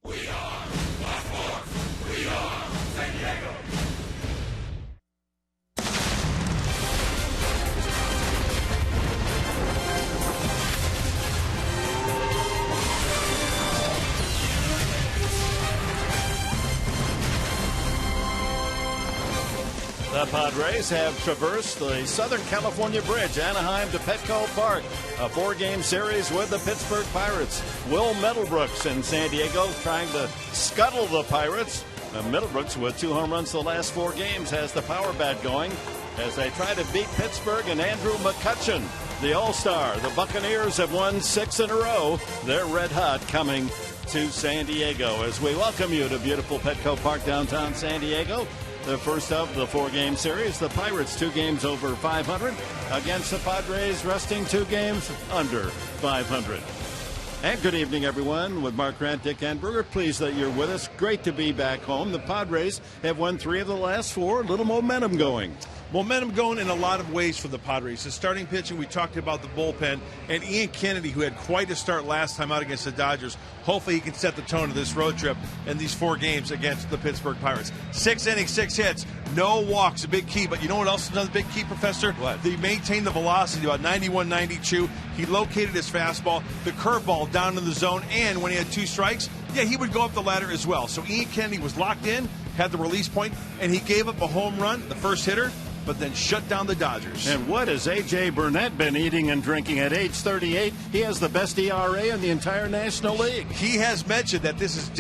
We are Baltimore. We are San Diego. The Padres have traversed the Southern California Bridge, Anaheim to Petco Park. A 4-game series with the Pittsburgh Pirates. Will Middlebrooks in San Diego trying to scuttle the Pirates. Middlebrooks, with 2 home runs the last 4 games, has the power bat going as they try to beat Pittsburgh and Andrew McCutchen, the All-Star. The Buccaneers have won 6 in a row. They're red hot coming to San Diego as we welcome you to beautiful Petco Park, downtown San Diego. The first of the 4-game series, the Pirates 2 games over 500 against the Padres, resting 2 games under 500. And good evening, everyone, with Mark Grant, Dick Enberger. Pleased that you're with us. Great to be back home. The Padres have won 3 of the last 4. Little momentum going. Momentum going in a lot of ways for the Padres. The starting pitching, we talked about the bullpen, and Ian Kennedy, who had quite a start last time out against the Dodgers. Hopefully he can set the tone of this road trip and these 4 games against the Pittsburgh Pirates. 6 innings, 6 hits, no walks, a big key. But you know what else is another big key, Professor? What? He maintained the velocity, about 91, 92. He located his fastball, the curveball down in the zone, and when he had 2 strikes, yeah, he would go up the ladder as well. So Ian Kennedy was locked in, had the release point, and he gave up a home run, the first hitter, but then shut down the Dodgers. And what has A.J. Burnett been eating and drinking at age 38? He has the best ERA in the entire National League. He has mentioned that this is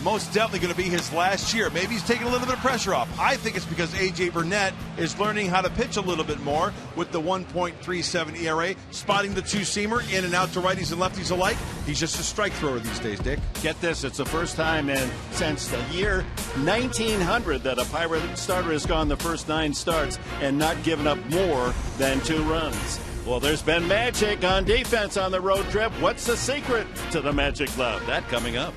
most definitely going to be his last year. Maybe he's taking a little bit of pressure off. I think it's because A.J. Burnett is learning how to pitch a little bit more with the 1.37 ERA, spotting the 2-seamer in and out to righties and lefties alike. He's just a strike thrower these days, Dick. Get this, it's the first time since the year 1900 that a Pirate starter has gone the first 9 starts and not given up more than 2 runs. Well, there's been magic on defense on the road trip. What's the secret to the Magic Glove? That coming up.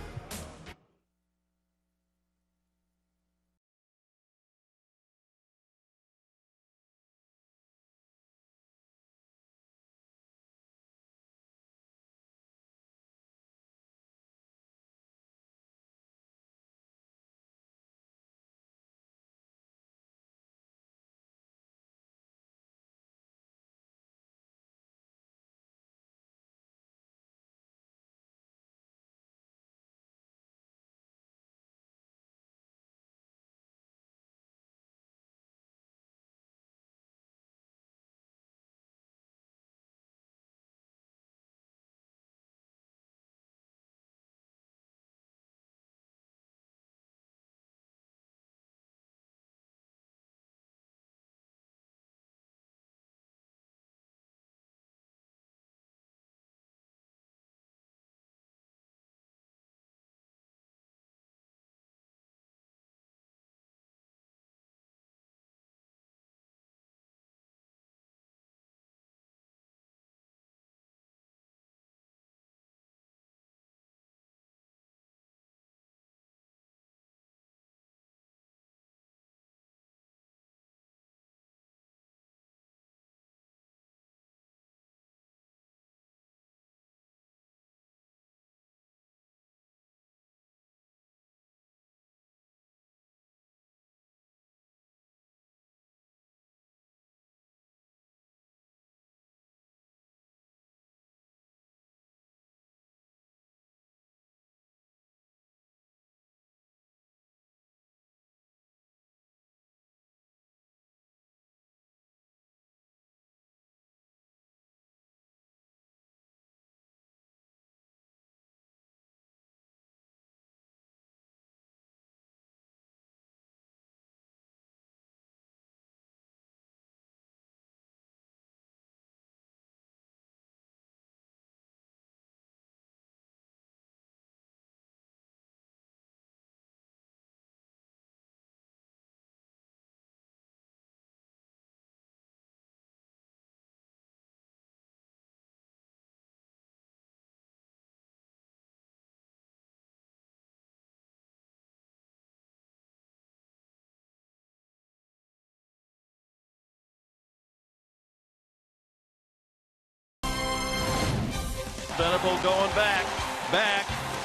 Venable going back,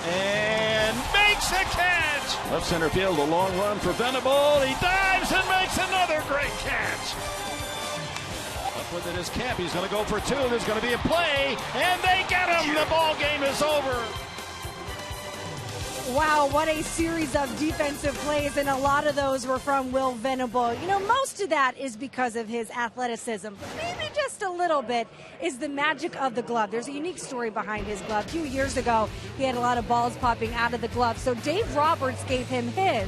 and makes makes the catch. Left center field, a long run for Venable. He dives and makes another great catch. Up with it is Camp. He's going to go for two. There's going to be a play, and they get him. The ball game is over. Wow, what a series of defensive plays, and a lot of those were from Will Venable. You know, most of that is because of his athleticism, but maybe just a little bit is the magic of the glove. There's a unique story behind his glove. 2 years ago, he had a lot of balls popping out of the glove, so Dave Roberts gave him his,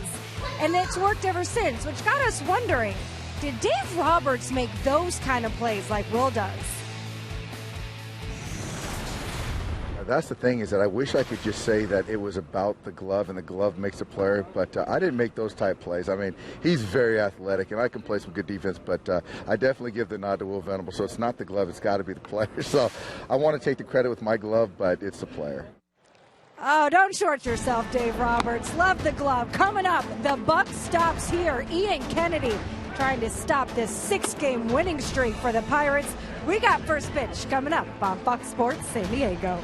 and it's worked ever since, which got us wondering, did Dave Roberts make those kind of plays like Will does? That's the thing, is that I wish I could just say that it was about the glove and the glove makes a player, but I didn't make those type plays. I mean, he's very athletic, and I can play some good defense, but I definitely give the nod to Will Venable. So it's not the glove, it's got to be the player. So I want to take the credit with my glove, but it's the player. Oh, don't short yourself, Dave Roberts. Love the glove. Coming up, the buck stops here. Ian Kennedy trying to stop this 6-game winning streak for the Pirates. We got first pitch coming up on Fox Sports San Diego.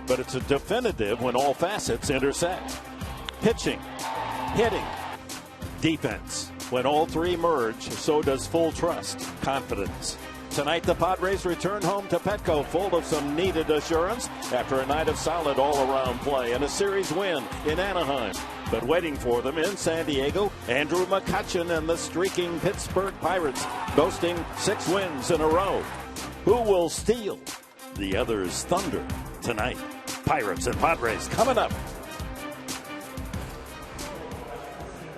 But it's a definitive when all facets intersect. Pitching, hitting, defense. When all three merge, so does full trust, confidence. Tonight, the Padres return home to Petco full of some needed assurance after a night of solid all-around play and a series win in Anaheim. But waiting for them in San Diego, Andrew McCutchen and the streaking Pittsburgh Pirates boasting 6 wins in a row. Who will steal the other's thunder tonight? Pirates and Padres coming up.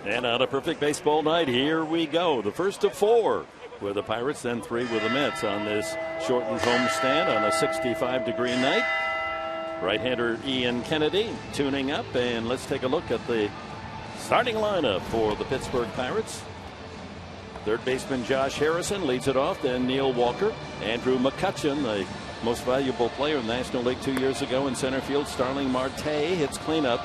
And on a perfect baseball night, here we go. The first of 4 with the Pirates, then 3 with the Mets on this shortened homestand on a 65-degree night. Right-hander Ian Kennedy tuning up, and let's take a look at the starting lineup for the Pittsburgh Pirates. Third baseman Josh Harrison leads it off, then Neil Walker. Andrew McCutchen, the most valuable player in the National League 2 years ago in center field. Starling Marte hits cleanup.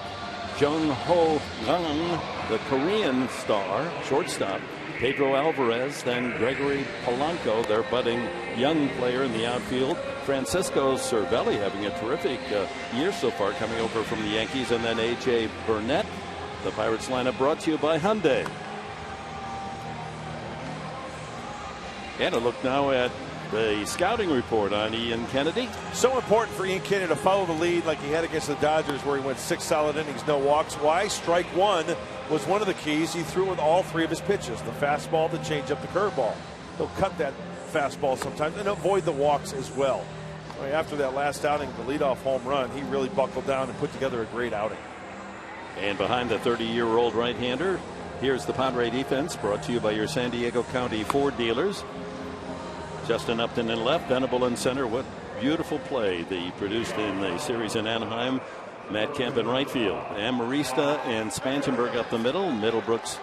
Jung Ho Kang, the Korean star, shortstop. Pedro Alvarez, then Gregory Polanco, their budding young player in the outfield. Francisco Cervelli having a terrific year so far, coming over from the Yankees. And then A.J. Burnett. The Pirates lineup brought to you by Hyundai. And a look now at The scouting report on Ian Kennedy. So important for Ian Kennedy to follow the lead like he had against the Dodgers, where he went 6 solid innings, no walks. Why? Strike one was one of the keys. He threw with all 3 of his pitches: the fastball, the changeup, the curveball. He'll cut that fastball sometimes and avoid the walks as well. After that last outing, the leadoff home run, he really buckled down and put together a great outing. And behind the 30-year-old right-hander, here's the Padre defense, brought to you by your San Diego County Ford dealers. Justin Upton in left, Venable in center. What beautiful play they produced in the series in Anaheim. Matt Kemp in right field. Amarista and Spangenberg up the middle. Middlebrooks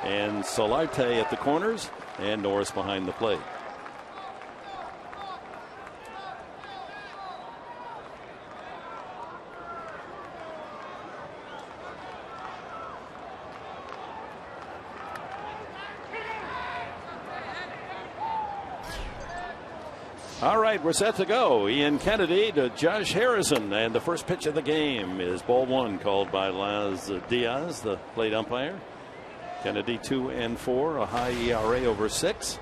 and Solarte at the corners. And Norris behind the plate. All right, we're set to go. Ian Kennedy to Josh Harrison, and the first pitch of the game is ball 1, called by Laz Diaz, the plate umpire. Kennedy 2-4, a high ERA over 6,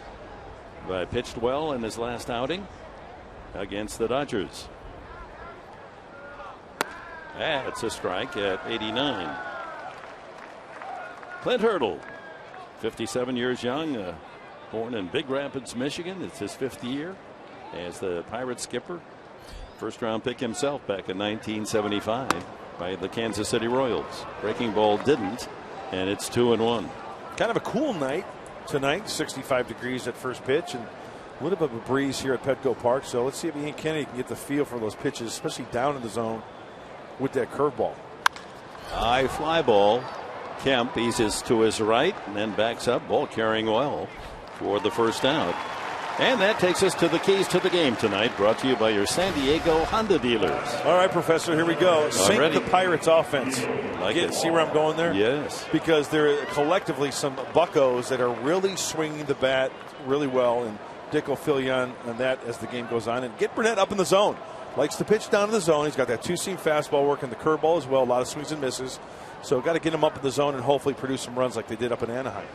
but pitched well in his last outing against the Dodgers. That's a strike at 89. Clint Hurdle, 57 years young, born in Big Rapids, Michigan. It's his 5th year as the Pirates skipper. First round pick himself back in 1975 by the Kansas City Royals. Breaking ball didn't, and it's 2-1. Kind of a cool night tonight, 65 degrees at first pitch, and a little bit of a breeze here at Petco Park. So let's see if Ian Kennedy can get the feel for those pitches, especially down in the zone with that curveball. High fly ball. Kemp eases to his right and then backs up, ball carrying well for the first out. And that takes us to the keys to the game tonight, brought to you by your San Diego Honda dealers. All right, Professor, here we go. Sink the Pirates offense. See where I'm going there? Yes. Because there are collectively some buccos that are really swinging the bat really well, and Dick will fill you on that as the game goes on. And get Burnett up in the zone. Likes to pitch down in the zone. He's got that 2-seam fastball working, the curveball as well. A lot of swings and misses. So got to get him up in the zone and hopefully produce some runs like they did up in Anaheim.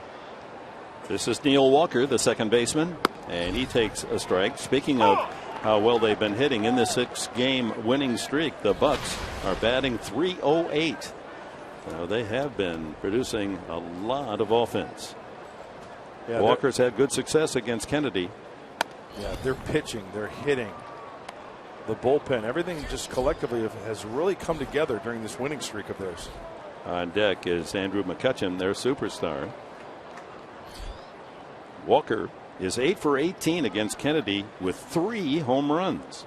This is Neil Walker, the second baseman, and he takes a strike. Speaking of how well they've been hitting in this 6-game winning streak, the Bucks are batting .308. So they have been producing a lot of offense. Yeah, Walker's had good success against Kennedy. Yeah, they're pitching, they're hitting. The bullpen, everything just collectively has really come together during this winning streak of theirs. On deck is Andrew McCutchen, their superstar. Walker is 8 for 18 against Kennedy with 3 home runs.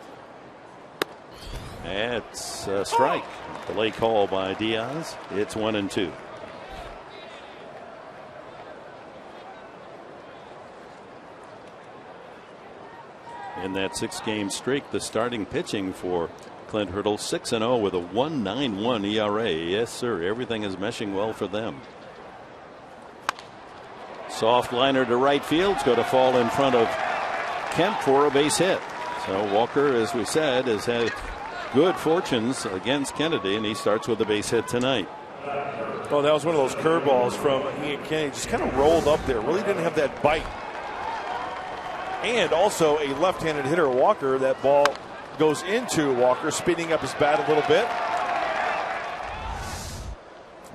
That's a strike. Delay call by Diaz. It's 1-2. In that 6-game streak, the starting pitching for Clint Hurdle, 6-0 with a 1.91 ERA. Yes, sir. Everything is meshing well for them. Soft liner to right field. It's going to fall in front of Kemp for a base hit. So Walker, as we said, has had good fortunes against Kennedy, and he starts with a base hit tonight. Well, that was one of those curveballs from Ian Kennedy. Just kind of rolled up there. Really didn't have that bite. And also a left-handed hitter, Walker. That ball goes into Walker, speeding up his bat a little bit.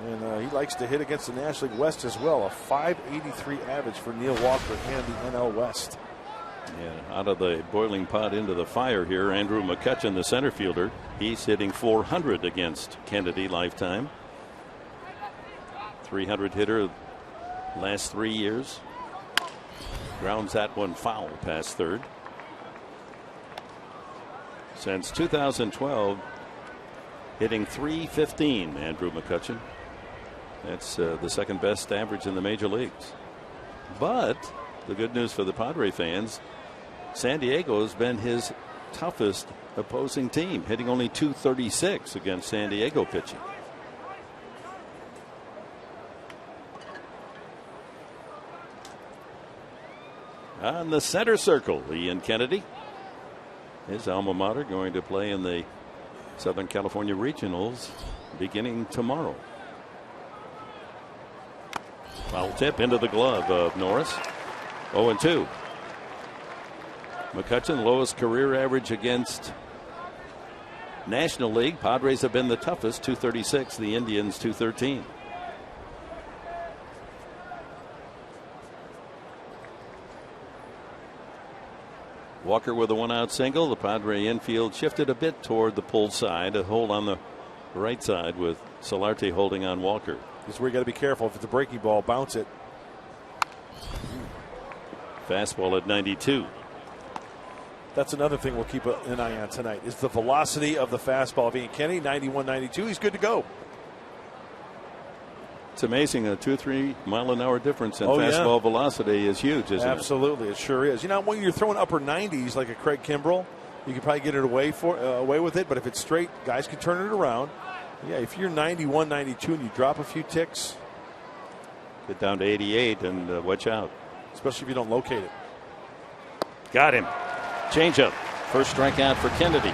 And he likes to hit against the National League West as well. A .583 average for Neil Walker and the NL West. Yeah, out of the boiling pot into the fire here, Andrew McCutchen, the center fielder. He's hitting .400 against Kennedy lifetime. .300 hitter last 3 years. Grounds that one foul past third. Since 2012, hitting .315, Andrew McCutchen. That's the second best average in the major leagues. But the good news for the Padre fans, San Diego has been his toughest opposing team, hitting only .236 against San Diego pitching. On the center circle, Ian Kennedy, his alma mater, going to play in the Southern California Regionals beginning tomorrow. Foul tip into the glove of Norris. 0-2. McCutchen, lowest career average against National League. Padres have been the toughest, 236. The Indians, 213. Walker with a one-out single. The Padre infield shifted a bit toward the pull side. A hold on the right side with Solarte holding on Walker. This is where you got to be careful. If it's a breaking ball, bounce it. Fastball at 92. That's another thing we'll keep an eye on tonight is the velocity of the fastball of Ian Kennedy. 91, 92. He's good to go. It's amazing. A 2-3 mile an hour difference in fastball velocity is huge, isn't it? Absolutely, it sure is. You know, when you're throwing upper 90s like a Craig Kimbrell, you can probably get it away with it. But if it's straight, guys can turn it around. Yeah, if you're 91, 92 and you drop a few ticks, get down to 88 and watch out. Especially if you don't locate it. Got him. Changeup. First strikeout for Kennedy.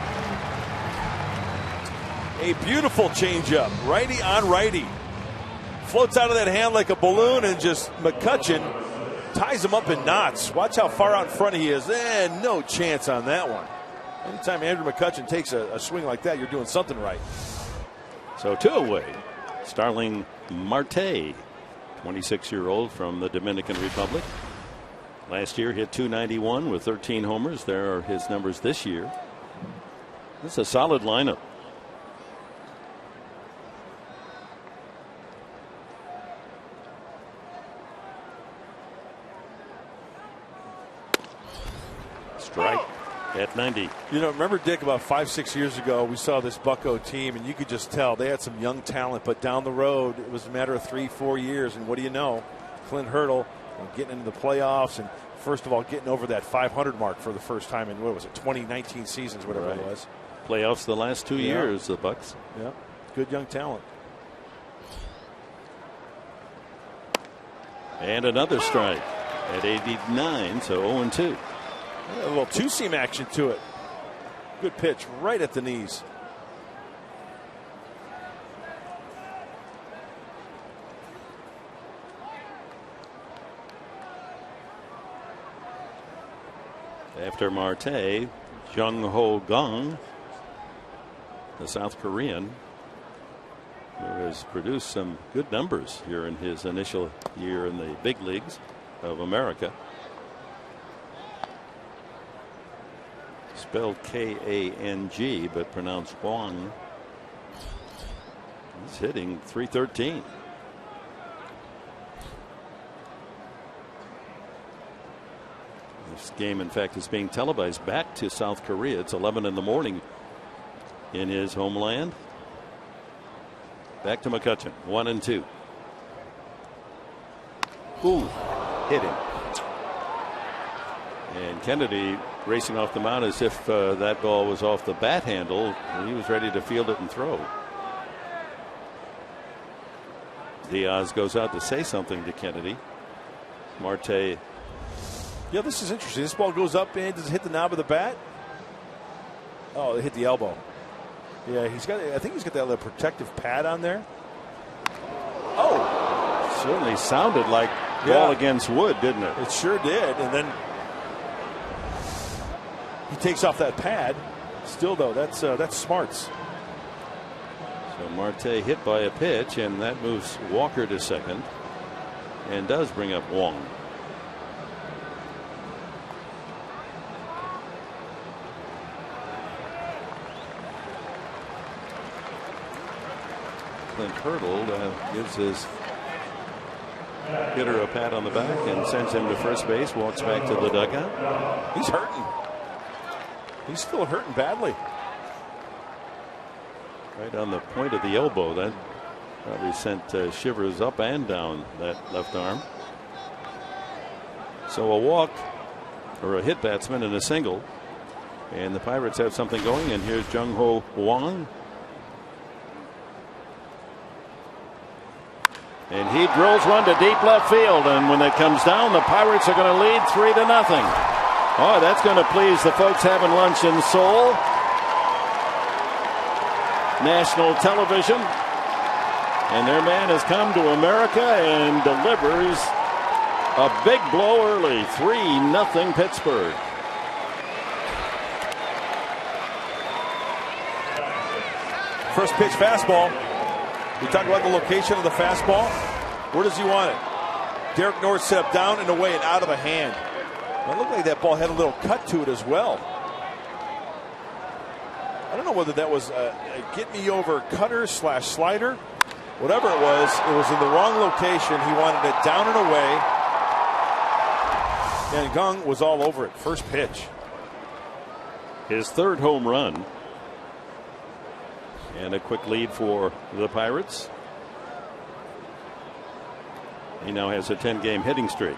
A beautiful changeup. Righty on righty. Floats out of that hand like a balloon, and just McCutchen ties him up in knots. Watch how far out in front he is. No chance on that one. Anytime Andrew McCutchen takes a swing like that, you're doing something right. So 2 away. Starling Marte, 26-year-old from the Dominican Republic. Last year hit .291 with 13 homers. There are his numbers this year. This is a solid lineup. Strike at 90. You know, remember, Dick, about 5-6 years ago, we saw this Bucco team, and you could just tell they had some young talent, but down the road, it was a matter of 3-4 years. And what do you know? Clint Hurdle getting into the playoffs, and first of all, getting over that 500 mark for the first time in, what was it, 2019 seasons, whatever it was. Playoffs the last 2 years, the Bucks. Yeah, good young talent. And another strike at 89, so 0-2. A little two-seam action to it. Good pitch right at the knees. After Marte, Jung Ho Gong, the South Korean, who has produced some good numbers here in his initial year in the big leagues of America. Spelled K-A-N-G, but pronounced Huang. He's hitting .313. This game, in fact, is being televised back to South Korea. It's 11 in the morning in his homeland. Back to McCutchen, 1-2. Ooh, hit him. And Kennedy racing off the mound as if that ball was off the bat handle. He was ready to field it and throw. Diaz goes out to say something to Kennedy. Marte. Yeah, this is interesting. This ball goes up and does it hit the knob of the bat? Oh, it hit the elbow. Yeah, I think he's got that little protective pad on there. Oh, certainly sounded like ball against wood, didn't it? It sure did. And then he takes off that pad. Still, though, that's smarts. So Marte hit by a pitch, and that moves Walker to second, and does bring up Wong. Clint Hurdle gives his hitter a pat on the back and sends him to first base. Walks back to the dugout. He's hurting. He's still hurting badly. Right on the point of the elbow. That probably sent shivers up and down that left arm. So a walk or a hit batsman and a single. And the Pirates have something going. And here's Jung Ho Wong. And he drills one to deep left field. And when it comes down, the Pirates are going to lead 3-0. Oh, that's going to please the folks having lunch in Seoul. National television. And their man has come to America and delivers a big blow early. 3-0 Pittsburgh. First pitch fastball. We talk about the location of the fastball. Where does he want it? Derek Norris set up down and away and out of the hand. It looked like that ball had a little cut to it as well. I don't know whether that was a get me over cutter / slider. Whatever it was in the wrong location. He wanted it down and away. And Gong was all over it. First pitch. His third home run. And a quick lead for the Pirates. He now has a 10-game hitting streak.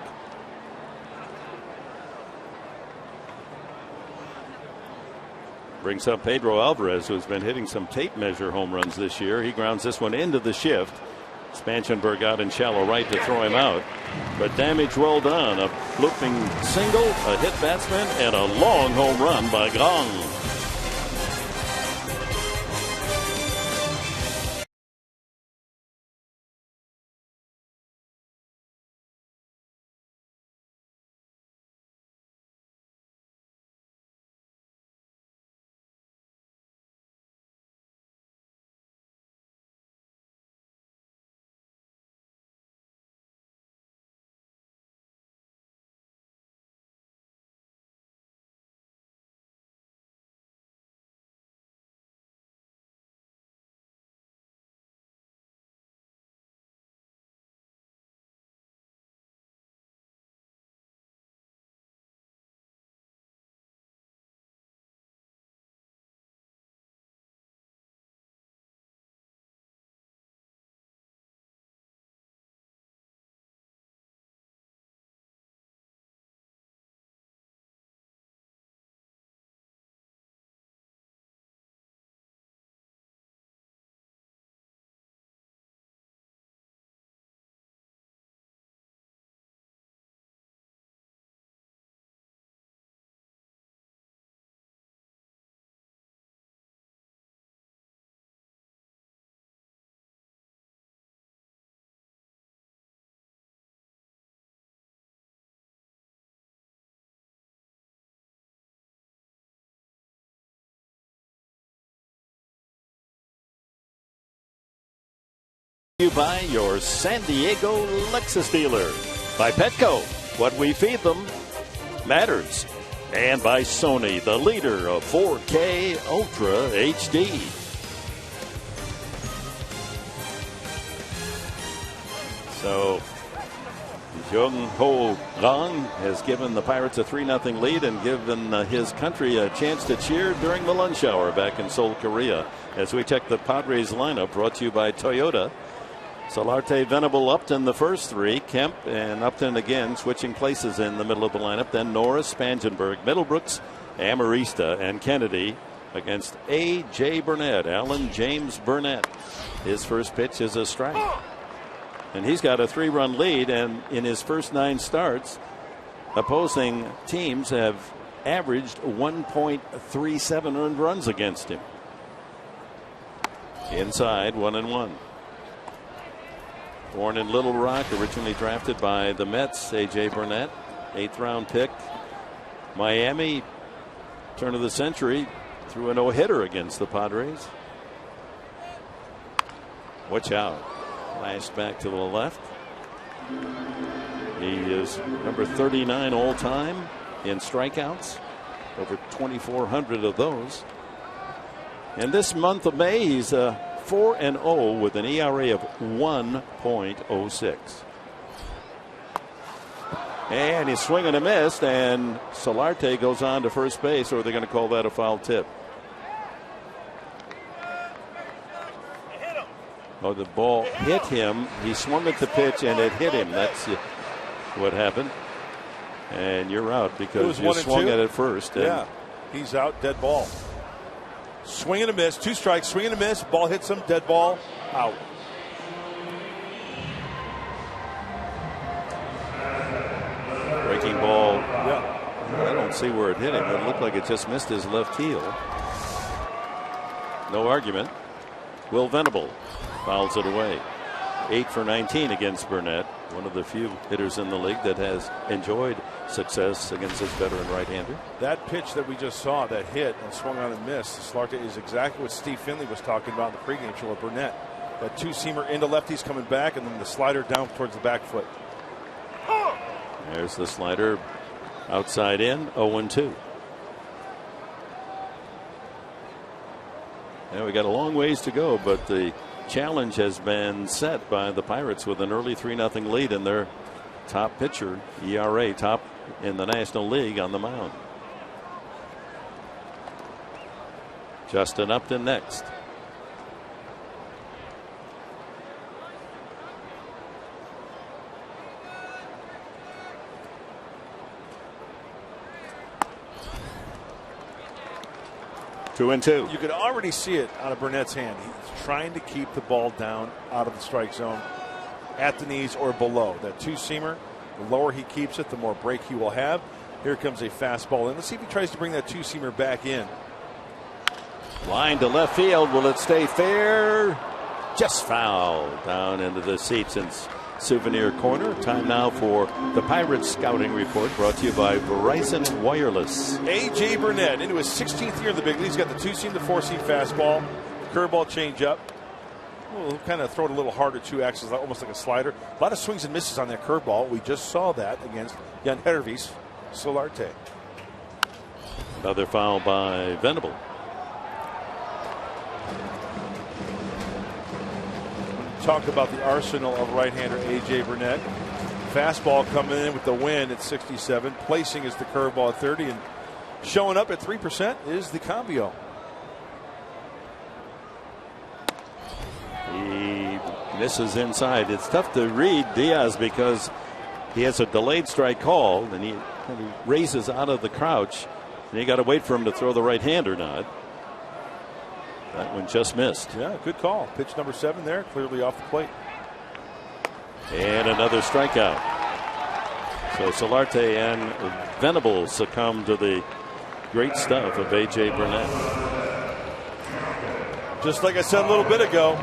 Brings up Pedro Alvarez, who's been hitting some tape measure home runs this year. He grounds this one into the shift. Spangenberg out in shallow right to throw him out. But damage well done. A looping single, a hit batsman, and a long home run by Gong. By your San Diego Lexus dealer. By Petco, what we feed them matters. And by Sony, the leader of 4K Ultra HD. So Jung Ho Gong has given the Pirates a 3-0 lead and given his country a chance to cheer during the lunch hour back in Seoul, Korea. As we check the Padres lineup, brought to you by Toyota. Solarte, Venable, Upton the first three. Kemp and Upton again switching places in the middle of the lineup. Then Norris, Spangenberg, Middlebrooks, Amarista, and Kennedy against A.J. Burnett. Alan James Burnett. His first pitch is a strike. And he's got a 3-run lead, and in his first 9 starts, opposing teams have averaged 1.37 earned runs against him. Inside, 1-1. Born in Little Rock, originally drafted by the Mets, A.J. Burnett, 8th-round pick. Miami, turn of the century, threw a no-hitter against the Padres. Watch out. Flashed back to the left. He is number 39 all-time in strikeouts, over 2,400 of those. And this month of May, he's 4-0 with an ERA of 1.06. And he's swinging a miss, and Solarte goes on to first base, or they're going to call that a foul tip. Oh, the ball hit him. He swung at the pitch, and it hit him. That's what happened. And you're out because you swung at it first. Yeah, he's out, dead ball. Swing and a miss, 2 strikes, swing and a miss, ball hits him, dead ball, out. Breaking ball. Yeah. I don't see where it hit him. It looked like it just missed his left heel. No argument. Will Venable fouls it away. 8 for 19 against Burnett. One of the few hitters in the league that has enjoyed success against his veteran right-hander. That pitch that we just saw, that hit and swung on and missed, Solarte, is exactly what Steve Finley was talking about in the pregame show with Burnett. That two-seamer into lefties coming back, and then the slider down towards the back foot. There's the slider outside in, 0-2. Now we got a long ways to go, but the challenge has been set by the Pirates with an early 3-0 lead, and their top pitcher, ERA, top in the National League, on the mound. Justin Upton next. Two and two. You could already see it out of Burnett's hand. He's trying to keep the ball down out of the strike zone at the knees or below. That two-seamer, the lower he keeps it, the more break he will have. Here comes a fastball in. Let's see if he tries to bring that two-seamer back in. Line to left field. Will it stay fair? Just foul down into the seats in Souvenir Corner. Time now for the Pirates Scouting Report, brought to you by Verizon Wireless. A.J. Burnett into his 16th year in the big leagues. He's got the two-seam, the four-seam fastball, curveball, changeup. We'll kind of throw it a little harder, two axes, almost like a slider. A lot of swings and misses on that curveball. We just saw that against Jan Hervis Solarte. Another foul by Venable. Talk about the arsenal of right-hander A.J. Burnett. Fastball coming in with the wind at 67. Placing is the curveball at 30. And showing up at 3% is the Cambio. He misses inside. It's tough to read Diaz because he has a delayed strike call, and he kind of raises out of the crouch. And you got to wait for him to throw the right-hander nod. That one just missed. Yeah, good call. Pitch number 7 there, clearly off the plate. And another strikeout. So Solarte and Venable succumb to the great stuff of A.J. Burnett. Just like I said a little bit ago,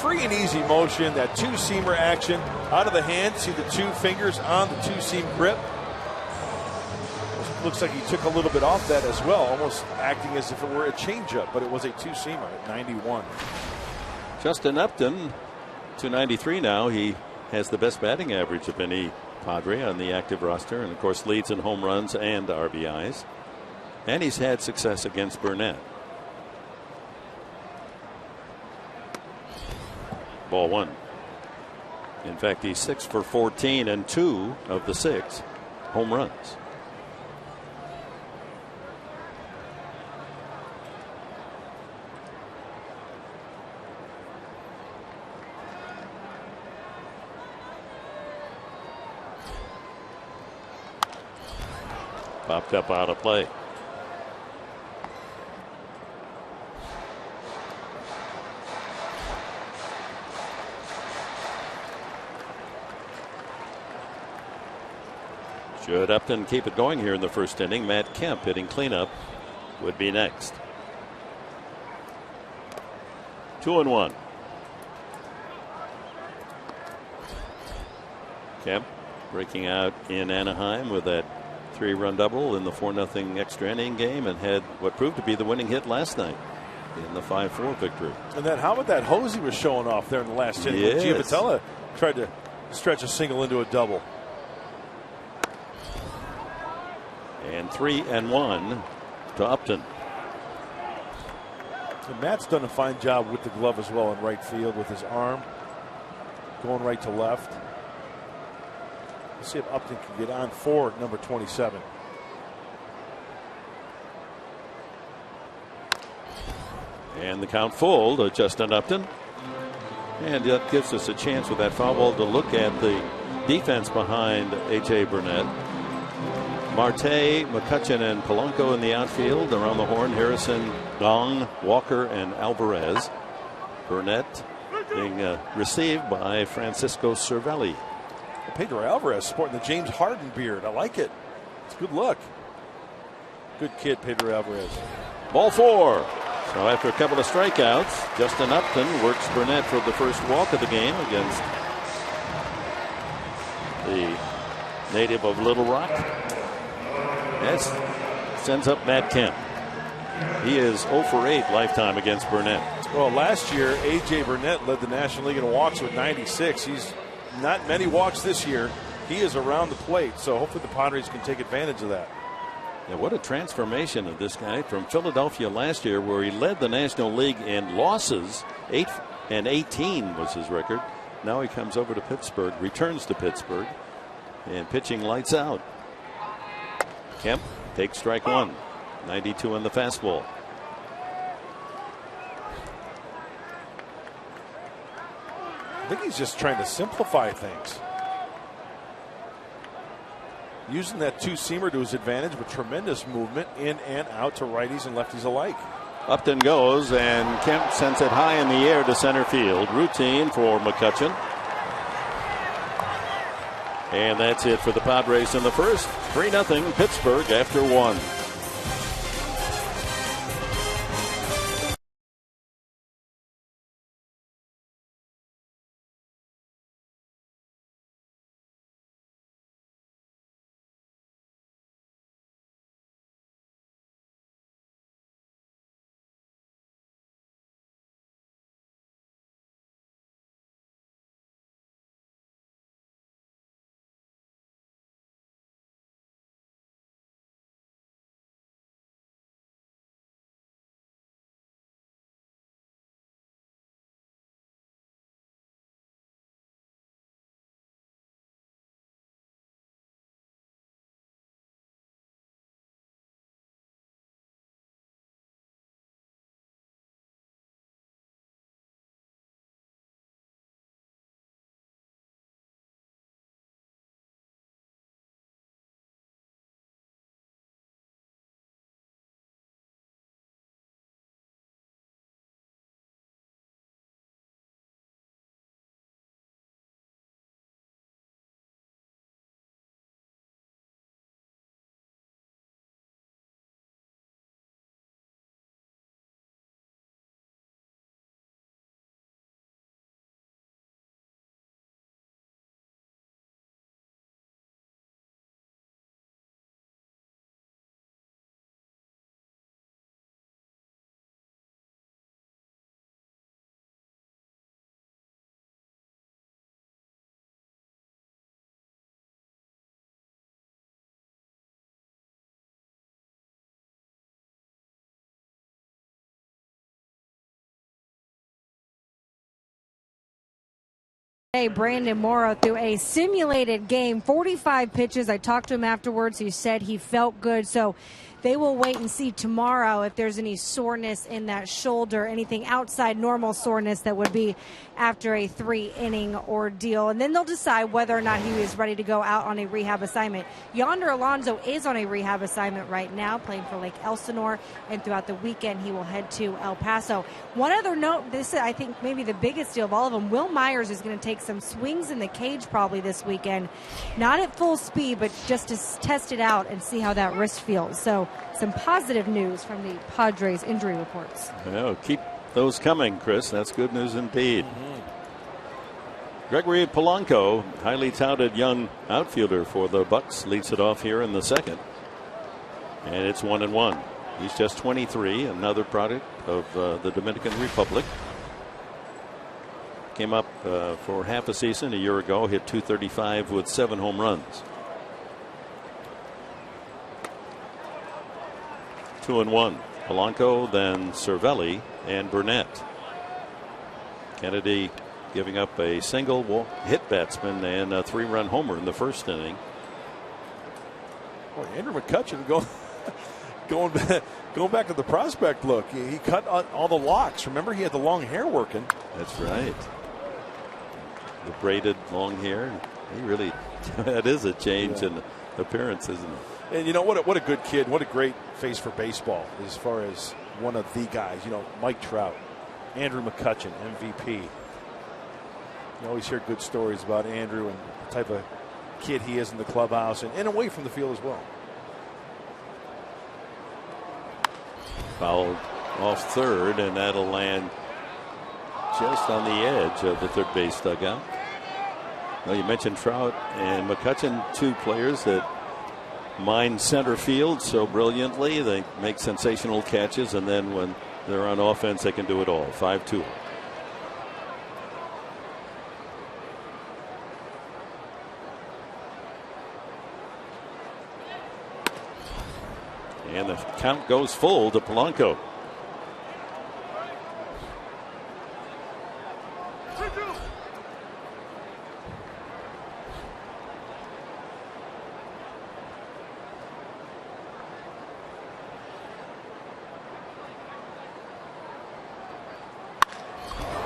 free and easy motion, that two-seamer action out of the hand. See the two fingers on the two-seam grip. Looks like he took a little bit off that as well, almost acting as if it were a changeup, but it was a two-seamer at 91. Justin Upton, 293 now. He has the best batting average of any Padre on the active roster, and of course leads in home runs and RBIs. And he's had success against Burnett. Ball one. In fact, he's 6 for 14 and 2 of the 6 home runs. Popped up out of play. Should Upton keep it going here in the first inning? Matt Kemp hitting cleanup would be next. 2-1. Kemp breaking out in Anaheim with that 3-run double in the 4-0 extra inning game, and had what proved to be the winning hit last night in the 5-4 victory. And then how about that hose he was showing off there in the last inning? Yes. Giavotella tried to stretch a single into a double. And 3-1 to Upton. And Matt's done a fine job with the glove as well in right field with his arm going right to left. Let's see if Upton can get on for number 27. And the count full to Justin Upton. And that gives us a chance with that foul ball to look at the defense behind A.J. Burnett. Marte, McCutchen, and Polanco in the outfield. Around the horn, Harrison, Gong, Walker, and Alvarez. Burnett being received by Francisco Cervelli. Pedro Alvarez sporting the James Harden beard. I like it. It's a good look. Good kid, Pedro Alvarez. Ball 4. So after a couple of strikeouts, Justin Upton works Burnett for the first walk of the game against the native of Little Rock. That sends up Matt Kemp. He is 0 for 8 lifetime against Burnett. Well, last year, A.J. Burnett led the National League in walks with 96. He's not many walks this year. He is around the plate, so hopefully the Padres can take advantage of that. Yeah, what a transformation of this guy from Philadelphia last year, where he led the National League in losses. 8-18 was his record. Now he comes over to Pittsburgh, returns to Pittsburgh, and pitching lights out. Kemp takes strike one. 92 on the fastball. I think he's just trying to simplify things. Using that two-seamer to his advantage with tremendous movement in and out to righties and lefties alike. Upton goes, and Kemp sends it high in the air to center field. Routine for McCutchen. And that's it for the Padres in the first. 3-0 Pittsburgh after one. Brandon Morrow through a simulated game, 45 pitches. I talked to him afterwards. He said he felt good. So they will wait and see tomorrow if there's any soreness in that shoulder, anything outside normal soreness that would be after a 3-inning ordeal. And then they'll decide whether or not he is ready to go out on a rehab assignment. Yonder Alonso is on a rehab assignment right now, playing for Lake Elsinore. And throughout the weekend, he will head to El Paso. One other note, this is, I think, maybe the biggest deal of all of them. Will Myers is going to take some swings in the cage probably this weekend. Not at full speed, but just to test it out and see how that wrist feels. So some positive news from the Padres injury reports. Well, keep those coming, Chris. That's good news indeed. Gregory Polanco, highly touted young outfielder for the Bucks, leads it off here in the second. And it's 1-1. He's just 23, another product of the Dominican Republic. Came up for half a season a year ago, hit .235 with 7 home runs. 2-1. Polanco, then Cervelli and Burnett. Kennedy giving up a single hit batsman and a 3-run homer in the first inning. Boy, Andrew McCutchen going back to the prospect look. He cut all the locks. Remember, he had the long hair working. That's right. The braided long hair. He really, that is a change in appearance, isn't it? And you know what a good kid, what a great face for baseball as far as one of the guys. You know, Mike Trout, Andrew McCutchen, MVP. You always hear good stories about Andrew and the type of kid he is in the clubhouse and away from the field as well. Fouled off third, and that'll land just on the edge of the third base dugout. Well, you mentioned Trout and McCutchen, two players that mine center field so brilliantly. They make sensational catches, and then when they're on offense, they can do it all. 5-2. And the count goes full to Polanco.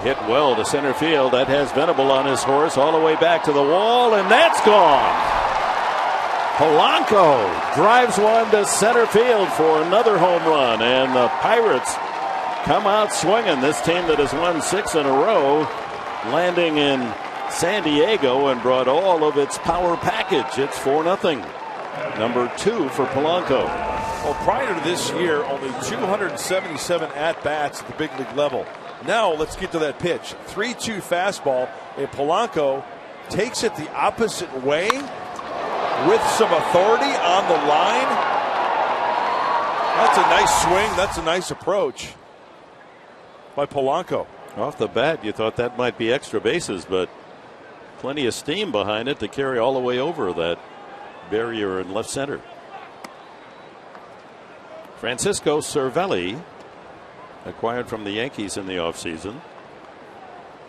Hit well to center field. That has Venable on his horse all the way back to the wall, and that's gone. Polanco drives one to center field for another home run, and the Pirates come out swinging. This team that has won 6 in a row, landing in San Diego and brought all of its power package. It's 4-0. Number 2 for Polanco. Well, prior to this year, only 277 at-bats at the big league level. Now let's get to that pitch. 3-2 fastball, and Polanco takes it the opposite way with some authority on the line. That's a nice swing. That's a nice approach by Polanco. Off the bat, you thought that might be extra bases, but plenty of steam behind it to carry all the way over that barrier in left center. Francisco Cervelli, acquired from the Yankees in the offseason,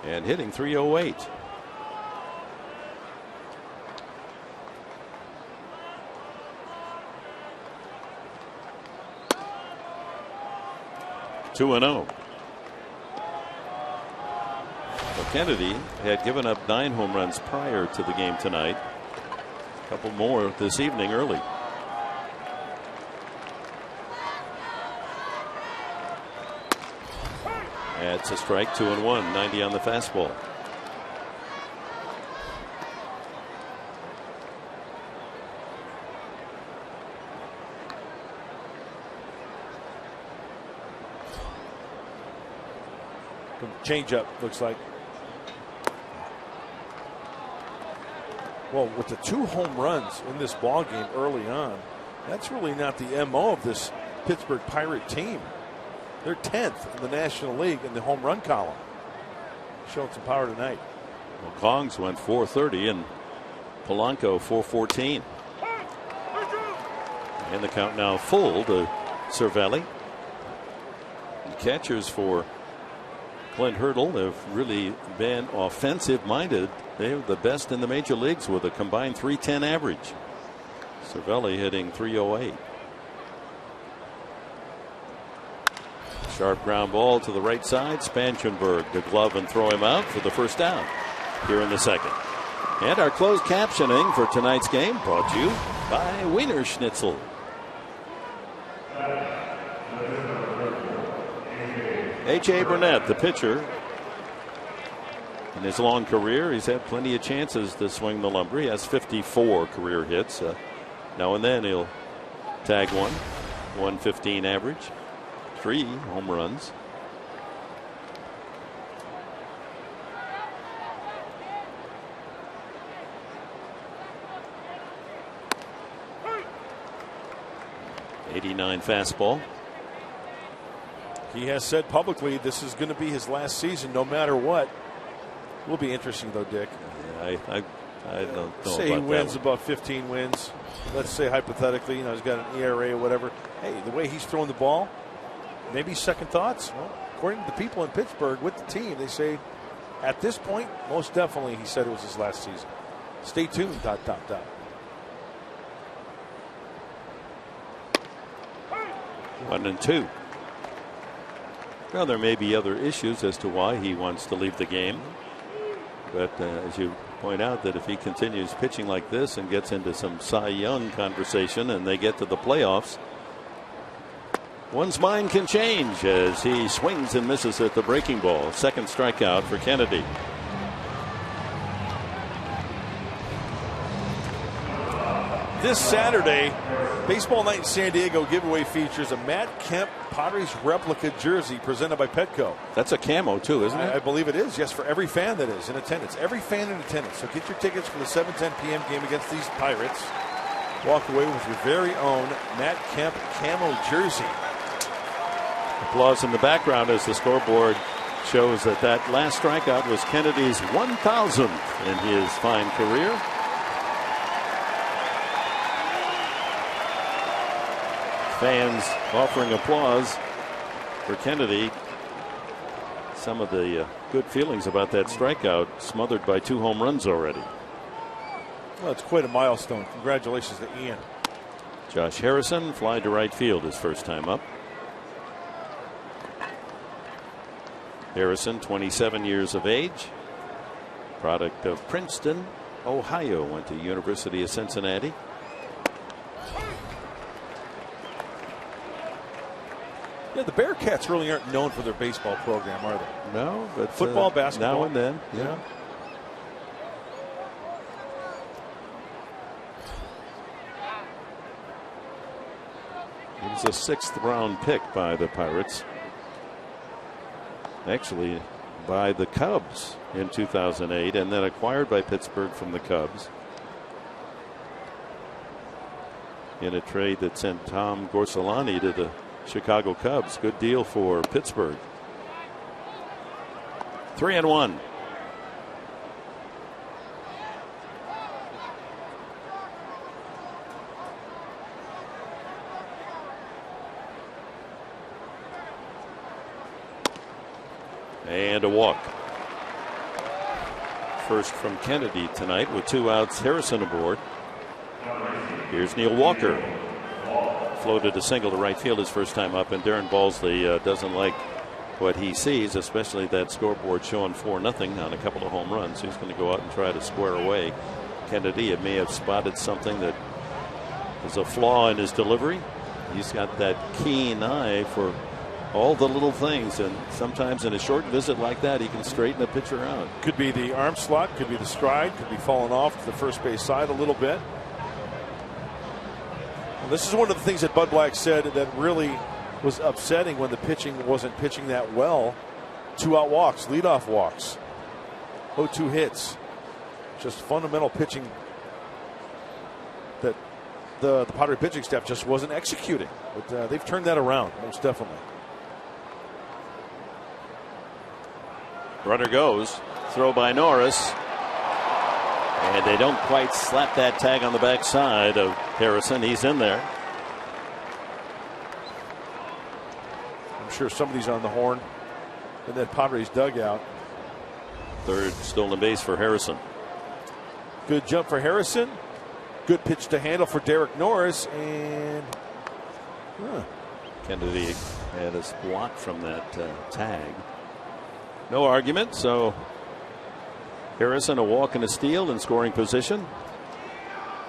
and hitting .308. (2-0). Well, Kennedy had given up 9 home runs prior to the game tonight. A couple more this evening early. It's a strike, 2-1, 90 on the fastball. Changeup looks like. Well, with the 2 home runs in this ball game early on, that's really not the MO of this Pittsburgh Pirate team. They're 10th in the National League in the home run column. Showing some power tonight. Well, Kongs went 430 and Polanco 414. And the count now full to Cervelli. The catchers for Clint Hurdle have really been offensive minded. They're the best in the major leagues with a combined .310 average. Cervelli hitting .308. Sharp ground ball to the right side. Spangenberg to glove and throw him out for the first down here in the second. And our closed captioning for tonight's game brought to you by Wiener Schnitzel. H.A. Burnett, the pitcher. In his long career, he's had plenty of chances to swing the lumber. He has 54 career hits. Now and then he'll tag one. 115 average. 3 home runs. .89 fastball. He has said publicly this is going to be his last season no matter what. Will be interesting though, Dick. Yeah, I don't know. Say about he wins that about 15 wins. Let's say hypothetically, he's got an ERA or whatever. Hey, the way he's throwing the ball, maybe second thoughts. Well, according to the people in Pittsburgh with the team, they say at this point, most definitely he said it was his last season. Stay tuned, ... 1-2. Well, there may be other issues as to why he wants to leave the game. But as you point out, that if he continues pitching like this and gets into some Cy Young conversation and they get to the playoffs, one's mind can change as he swings and misses at the breaking ball. Second strikeout for Kennedy. This Saturday, Baseball Night in San Diego giveaway features a Matt Kemp Padres replica jersey presented by Petco. That's a camo too, isn't it? I believe it is, yes, for every fan that is in attendance. Every fan in attendance. So get your tickets for the 7:10 p.m. game against these Pirates. Walk away with your very own Matt Kemp camo jersey. Applause in the background as the scoreboard shows that last strikeout was Kennedy's 1,000th in his fine career. Fans offering applause for Kennedy. Some of the good feelings about that strikeout smothered by 2 home runs already. Well, it's quite a milestone. Congratulations to Ian. Josh Harrison fly to right field his first time up. Harrison, 27 years of age, product of Princeton, Ohio, went to University of Cincinnati. Yeah, the Bearcats really aren't known for their baseball program, are they? No, but football, basketball. Now and then, yeah. He was a 6th round pick by the Pirates. Actually, by the Cubs in 2008, and then acquired by Pittsburgh from the Cubs in a trade that sent Tom Gorsolani to the Chicago Cubs. Good deal for Pittsburgh. 3-1. And a walk. First from Kennedy tonight with 2 outs. Harrison aboard. Here's Neil Walker. Floated a single to right field his first time up, and Darren Balsley doesn't like what he sees, especially that scoreboard showing 4-0 on a couple of home runs. He's going to go out and try to square away Kennedy. It may have spotted something that is a flaw in his delivery. He's got that keen eye for all the little things, and sometimes in a short visit like that, he can straighten a pitcher out. Could be the arm slot, could be the stride, could be falling off to the first base side a little bit. Well, this is one of the things that Bud Black said that really was upsetting when the pitching wasn't pitching that well. 2-out walks, leadoff walks, 0-2 hits, just fundamental pitching that the Padre pitching staff just wasn't executing. But they've turned that around, most definitely. Runner goes. Throw by Norris. And they don't quite slap that tag on the backside of Harrison. He's in there. I'm sure somebody's on the horn in that Padres dugout. 3rd stolen base for Harrison. Good jump for Harrison. Good pitch to handle for Derek Norris. And Kennedy had a block from that tag. No argument, so Harrison a walk and a steal in scoring position.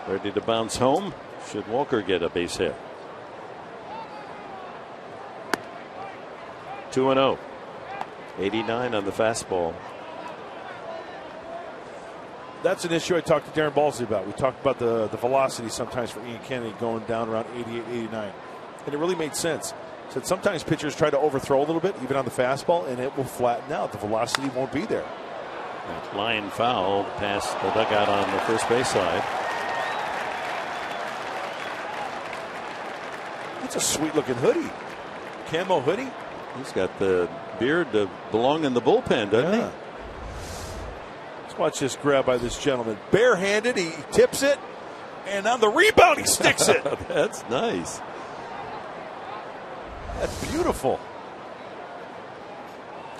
Ready to bounce home should Walker get a base hit. 2-0. 89 on the fastball. That's an issue I talked to Darren Balsley about. We talked about the velocity sometimes for Ian Kennedy going down around 88, 89. And it really made sense. Said sometimes pitchers try to overthrow a little bit, even on the fastball, and it will flatten out. The velocity won't be there. That line foul past the dugout on the first base side. That's a sweet looking hoodie. Camo hoodie. He's got the beard to belong in the bullpen, doesn't he? Let's watch this grab by this gentleman. Barehanded, he tips it, and on the rebound, he sticks it. That's nice. That's beautiful.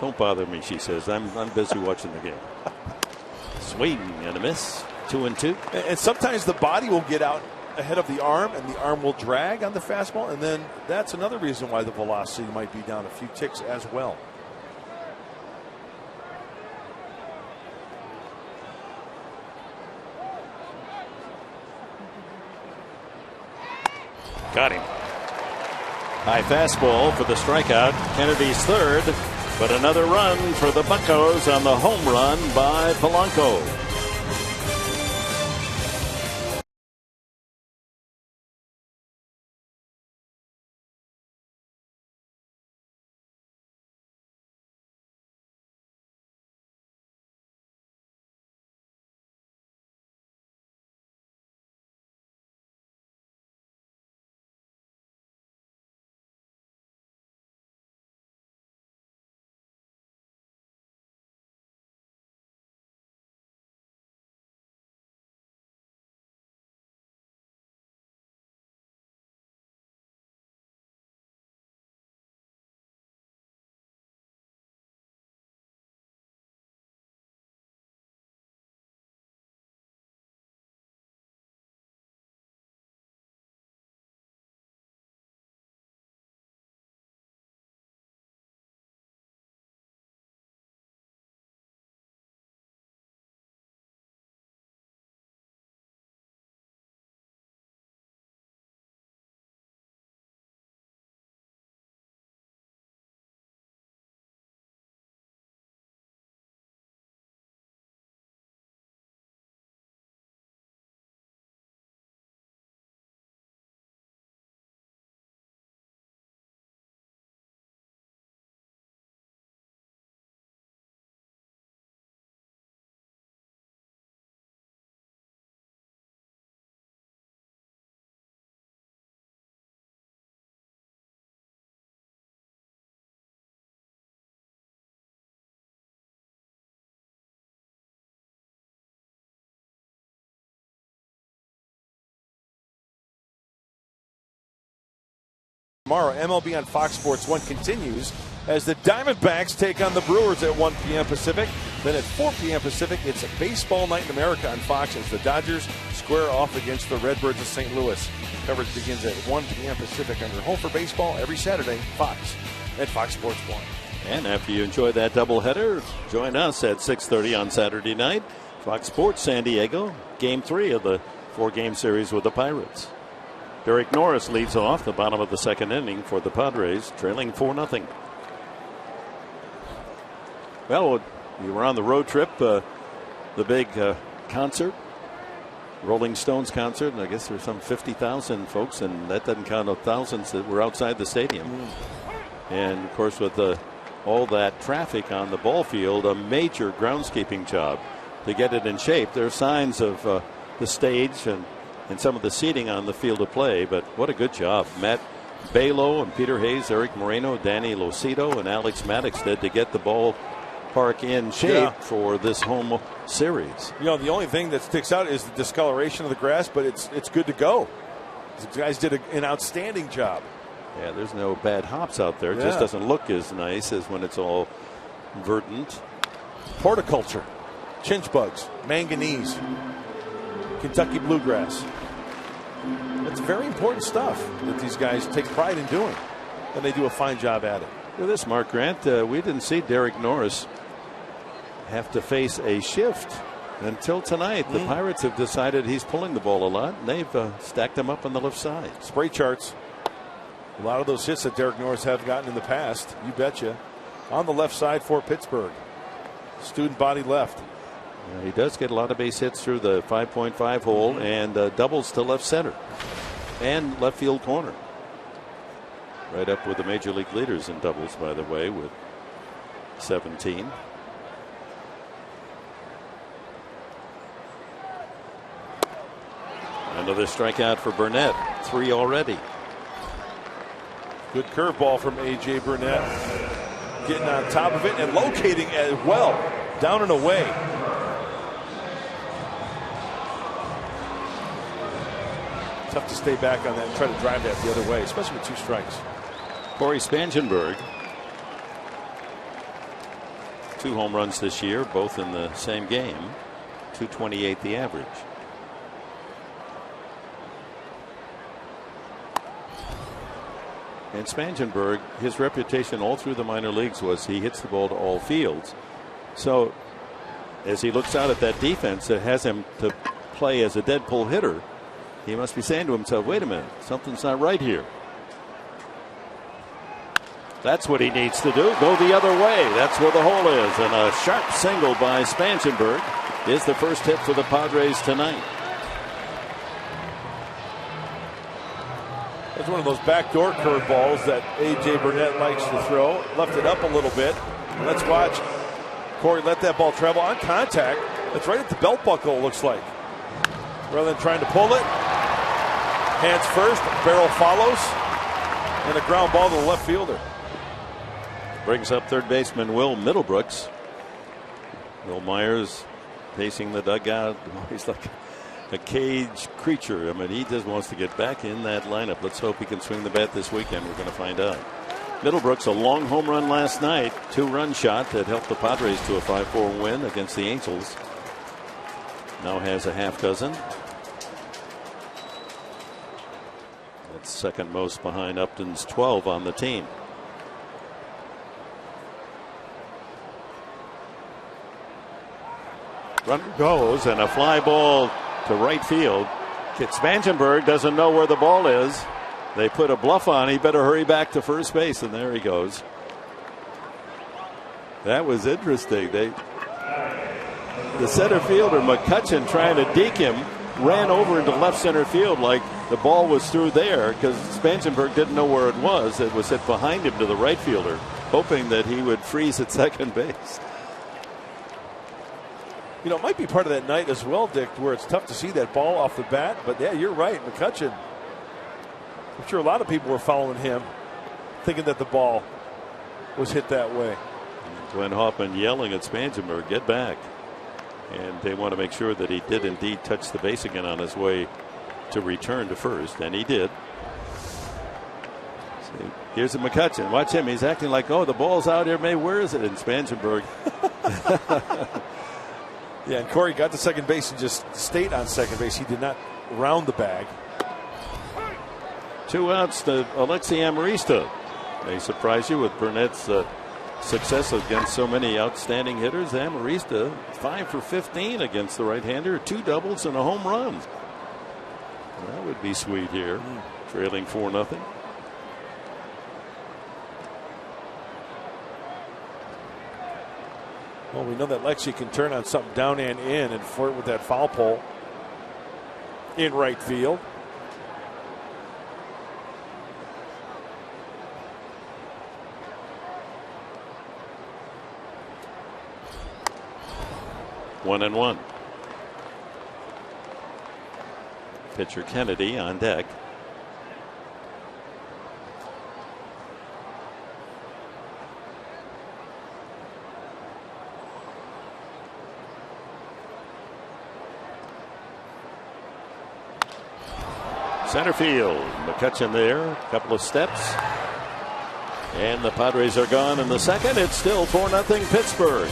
Don't bother me, she says. I'm busy watching the game. Swing and a miss. 2-2. And sometimes the body will get out ahead of the arm, and the arm will drag on the fastball, and then that's another reason why the velocity might be down a few ticks as well. Got him. High fastball for the strikeout. Kennedy's 3rd, but another run for the Buccos on the home run by Polanco. Tomorrow, MLB on Fox Sports 1 continues as the Diamondbacks take on the Brewers at 1 p.m. Pacific. Then at 4 p.m. Pacific, it's a baseball night in America on Fox as the Dodgers square off against the Redbirds of St. Louis. Coverage begins at 1 p.m. Pacific on your home for baseball every Saturday, Fox at Fox Sports 1. And after you enjoy that doubleheader, join us at 6:30 on Saturday night. Fox Sports San Diego, Game 3 of the 4-game series with the Pirates. Derek Norris leads off the bottom of the second inning for the Padres, trailing 4-0. Well, you were on the road trip, the big concert, Rolling Stones concert, and I guess there were some 50,000 folks, and that doesn't count the thousands that were outside the stadium. And, of course, with all that traffic on the ball field, a major groundskeeping job to get it in shape. There are signs of the stage and some of the seating on the field of play, but what a good job Matt Balo and Peter Hayes, Eric Moreno, Danny Losito, and Alex Maddox did to get the ballpark in shape for this home series. You know, the only thing that sticks out is the discoloration of the grass, but it's good to go. These guys did an outstanding job. Yeah, there's no bad hops out there. It just doesn't look as nice as when it's all verdant. Horticulture, chinch bugs, manganese, Kentucky bluegrass. That's very important stuff that these guys take pride in doing, and they do a fine job at it. Look at this, Mark Grant. We didn't see Derek Norris have to face a shift until tonight. The Pirates have decided he's pulling the ball a lot, and they've stacked him up on the left side. Spray charts. A lot of those hits that Derek Norris have gotten in the past, you betcha. On the left side for Pittsburgh. Student body left. He does get a lot of base hits through the 5.5 hole and doubles to left center and left field corner. Right up with the major league leaders in doubles, by the way, with 17. Another strikeout for Burnett. 3 already. Good curveball from A.J. Burnett. Getting on top of it and locating as well. Down and away. Tough to stay back on that and try to drive that the other way, especially with 2 strikes. Corey Spangenberg. 2 home runs this year, both in the same game. 228 the average. And Spangenberg, his reputation all through the minor leagues was he hits the ball to all fields. So as he looks out at that defense that has him to play as a dead pull hitter, he must be saying to himself, wait a minute, something's not right here. That's what he needs to do. Go the other way. That's where the hole is. And a sharp single by Spangenberg is the first hit for the Padres tonight. That's one of those backdoor curveballs that A.J. Burnett likes to throw. Left it up a little bit. Let's watch Corey let that ball travel on contact. It's right at the belt buckle, it looks like. Rather than trying to pull it. Hands first, barrel follows. And a ground ball to the left fielder. Brings up third baseman Will Middlebrooks. Will Myers pacing the dugout. He's like a cage creature. I mean, he just wants to get back in that lineup. Let's hope he can swing the bat this weekend. We're going to find out. Middlebrooks, a long home run last night. 2-run shot that helped the Padres to a 5-4 win against the Angels. Now has a half dozen. That's second most behind Upton's 12 on the team. Run goes and a fly ball to right field. Spangenberg doesn't know where the ball is. They put a bluff on. He better hurry back to first base, and there he goes. That was interesting. The center fielder McCutcheon, trying to deke him, ran over into left center field like the ball was through there because Spangenberg didn't know where it was. It was hit behind him to the right fielder, hoping that he would freeze at second base. You know, it might be part of that night as well, Dick, where it's tough to see that ball off the bat. But, yeah, you're right. McCutcheon, I'm sure a lot of people were following him, thinking that the ball was hit that way. Glenn Hoffman yelling at Spangenberg, get back. And they want to make sure that he did indeed touch the base again on his way to return to first. And he did. Here's a McCutchen. Watch him. He's acting like, oh, the ball's out here. Maybe where is it? In Spangenberg. Yeah, and Corey got to second base and just stayed on second base. He did not round the bag. 2 outs to Alexi Amarista. May surprise you with Burnett's success against so many outstanding hitters. Amarista 5 for 15 against the right-hander, 2 doubles and a home run. That would be sweet here. Trailing 4-0. Well, we know that Lexi can turn on something down and in and flirt with that foul pole in right field. One and one. Pitcher Kennedy on deck. Center field. McCutchen there. A couple of steps. And the Padres are gone in the second. It's still 4-0 Pittsburgh.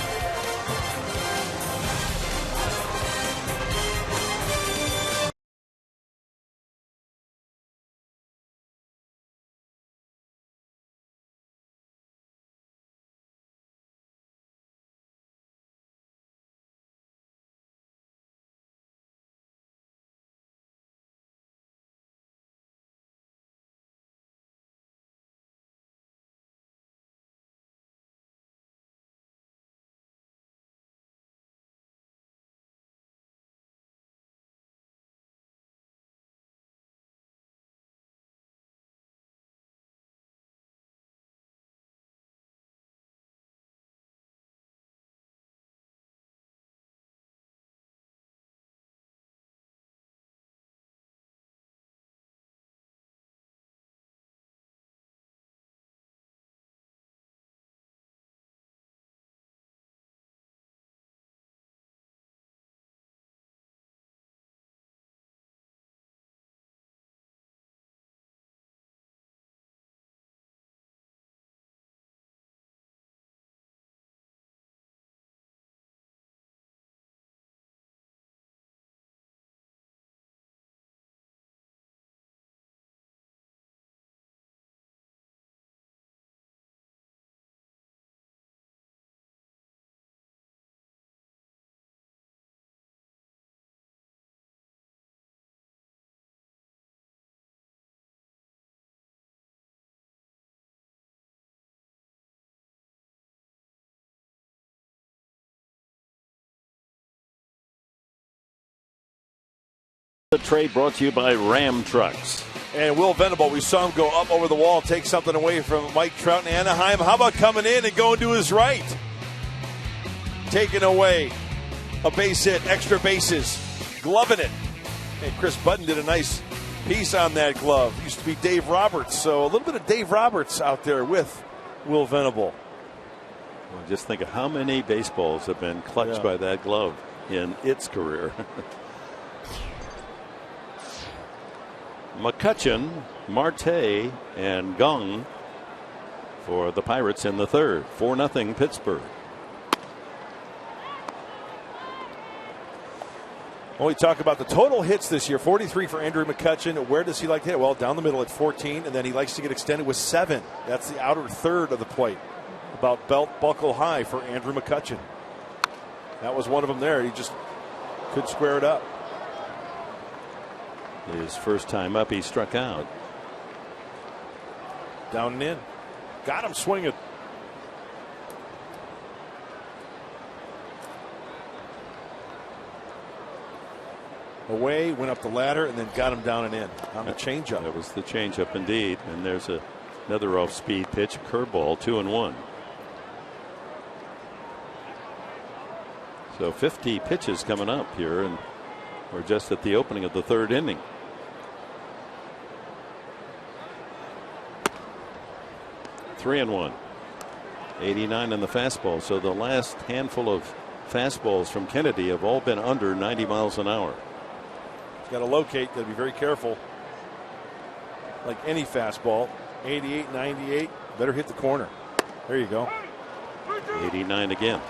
The trade brought to you by Ram Trucks. And Will Venable, we saw him go up over the wall, take something away from Mike Trout in Anaheim. How about coming in and going to his right? Taking away a base hit, extra bases, gloving it. And Chris Button did a nice piece on that glove. Used to be Dave Roberts, so a little bit of Dave Roberts out there with Will Venable. Well, just think of how many baseballs have been clutched by that glove in its career. McCutchen, Marte, and Gong for the Pirates in the third. 4-0 Pittsburgh. Well, we talk about the total hits this year. 43 for Andrew McCutchen. Where does he like to hit? Well, down the middle at 14, and then he likes to get extended with 7. That's the outer third of the plate. About belt buckle high for Andrew McCutchen. That was one of them there. He just could square it up. His first time up, he struck out. Down and in. Got him swinging. Away, went up the ladder, and then got him down and in on the changeup. That was the changeup indeed. And there's another off-speed pitch, a curveball, 2-1. So 50 pitches coming up here, and we're just at the opening of the third inning. Three and one. 89 in the fastball. So the last handful of fastballs from Kennedy have all been under 90 miles an hour. He's got to locate. Got to be very careful. Like any fastball, 88, 98. Better hit the corner. There you go. 89 again.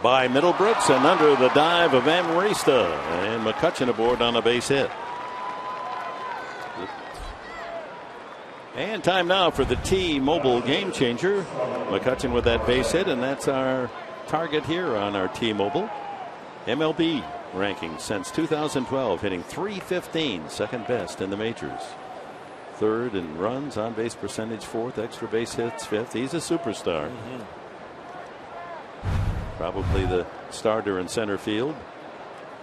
By Middlebrooks and under the dive of Amarista, and McCutchen aboard on a base hit. And time now for the T-Mobile Game Changer. McCutchen with that base hit, and that's our target here on our T-Mobile MLB ranking since 2012, hitting .315, second best in the majors. Third in runs, on base percentage fourth, extra base hits fifth. He's a superstar. Probably the starter in center field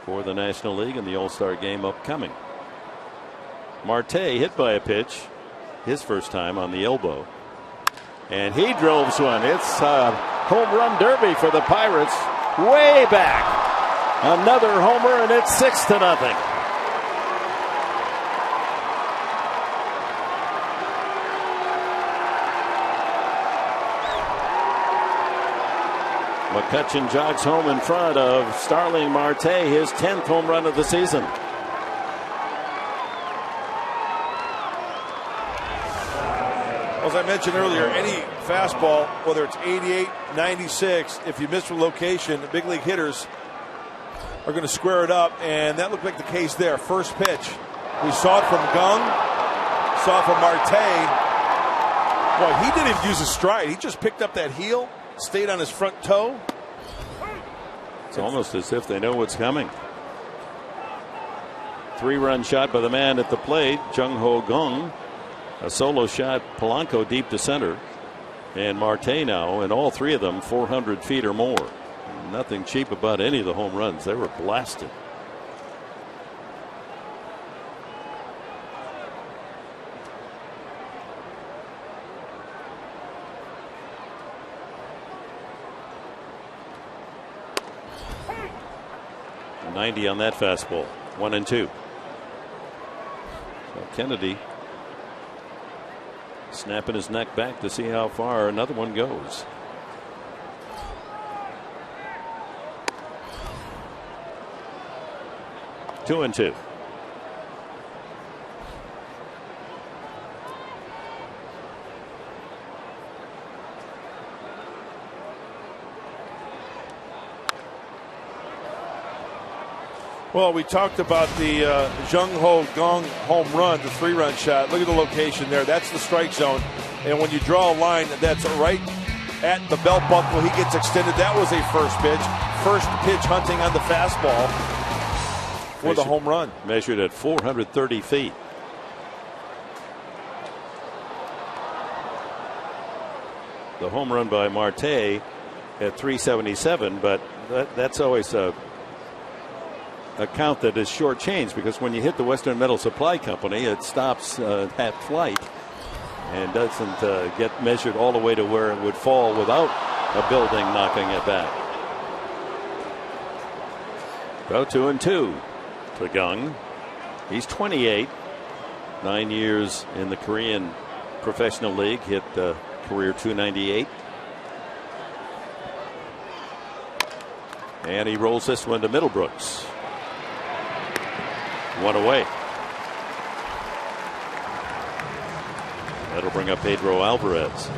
for the National League in the All-Star game upcoming. Marte hit by a pitch, his first time on the elbow, and he droves one. It's a home run derby for the Pirates, way back. Another homer, and it's 6-0. McCutchen jogs home in front of Starling Marte, his 10th home run of the season. As I mentioned earlier, any fastball, whether it's 88, 96, if you miss a location, the big league hitters are going to square it up, and that looked like the case there. First pitch. We saw it from Gung, saw it from Marte. Boy, he didn't even use a stride. He just picked up that heel, stayed on his front toe. It's almost as if they know what's coming. 3-run shot by the man at the plate, Jung Ho Gung. A solo shot, Polanco deep to center. And Marte now, and all three of them 400 feet or more. Nothing cheap about any of the home runs. They were blasted. .90 on that fastball. 1-2. So Kennedy snapping his neck back to see how far another one goes. Two and two. Well, we talked about the Jung Ho Gong home run, the 3-run shot. Look at the location there. That's the strike zone. And when you draw a line that's right at the belt buckle, he gets extended. That was a first pitch. First pitch hunting on the fastball for the home run. Measured at 430 feet. The home run by Marte at 377, but that's always a count that is shortchanged, because when you hit the Western Metal Supply Company, it stops at flight and doesn't get measured all the way to where it would fall without a building knocking it back. Go 2-2 to Gung. He's 28, 9 years in the Korean Professional League, hit career .298. And he rolls this one to Middlebrooks. One away. That'll bring up Pedro Alvarez.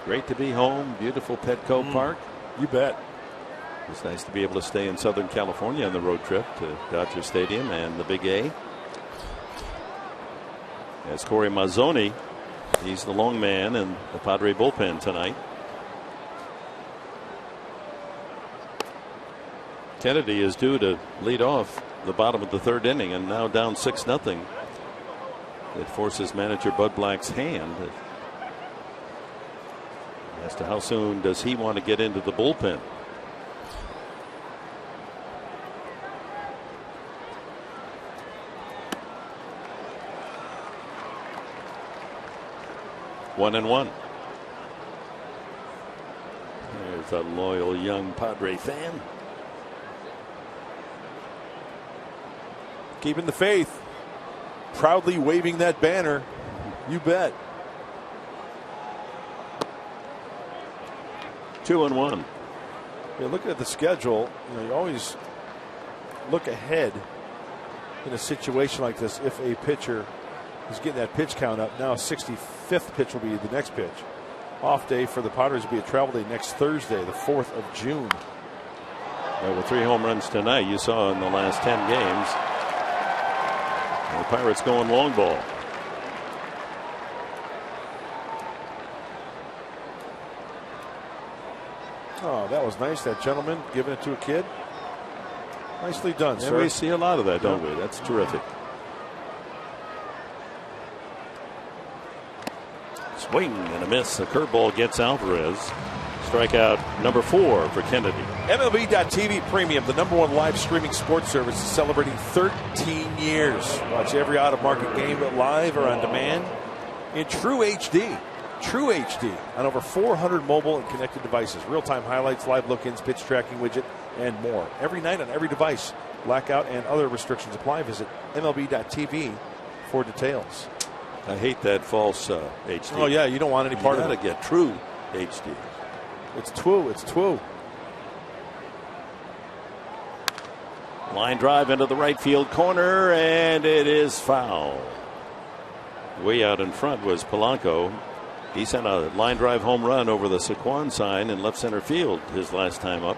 Great to be home. Beautiful Petco Park. You bet. It's nice to be able to stay in Southern California on the road trip to Dodger Stadium and the Big A. As Corey Mazzoni, he's the long man in the Padre bullpen tonight. Kennedy is due to lead off the bottom of the third inning, and now down 6-0. It forces manager Bud Black's hand as to how soon does he want to get into the bullpen. One and one. There's a loyal young Padre fan. Keeping the faith. Proudly waving that banner. You bet. 2-1. Yeah, looking at the schedule, you always look ahead in a situation like this. If a pitcher is getting that pitch count up, now 65th pitch will be the next pitch. Off day for the Padres will be a travel day next Thursday, the 4th of June. With 3 home runs tonight, you saw in the last 10 games. The Pirates going long ball. Oh, that was nice. That gentleman giving it to a kid. Nicely done, Yeah, sir. we see a lot of that, don't we? That's terrific. Swing and a miss. A curveball gets Alvarez. Strikeout number 4 for Kennedy. MLB.TV Premium, the #1 live streaming sports service, is celebrating 13 years. Watch every out-of-market game live or on demand in True HD. True HD on over 400 mobile and connected devices. Real-time highlights, live look-ins, pitch tracking widget, and more. Every night on every device. Blackout and other restrictions apply. Visit MLB.TV for details. I hate that false HD. Oh, yeah, you don't want any part of it. You got to get true HD. It's true. It's true. Line drive into the right field corner, and it is foul. Way out in front was Polanco. He sent a line drive home run over the Saquon sign in left center field his last time up.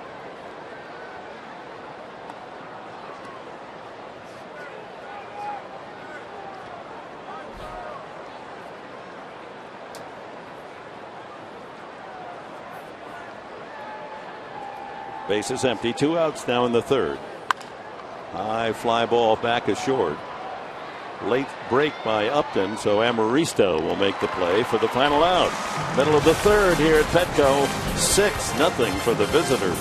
Base is empty. 2 outs now in the 3rd. High fly ball back is short. Late break by Upton, so Amaristo will make the play for the final out. Middle of the 3rd here at Petco. 6-0 for the visitors.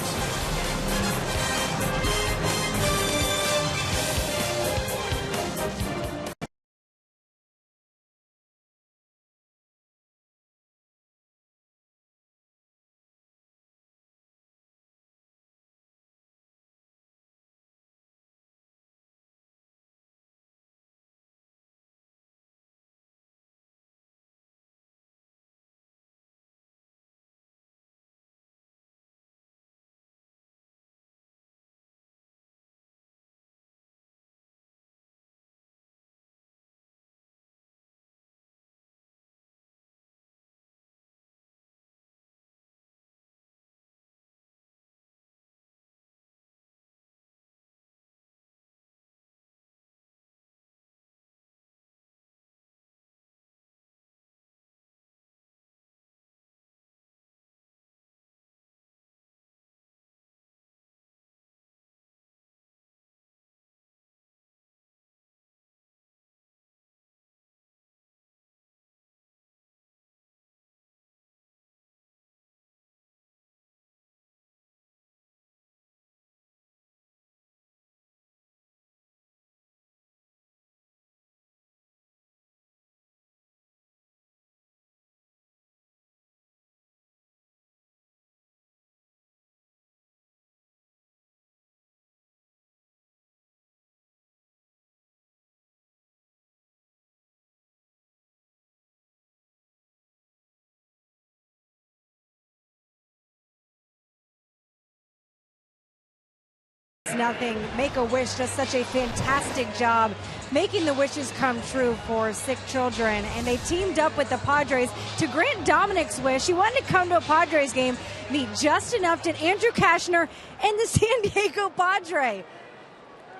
Nothing. Make-A-Wish does such a fantastic job making the wishes come true for sick children. And they teamed up with the Padres to grant Dominic's wish. He wanted to come to a Padres game, meet Justin Upton, Andrew Kashner, and the San Diego Padre.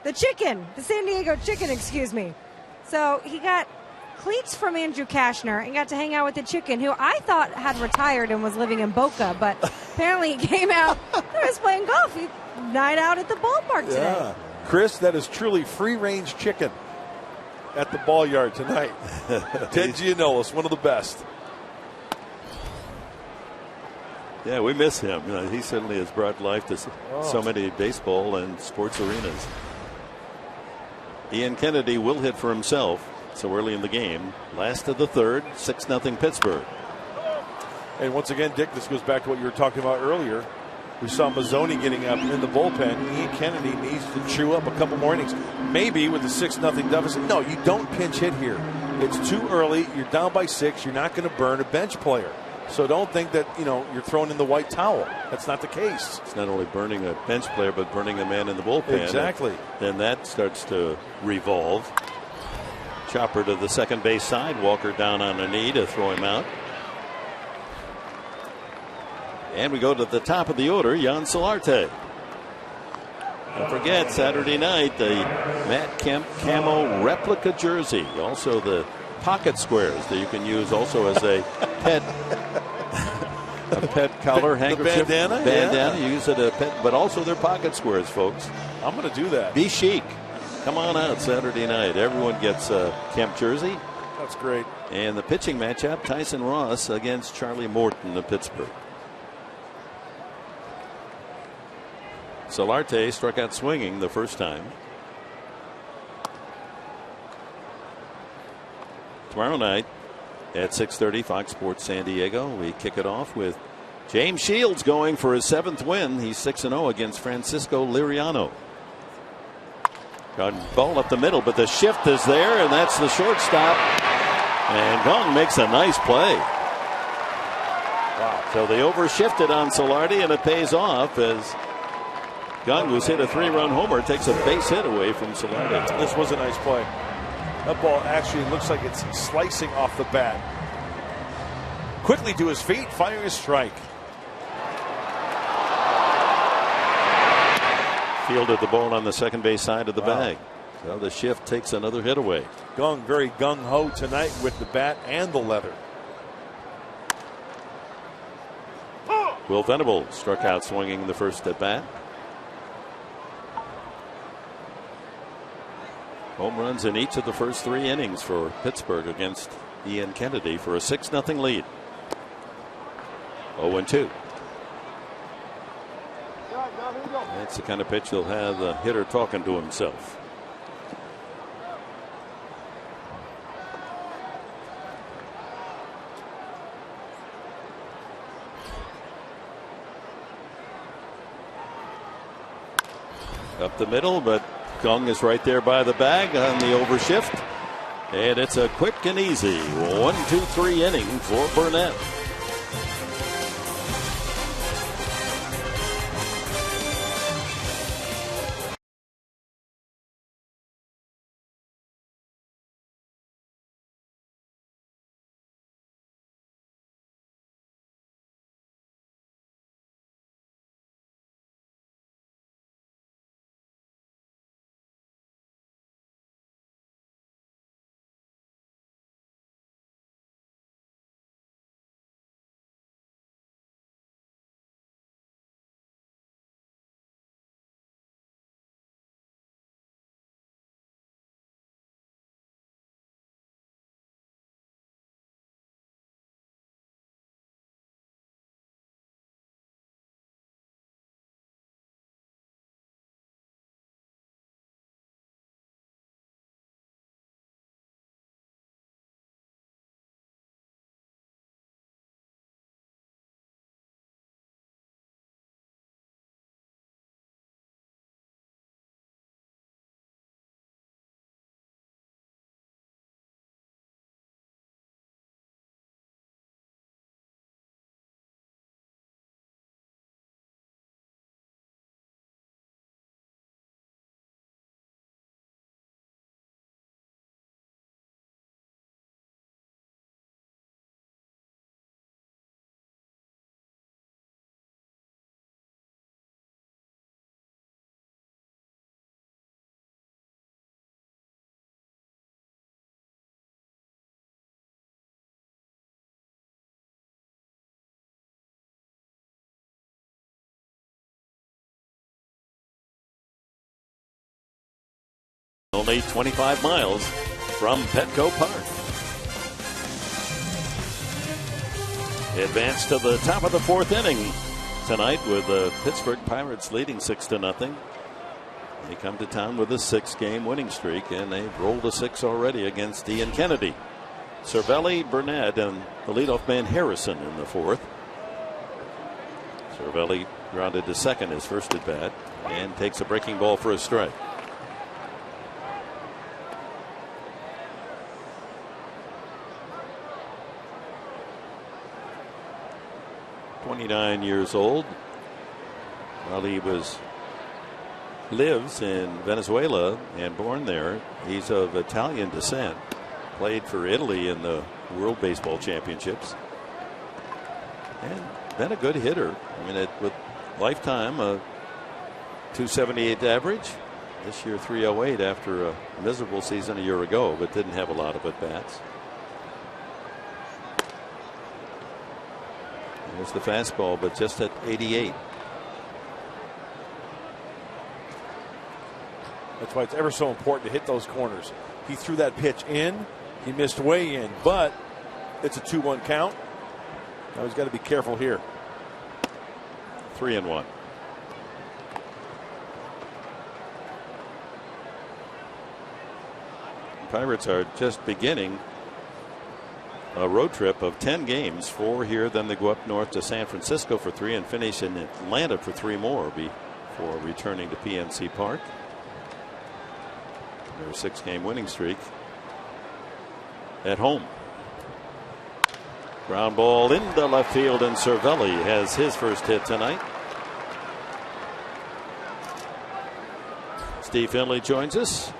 The San Diego chicken, excuse me. So he got cleats from Andrew Kashner and got to hang out with the chicken, who I thought had retired and was living in Boca, but apparently he came out and was playing golf. He night out at the ballpark today. Yeah. Chris, that is truly free-range chicken at the ball yard tonight. Ted Giannolis, one of the best. Yeah, we miss him. He certainly has brought life to so many baseball and sports arenas. Ian Kennedy will hit for himself so early in the game. Last of the 3rd, 6-0 Pittsburgh. And once again, Dick, this goes back to what you were talking about earlier. We saw Mazzoni getting up in the bullpen. Ian Kennedy needs to chew up a couple more innings. Maybe with the 6-0 deficit. No, you don't pinch hit here. It's too early. You're down by 6. You're not going to burn a bench player. So don't think that, you're throwing in the white towel. That's not the case. It's not only burning a bench player, but burning a man in the bullpen. Exactly. Then that starts to revolve. Chopper to the second base side. Walker down on a knee to throw him out. And we go to the top of the order, Jan Solarte. Don't forget, Saturday night, the Matt Kemp camo replica jersey. Also the pocket squares that you can use also as a pet collar, handkerchief. The bandana? Bandana. Yeah. You use it as a pet, but also their pocket squares, folks. I'm going to do that. Be chic. Come on out Saturday night. Everyone gets a Kemp jersey. That's great. And the pitching matchup, Tyson Ross against Charlie Morton of Pittsburgh. Solarte struck out swinging the first time. Tomorrow night at 6:30, Fox Sports San Diego, we kick it off with James Shields going for his 7th win. He's 6-0 against Francisco Liriano. Got ball up the middle, but the shift is there, and that's the shortstop. And Gong makes a nice play. Wow. So they overshifted on Solarte, and it pays off as Gunn, who's hit a 3-run homer, takes a base hit away from Solarte. This was a nice play. That ball actually looks like it's slicing off the bat. Quickly to his feet, firing a strike. Fielded the ball on the second base side of the bag. So the shift takes another hit away. Gung very gung-ho tonight with the bat and the leather. Will Venable struck out swinging the first at bat. Home runs in each of the first 3 innings for Pittsburgh against Ian Kennedy for a 6-0 lead. 0-2. That's the kind of pitch that'll have the hitter talking to himself. Up the middle, but Gong is right there by the bag on the overshift. And it's a quick and easy 1-2-3 inning for Burnett. Only 25 miles from Petco Park. Advance to the top of the 4th inning tonight with the Pittsburgh Pirates leading 6-0. They come to town with a 6-game winning streak, and they've rolled a 6 already against Ian Kennedy. Cervelli, Burnett, and the leadoff man Harrison in the 4th. Cervelli Grounded to second his first at bat, and takes a breaking ball for a strike. "29 years old. While he lives in Venezuela and born there, he's of Italian descent. Played for Italy in the World Baseball Championships, and been a good hitter. I mean, with lifetime, a .278 average. This year, .308 after a miserable season a year ago, but didn't have a lot of at bats. There's the fastball, but just at 88. That's why it's ever so important to hit those corners. He threw that pitch in. He missed way in, but it's a 2-1 count. Now he's got to be careful here. 3-1. Pirates are just beginning a road trip of 10 games, 4 here, then they go up north to San Francisco for 3 and finish in Atlanta for 3 more before returning to PNC Park. Their 6-game winning streak at home. Ground ball into left field, and Cervelli has his first hit tonight. Steve Finley joins us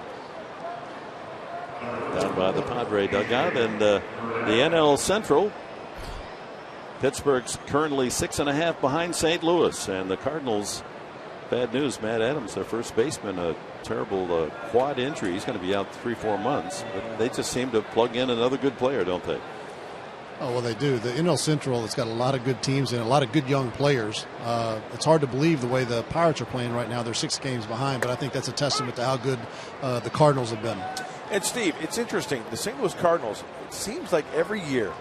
down by the Padre dugout, and the NL Central. Pittsburgh's currently 6.5 behind St. Louis, and the Cardinals. Bad news, Matt Adams, their first baseman, a terrible quad injury. He's going to be out 3-4 months. But they just seem to plug in another good player, don't they? Oh, well, they do. The NL Central has got a lot of good teams and a lot of good young players. It's hard to believe the way the Pirates are playing right now. They're 6 games behind, but I think that's a testament to how good the Cardinals have been. And, Steve, it's interesting. The St. Louis Cardinals, it seems like every year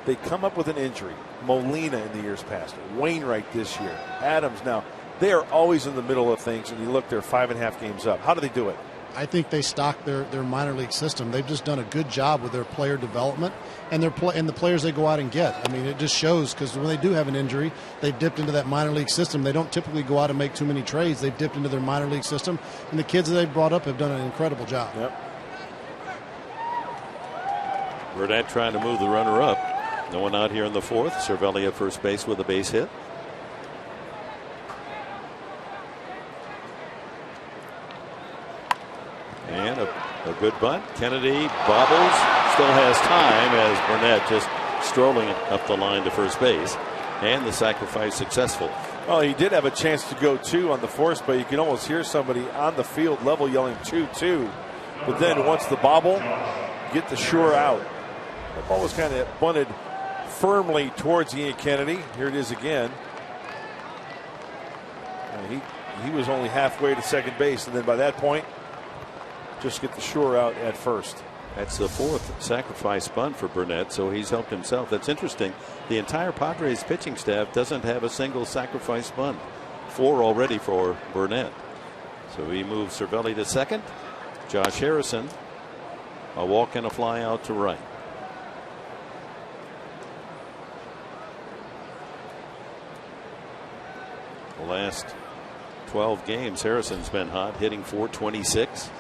they come up with an injury. Molina in the years past, Wainwright this year, Adams now. They are always in the middle of things, and you look, they're 5.5 games up. How do they do it? I think they stock their minor league system. They've just done a good job with their player development and the players they go out and get. I mean, it just shows, because when they do have an injury, they've dipped into that minor league system. They don't typically go out and make too many trades. They've dipped into their minor league system, and the kids that they've brought up have done an incredible job. Yep. Burnett trying to move the runner up. No one out here in the 4th. Cervelli at first base with a base hit. And a good bunt. Kennedy bobbles, still has time as Burnett just strolling up the line to first base. And the sacrifice successful. Well, he did have a chance to go 2 on the force, but you can almost hear somebody on the field level yelling 2-2. But then once the bobble, get the sure out. The ball was kind of bunted firmly towards Ian Kennedy. Here it is again. And he was only halfway to second base, and then by that point, just get the sure out at first. That's the 4th sacrifice bunt for Burnett, so he's helped himself. That's interesting. The entire Padres pitching staff doesn't have a single sacrifice bunt. 4 already for Burnett. So he moves Cervelli to second. Josh Harrison, a walk and a fly out to right. The last 12 games, Harrison's been hot, hitting .426.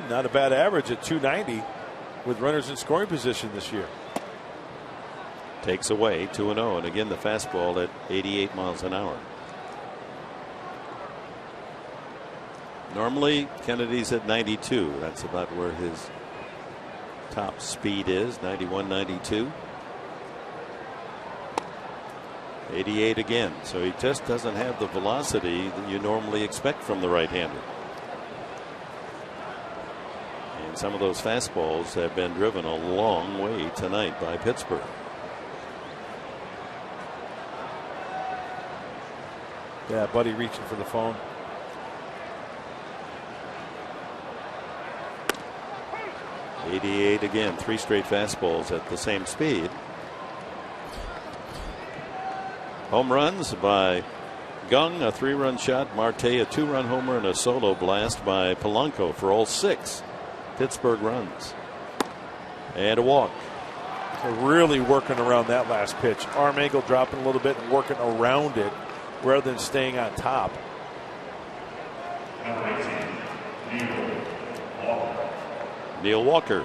Not a bad average at .290 with runners in scoring position this year. Takes away 2-0, and again the fastball at 88 miles an hour. Normally Kennedy's at 92. That's about where his top speed is, 91, 92. 88 again, so he just doesn't have the velocity that you normally expect from the right-hander. And some of those fastballs have been driven a long way tonight by Pittsburgh. Yeah, Buddy reaching for the phone. .88 again, 3 straight fastballs at the same speed. Home runs by Gung, a 3-run shot, Marte a 2-run homer, and a solo blast by Polanco for all 6 Pittsburgh runs. And a walk. They're really working around that last pitch. Arm angle dropping a little bit and working around it. rather than staying on top. Neil Walker.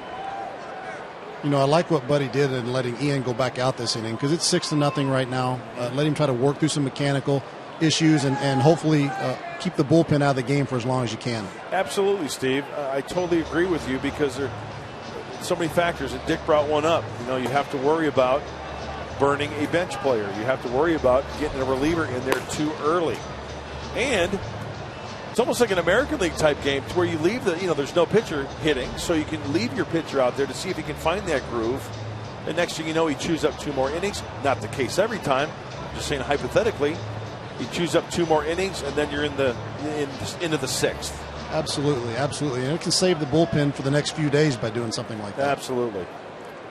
I like what Buddy did in letting Ian go back out this inning because it's 6-0 right now. Let him try to work through some mechanical issues and hopefully keep the bullpen out of the game for as long as you can. Absolutely, Steve. I totally agree with you because there are so many factors, and Dick brought one up. You have to worry about burning a bench player. You have to worry about getting a reliever in there too early. And it's almost like an American League type game to where you leave there's no pitcher hitting, so you can leave your pitcher out there to see if he can find that groove. And next thing you know, he chews up 2 more innings. Not the case every time. Just saying hypothetically, he chews up 2 more innings, and then you're into the 6th. Absolutely. And it can save the bullpen for the next few days by doing something like that. Absolutely.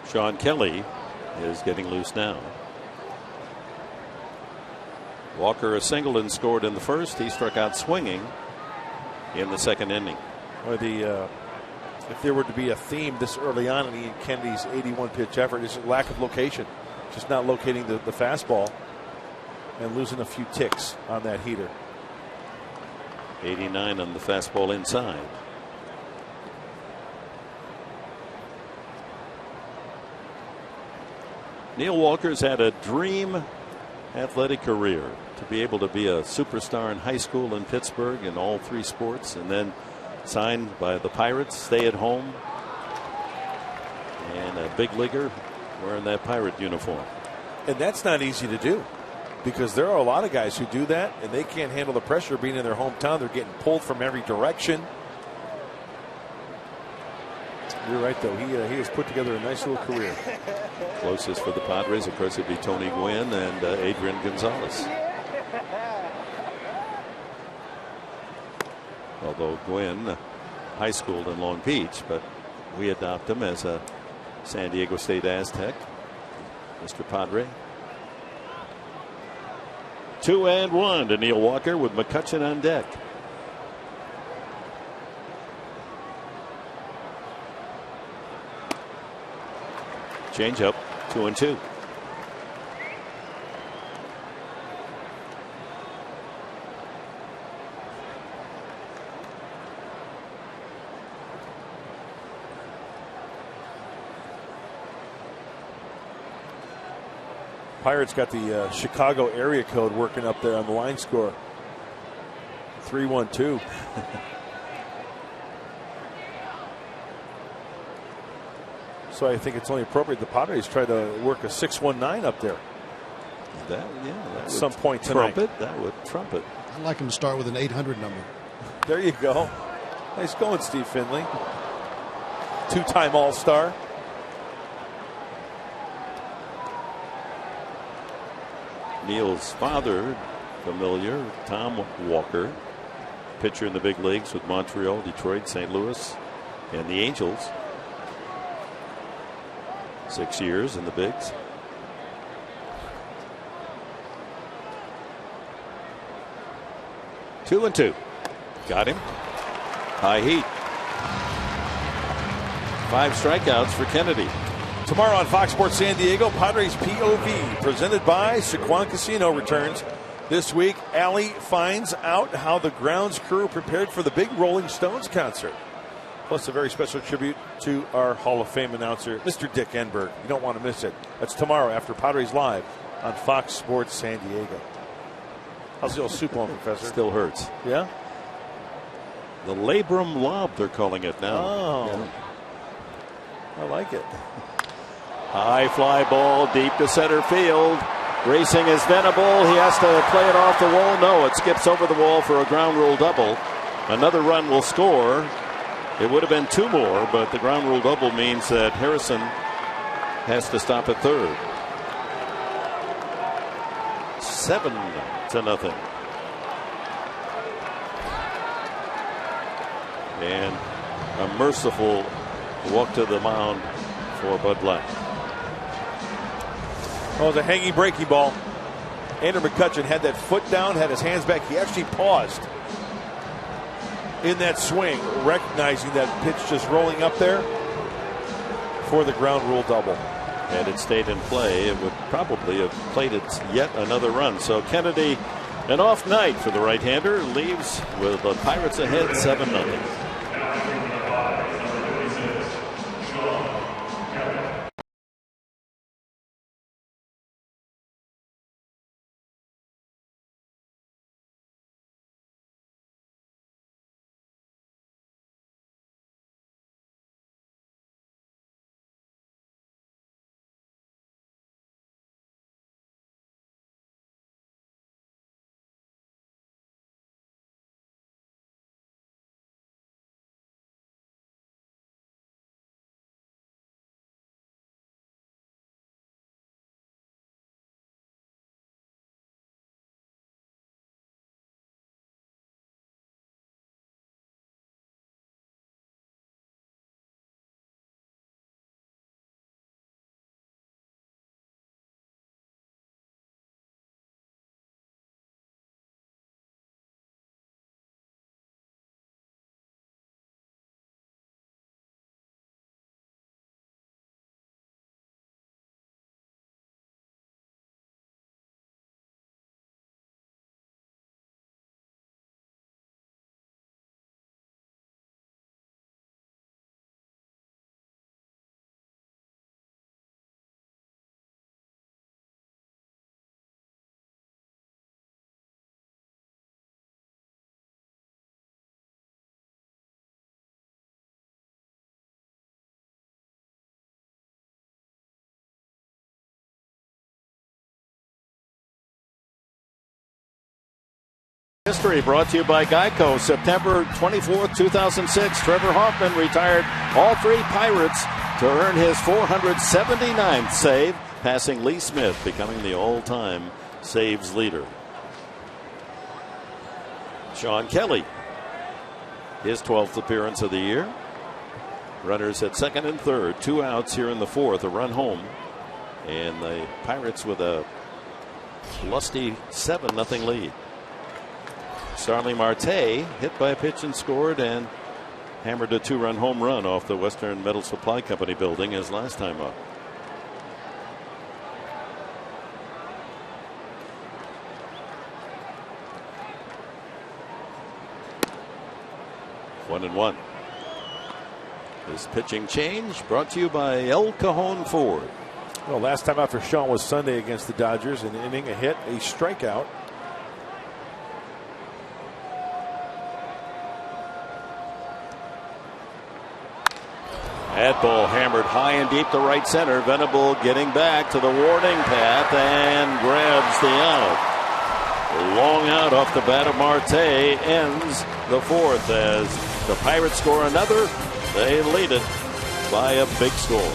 Sean Kelly is getting loose now. Walker a single and scored in the first. He struck out swinging in the second inning. Or if there were to be a theme this early on in Ian Kennedy's 81 pitch effort, is lack of location, just not locating the fastball and losing a few ticks on that heater. 89 on the fastball inside. Neil Walker's had a dream athletic career to be able to be a superstar in high school in Pittsburgh in all 3 sports, and then signed by the Pirates, stay at home, and a big leaguer wearing that Pirate uniform. And that's not easy to do because there are a lot of guys who do that and they can't handle the pressure of being in their hometown. They're getting pulled from every direction. You're right, though. He has put together a nice little career. Closest for the Padres, of course, it'd be Tony Gwynn and Adrian Gonzalez. Although Gwynn high schooled in Long Beach, but we adopt him as a San Diego State Aztec. Mr. Padre. 2-1 to Neil Walker with McCutchen on deck. Change up, 2-2. Pirates got the Chicago area code working up there on the line score. 3-1-2. So I think it's only appropriate the Padres try to work a 6-1-9 up there. That at some point tonight. That would trumpet. I'd like him to start with an 800 number. There you go. Nice going, Steve Finley. 2-time All-Star. Neil's father, familiar, Tom Walker, pitcher in the big leagues with Montreal, Detroit, St. Louis, and the Angels. 6 years in the bigs. Two and two. Got him. High heat. 5 strikeouts for Kennedy. Tomorrow on Fox Sports San Diego, Padres POV, presented by Sycuan Casino, returns. This week, Allie finds out how the grounds crew prepared for the big Rolling Stones concert. Plus a very special tribute to our Hall of Fame announcer, Mr. Dick Enberg. You don't want to miss it. That's tomorrow after Padres Live on Fox Sports San Diego. How's the old soup on, Professor? Still hurts. Yeah? The labrum lob, they're calling it now. Oh. Yeah. I like it. High fly ball deep to center field. Racing is Venable. He has to play it off the wall. No, it skips over the wall for a ground rule double. Another run will score. It would have been 2 more, but the ground rule double means that Harrison has to stop at third. 7-0. And a merciful walk to the mound for Bud Black. Oh, it was a hanging breaking ball. Andrew McCutchen had that foot down, had his hands back. He actually paused in that swing, recognizing that pitch just rolling up there for the ground rule double. Had it stayed in play, it would probably have plated yet another run. So Kennedy An off night for the right-hander, leaves with the Pirates ahead 7-0. History brought to you by Geico. September 24th, 2006, Trevor Hoffman retired all 3 Pirates to earn his 479th save, passing Lee Smith, becoming the all-time saves leader. Sean Kelly, his 12th appearance of the year. Runners at second and third, 2 outs here in the 4th, a run home. And the Pirates with a lusty 7-0 lead. Starling Marte hit by a pitch and scored, and hammered a 2-run home run off the Western Metal Supply Company building his last time up. One and one. This pitching change brought to you by El Cajon Ford. Well, last time out for Sean was Sunday against the Dodgers, an inning, a hit, a strikeout. That ball hammered high and deep to right center. Venable getting back to the warning path and grabs the out. A long out off the bat of Marte ends the 4th as the Pirates score another. They lead it by a big score.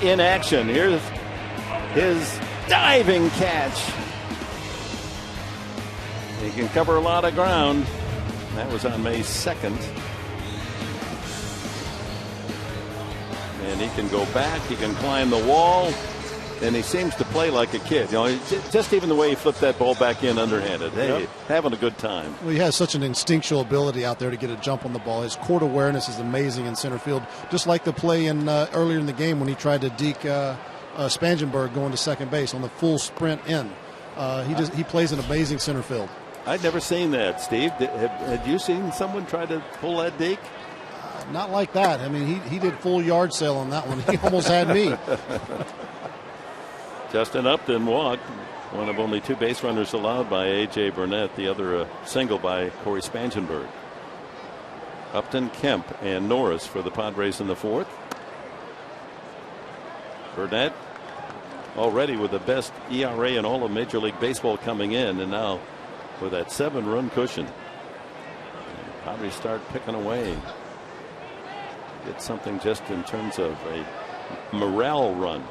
In action, here's his diving catch. He can cover a lot of ground. That was on May 2nd. and he can go back, he can climb the wall, and he seems to play like a kid. You know, just even the way he flipped that ball back in underhanded. Hey, having a good time. Well, he has such an instinctual ability out there to get a jump on the ball. His court awareness is amazing in center field, just like the play in earlier in the game when he tried to deke Spangenberg going to second base on the full sprint in. He plays an amazing center field. I'd never seen that, Steve. Had you seen someone try to pull that deke? Not like that. I mean, he did full yard sale on that one. He almost had me. Justin Upton walked, one of only 2 base runners allowed by A.J. Burnett, the other a single by Corey Spangenberg. Upton, Kemp, and Norris for the Padres in the 4th. Burnett already with the best ERA in all of Major League Baseball coming in, and now with that 7-run cushion. Padres start picking away. Get something just in terms of a morale run.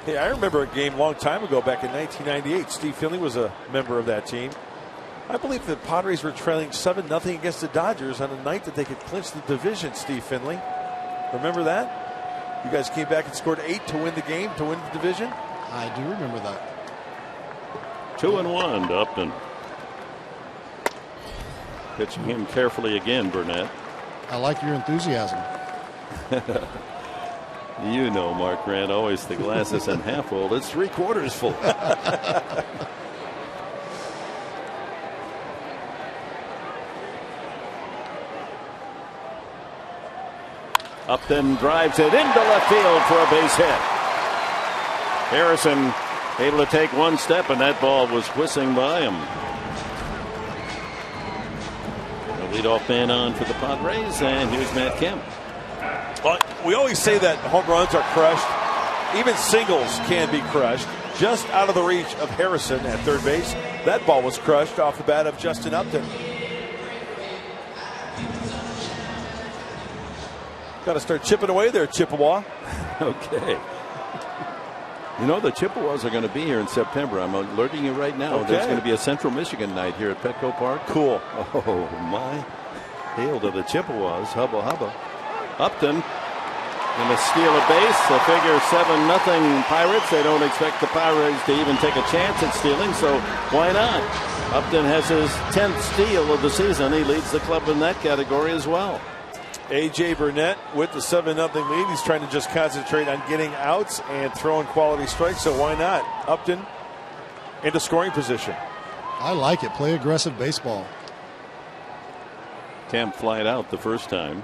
Hey, I remember a game a long time ago back in 1998. Steve Finley was a member of that team. I believe the Padres were trailing 7-0 against the Dodgers on a night that they could clinch the division, Steve Finley. Remember that? You guys came back and scored 8 to win the game, to win the division? I do remember that. 2-1 to Upton. Pitching him carefully again, Burnett. I like your enthusiasm. You know, Mark Grant, always the glass isn't half full, it's 3/4 full. Upton drives it into left field for a base hit. Harrison able to take one step, and that ball was whizzing by him. The leadoff man on for the Padres, and here's Matt Kemp. Well, we always say that home runs are crushed. Even singles can be crushed. Just out of the reach of Harrison at third base. That ball was crushed off the bat of Justin Upton. Got to start chipping away there, Chippewa. Okay. You know, the Chippewas are going to be here in September. I'm alerting you right now. Okay. There's going to be a Central Michigan night here at Petco Park. Cool. Oh, my. Hail to the Chippewas. Hubba, hubba. Upton going to steal a base. They figure 7-0 Pirates. They don't expect the Pirates to even take a chance at stealing, so why not? Upton has his 10th steal of the season. He leads the club in that category as well. A.J. Burnett with the 7-0 lead. He's trying to just concentrate on getting outs and throwing quality strikes, so why not? Upton into scoring position. I like it. Play aggressive baseball. Kemp flied out the first time.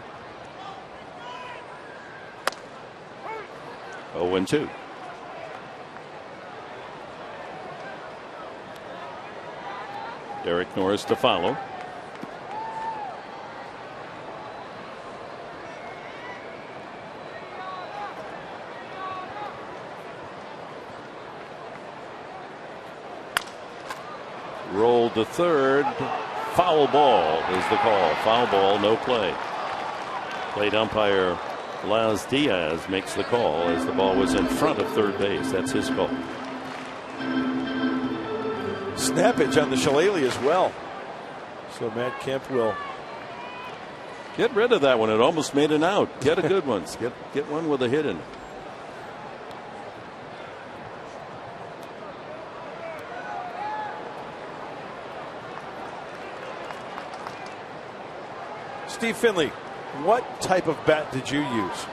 0-2. Derek Norris to follow. Rolled to third. Foul ball is the call. Foul ball, no play. Plate umpire Laz Diaz makes the call as the ball was in front of third base. That's his call. Snappage on the shillelagh as well. So Matt Kemp will get rid of that one. It almost made an out. Get a good one. Get one with a hit in it. Steve Finley, what type of bat did you use?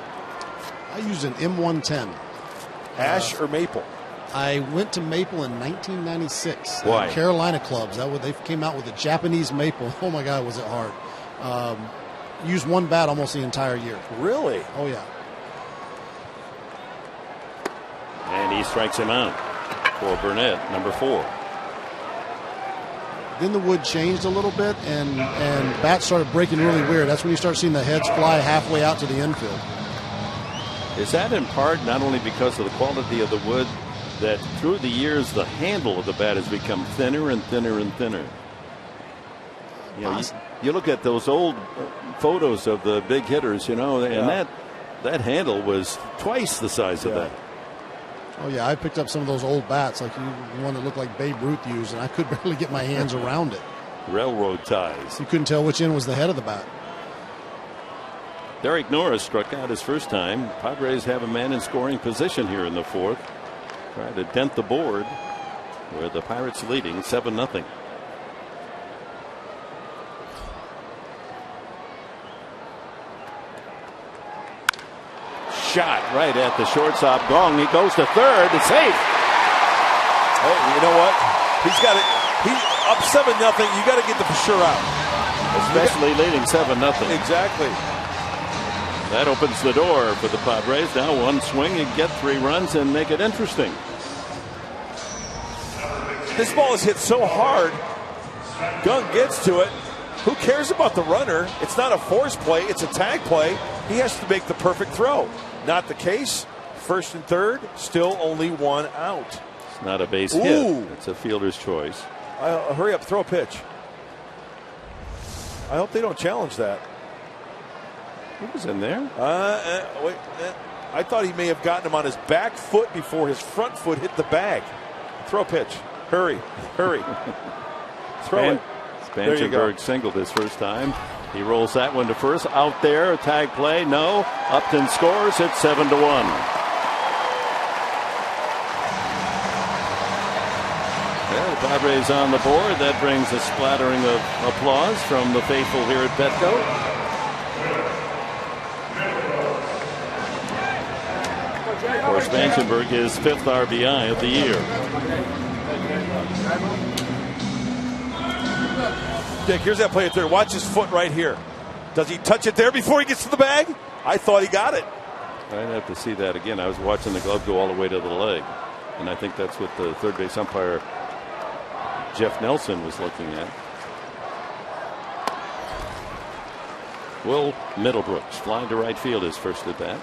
I used an M110. Ash or maple? I went to maple in 1996. Why? Carolina clubs. They came out with a Japanese maple. Oh my God, was it hard. Used one bat almost the entire year. Really? Oh yeah. And he strikes him out for Burnett, number 4. Then the wood changed a little bit, and bats started breaking really weird. That's when you start seeing the heads fly halfway out to the infield. Is that in part not only because of the quality of the wood, that through the years the handle of the bat has become thinner and thinner and thinner? You know, you look at those old photos of the big hitters, you know, and that handle was twice the size of that. Oh yeah, I picked up some of those old bats, like one that looked like Babe Ruth used, and I could barely get my hands around it. Railroad ties. You couldn't tell which end was the head of the bat. Derek Norris struck out his first time. Padres have a man in scoring position here in the fourth. Try to dent the board where the Pirates leading 7-0. Shot right at the shortstop. Gong. He goes to third. It's safe. Hey, you know what? He's got it. He's up 7-0. You got to get the for sure out. Especially leading 7-0. Exactly. That opens the door for the Padres. Now one swing and get 3 runs and make it interesting. This ball is hit so hard. Gung gets to it. Who cares about the runner? It's not a force play. It's a tag play. He has to make the perfect throw. Not the case. First and third, still only 1 out. It's not a base hit. It's a fielder's choice. Hurry up, throw a pitch. I hope they don't challenge that. He was in there. Wait. I thought he may have gotten him on his back foot before his front foot hit the bag. Throw a pitch. Hurry. Throw it. Spangenberg singled his first time. He rolls that one to first. Out there, a tag play. No. Upton scores. It's 7-1. Well, the Padres on the board. That brings a splattering of applause from the faithful here at Petco. Of course, Spangenberg is 5th RBI of the year. Dick, here's that play at third. Watch his foot right here. Does he touch it there before he gets to the bag? I thought he got it. I'd have to see that again. I was watching the glove go all the way to the leg. And I think that's what the third base umpire, Jeff Nelson, was looking at. Will Middlebrooks flying to right field his first at bat.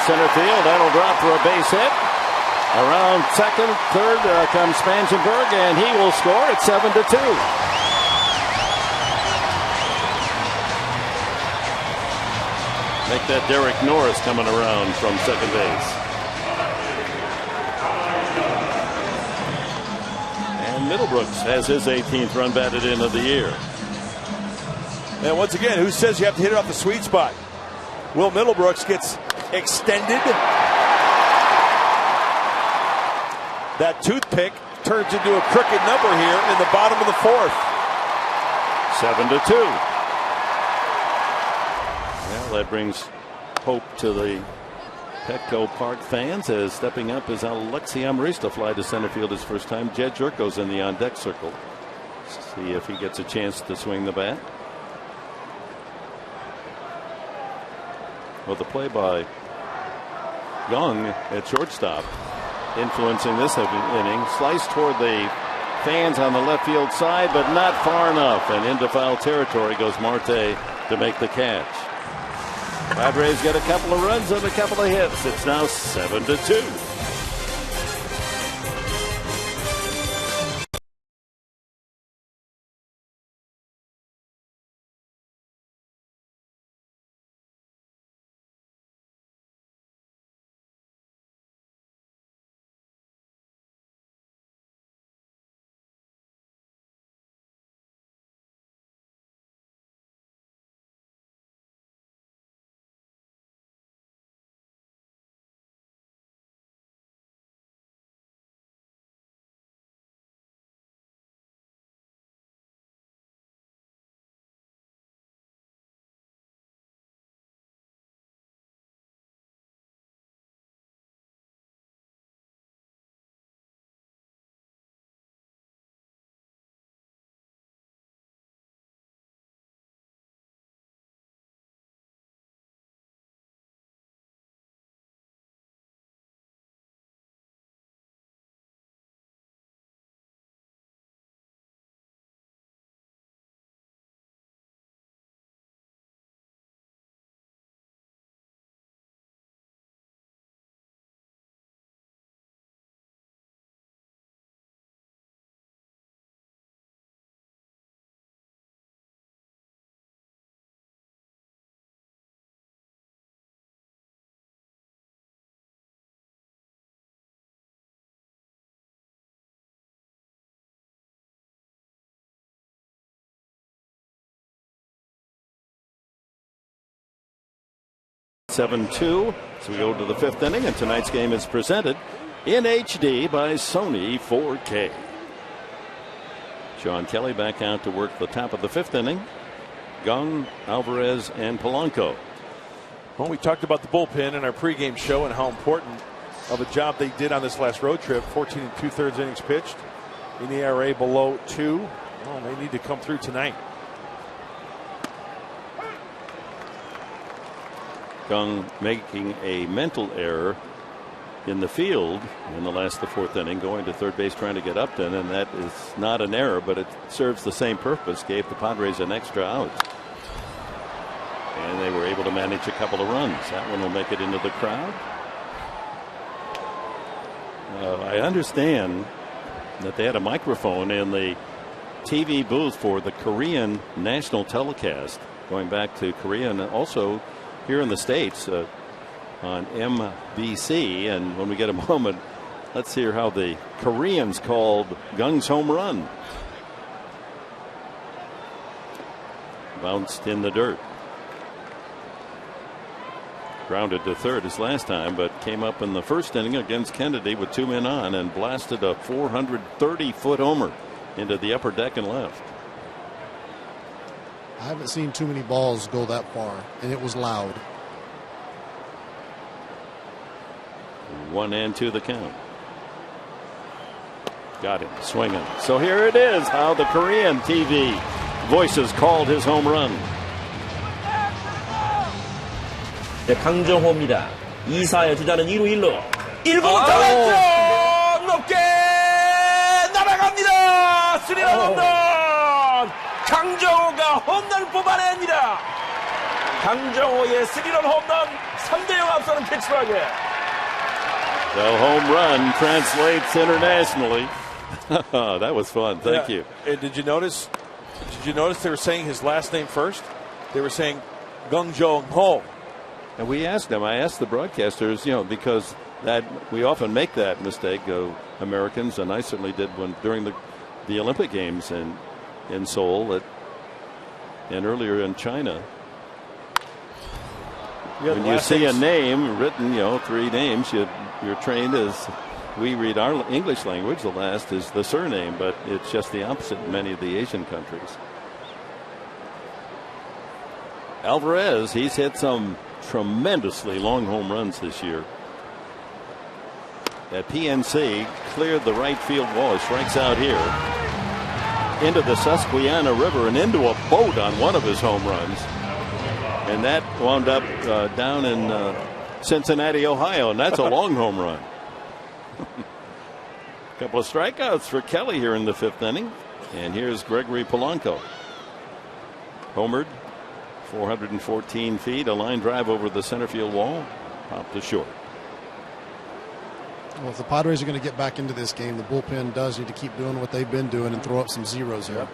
Center field. That'll drop for a base hit. Around second, third comes Spangenberg, and he will score at 7-2. Make that Derek Norris coming around from second base. And Middlebrooks has his 18th run batted in of the year. And once again, who says you have to hit it off the sweet spot? Will Middlebrooks gets extended. That toothpick turns into a crooked number here in the bottom of the fourth. 7-2. Well, that brings hope to the Petco Park fans, as stepping up is Alexi Amariz to fly to center field his first time. Jed Jerko's in the on-deck circle. See if he gets a chance to swing the bat. Well, the play by Young at shortstop influencing this inning. Slice toward the fans on the left field side, but not far enough, and into foul territory goes Marte to make the catch. Padres get a couple of runs and a couple of hits. It's now 7-2. 7-2. So we go to the 5th inning, and tonight's game is presented in HD by Sony 4K. Sean Kelly back out to work the top of the 5th inning. Gung, Alvarez, and Polanco. Well, we talked about the bullpen in our pregame show and how important of a job they did on this last road trip. 14 2/3 innings pitched. In the ERA below 2. Well, they need to come through tonight. Gung making a mental error in the field in the 4th inning, going to third base trying to get Upton, and that is not an error, but it serves the same purpose. Gave the Padres an extra out, and they were able to manage a couple of runs. That one will make it into the crowd. I understand that they had a microphone in the TV booth for the Korean national telecast, going back to Korea, and also here in the States on MBC. And when we get a moment, let's hear how the Koreans called Gung's home run. Bounced in the dirt. Grounded to third his last time, but came up in the 1st inning against Kennedy with 2 men on and blasted a 430-foot homer into the upper deck and left. I haven't seen too many balls go that far, and it was loud. 1-2 the count. Got him swinging. So here it is, how the Korean TV voices called his home run. 네, 강정호입니다. 2사의 주자는 2루 1루. 1구 왼쪽 높게 날아갑니다. 3런 홈런. 강정호가 홈런을 뽑아냅니다. 강정호의 3런 홈런 3대0 앞서는 피츠버그. The home run translates internationally. That was fun. Thank you. And did you notice they were saying his last name first? They were saying Gung Jong-ho. And I asked the broadcasters, because that we often make that mistake, Americans, and I certainly did during the Olympic Games in Seoul and earlier in China. When you see a name written, 3 names, you're trained as we read our English language. The last is the surname, but it's just the opposite in many of the Asian countries. Alvarez, he's hit some tremendously long home runs this year. At PNC, cleared the right field wall. He strikes out here into the Susquehanna River and into a boat on one of his home runs. And that wound up down in Cincinnati, Ohio, and that's a long home run. A couple of strikeouts for Kelly here in the 5th inning. And here's Gregory Polanco. Homered. 414 feet, a line drive over the center field wall, popped to short. Well, if the Padres are going to get back into this game, the bullpen does need to keep doing what they've been doing and throw up some zeros here.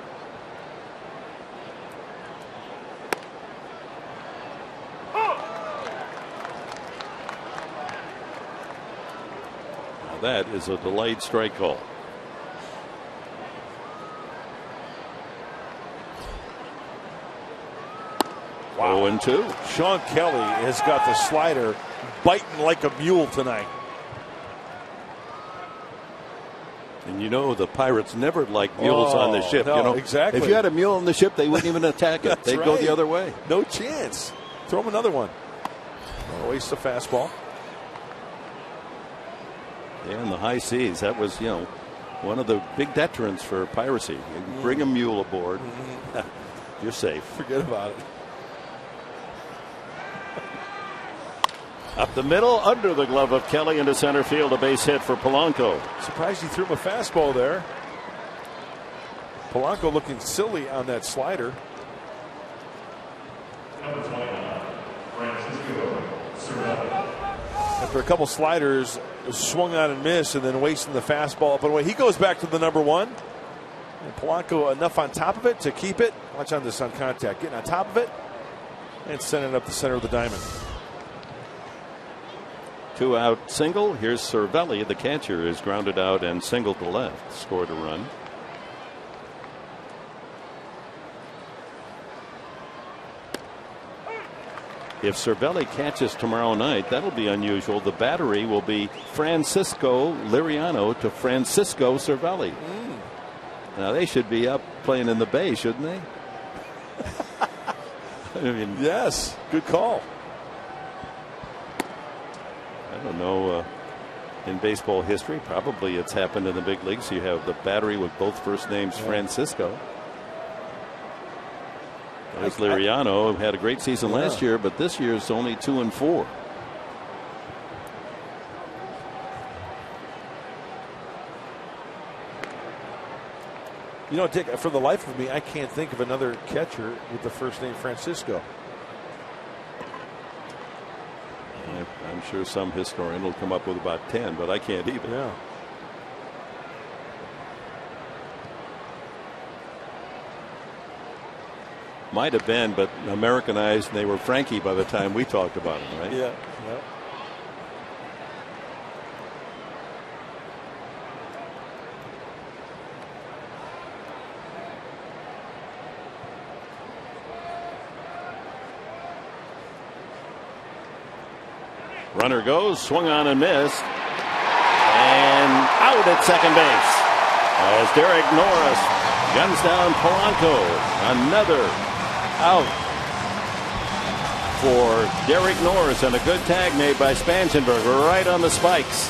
Now that is a delayed strike call. Wow. 0-2. Sean Kelly has got the slider biting like a mule tonight. And the Pirates never liked mules on the ship. No, exactly. If you had a mule on the ship, they wouldn't even attack it. They'd go the other way. No chance. Throw him another one. Don't waste the fastball. Yeah, in the high seas, that was, one of the big deterrents for piracy. You bring a mule aboard, you're safe. Forget about it. Up the middle, under the glove of Kelly into center field, a base hit for Polanco. Surprised he threw him a fastball there. Polanco looking silly on that slider. After a couple sliders, swung on and missed, and then wasting the fastball up and away. He goes back to the number 1. And Polanco enough on top of it to keep it. Watch on this on contact. Getting on top of it and sending it up the center of the diamond. 2-out single. Here's Cervelli, the catcher, is grounded out and singled to left. Scored a run. If Cervelli catches tomorrow night, that'll be unusual. The battery will be Francisco Liriano to Francisco Cervelli. Now they should be up playing in the Bay, shouldn't they? I mean, yes, good call. I don't know. In baseball history, probably it's happened in the big leagues. You have the battery with both first names Francisco. There's Liriano, who had a great season last year, but this year's only 2-4. You know, Dick, for the life of me, I can't think of another catcher with the first name Francisco. I'm sure some historian will come up with about 10, but I can't either. Yeah. Might have been, but Americanized, and they were Frankie by the time we talked about him, right? Yeah. Runner goes, swung on and missed, and out at second base as Derek Norris guns down Polanco. Another out for Derek Norris, and a good tag made by Spangenberg right on the spikes.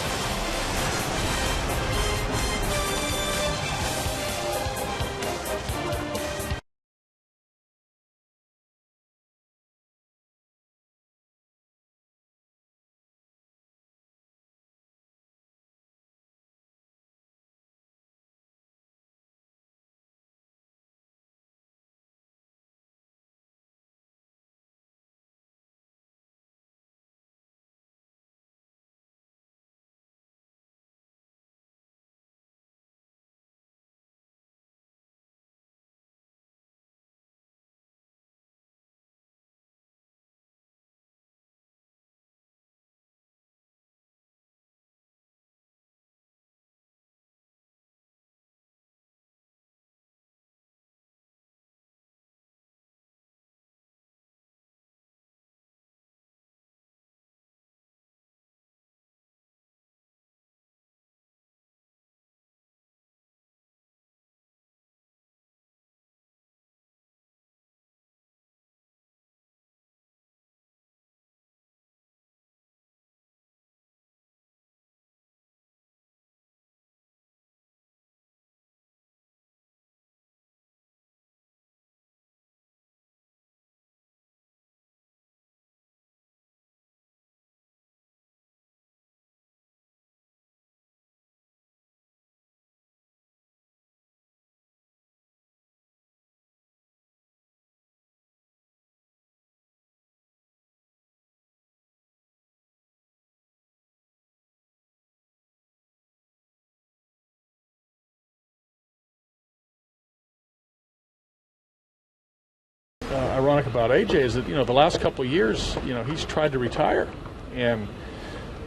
Ironic about AJ is that the last couple of years he's tried to retire, and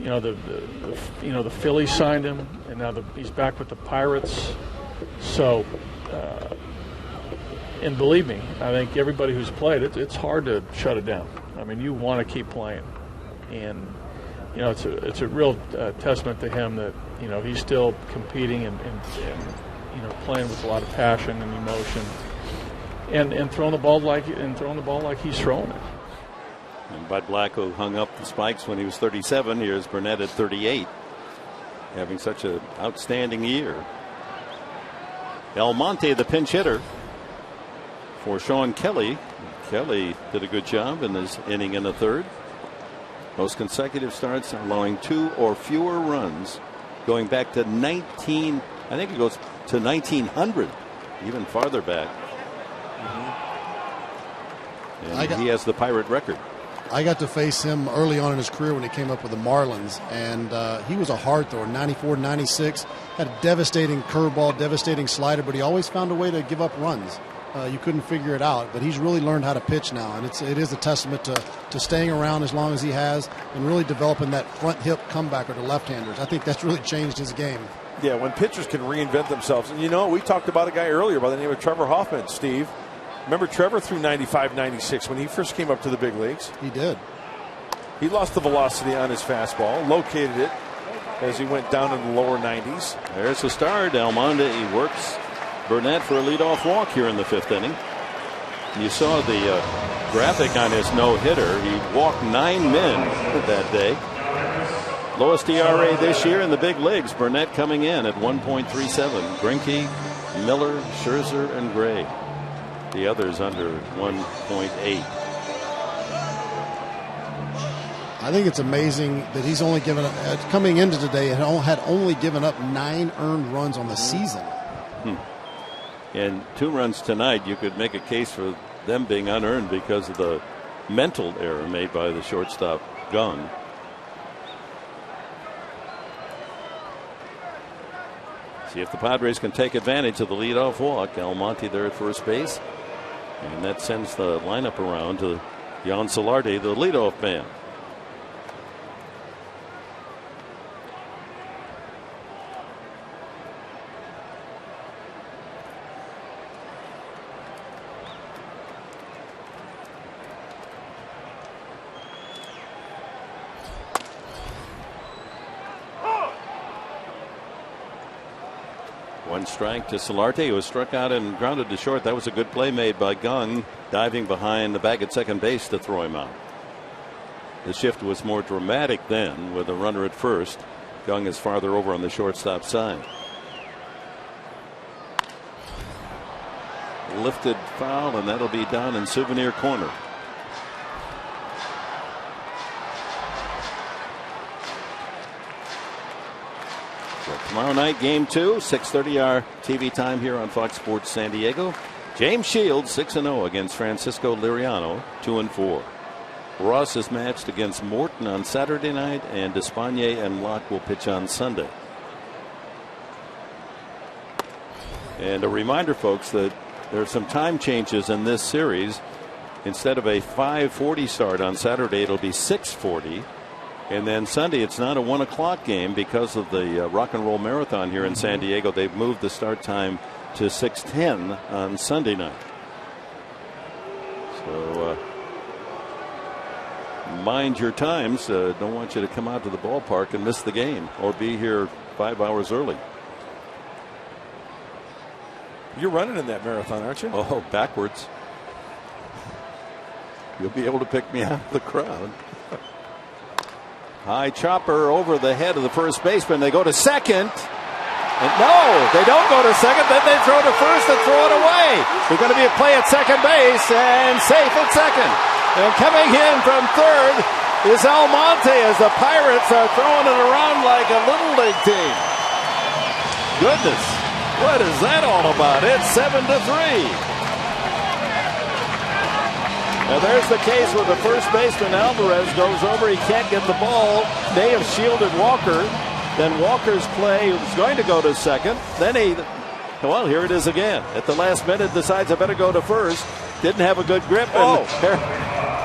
the Phillies signed him, and now he's back with the Pirates. So, and believe me, I think everybody who's played it's hard to shut it down. I mean, you want to keep playing, and it's a real testament to him that he's still competing and playing with a lot of passion and emotion. And throwing the ball like he's throwing it. And Bud Black, who hung up the spikes when he was 37, here's Burnett at 38, having such an outstanding year. El Monte, the pinch hitter for Sean Kelly. Kelly did a good job in his inning in the third. Most consecutive starts, allowing 2 or fewer runs, going back to I think it goes to 1900, even farther back. And he has the Pirate record. I got to face him early on in his career when he came up with the Marlins, and he was a hard thrower. 94, 96, had a devastating curveball, devastating slider, but he always found a way to give up runs. You couldn't figure it out, but he's really learned how to pitch now, and it is a testament to staying around as long as he has and really developing that front hip comebacker to left-handers. I think that's really changed his game. Yeah, when pitchers can reinvent themselves. And we talked about a guy earlier by the name of Trevor Hoffman, Steve. Remember Trevor threw 95, 96 when he first came up to the big leagues? He did. He lost the velocity on his fastball, located it as he went down in the lower 90s. There's the start. Almonte works Burnett for a leadoff walk here in the 5th inning. You saw the graphic on his no-hitter. He walked 9 men that day. Lowest ERA this year in the big leagues. Burnett coming in at 1.37. Greinke, Miller, Scherzer, and Gray. The others under 1.8. I think it's amazing that he's only given up, coming into today, had only given up 9 earned runs on the season. And 2 runs tonight, you could make a case for them being unearned because of the mental error made by the shortstop Gung. See if the Padres can take advantage of the leadoff walk. Almonte there at first base. And that sends the lineup around to Jan Solarte, the leadoff man. One strike to Solarte, who was struck out and grounded to short. That was a good play made by Gung, diving behind the bag at second base to throw him out. The shift was more dramatic then with a runner at first. Gung is farther over on the shortstop side. Lifted foul, and that'll be down in Souvenir Corner. Tomorrow night, Game 2, 6:30 our TV time here on Fox Sports San Diego. James Shields 6-0 against Francisco Liriano, 2-4. Ross is matched against Morton on Saturday night, and Despaigne and Locke will pitch on Sunday. And a reminder, folks, that there are some time changes in this series. Instead of a 5:40 start on Saturday, it'll be 6:40. And then Sunday, it's not a 1 o'clock game because of the Rock and Roll Marathon here in San Diego. They've moved the start time to 6:10 on Sunday night. So mind your times. Don't want you to come out to the ballpark and miss the game or be here 5 hours early. You're running in that marathon, aren't you? Oh, backwards. You'll be able to pick me out of the crowd. High chopper over the head of the first baseman. They go to second. And no, they don't go to second. Then they throw to first and throw it away. There's going to be a play at second base and safe at second. And coming in from third is Almonte as the Pirates are throwing it around like a little league team. Goodness, what is that all about? It's 7-3. Now there's the case with the first baseman. Alvarez goes over. He can't get the ball. They have shielded Walker. Then Walker's play was going to go to second. Then well, here it is again. At the last minute, decides I better go to first. Didn't have a good grip. And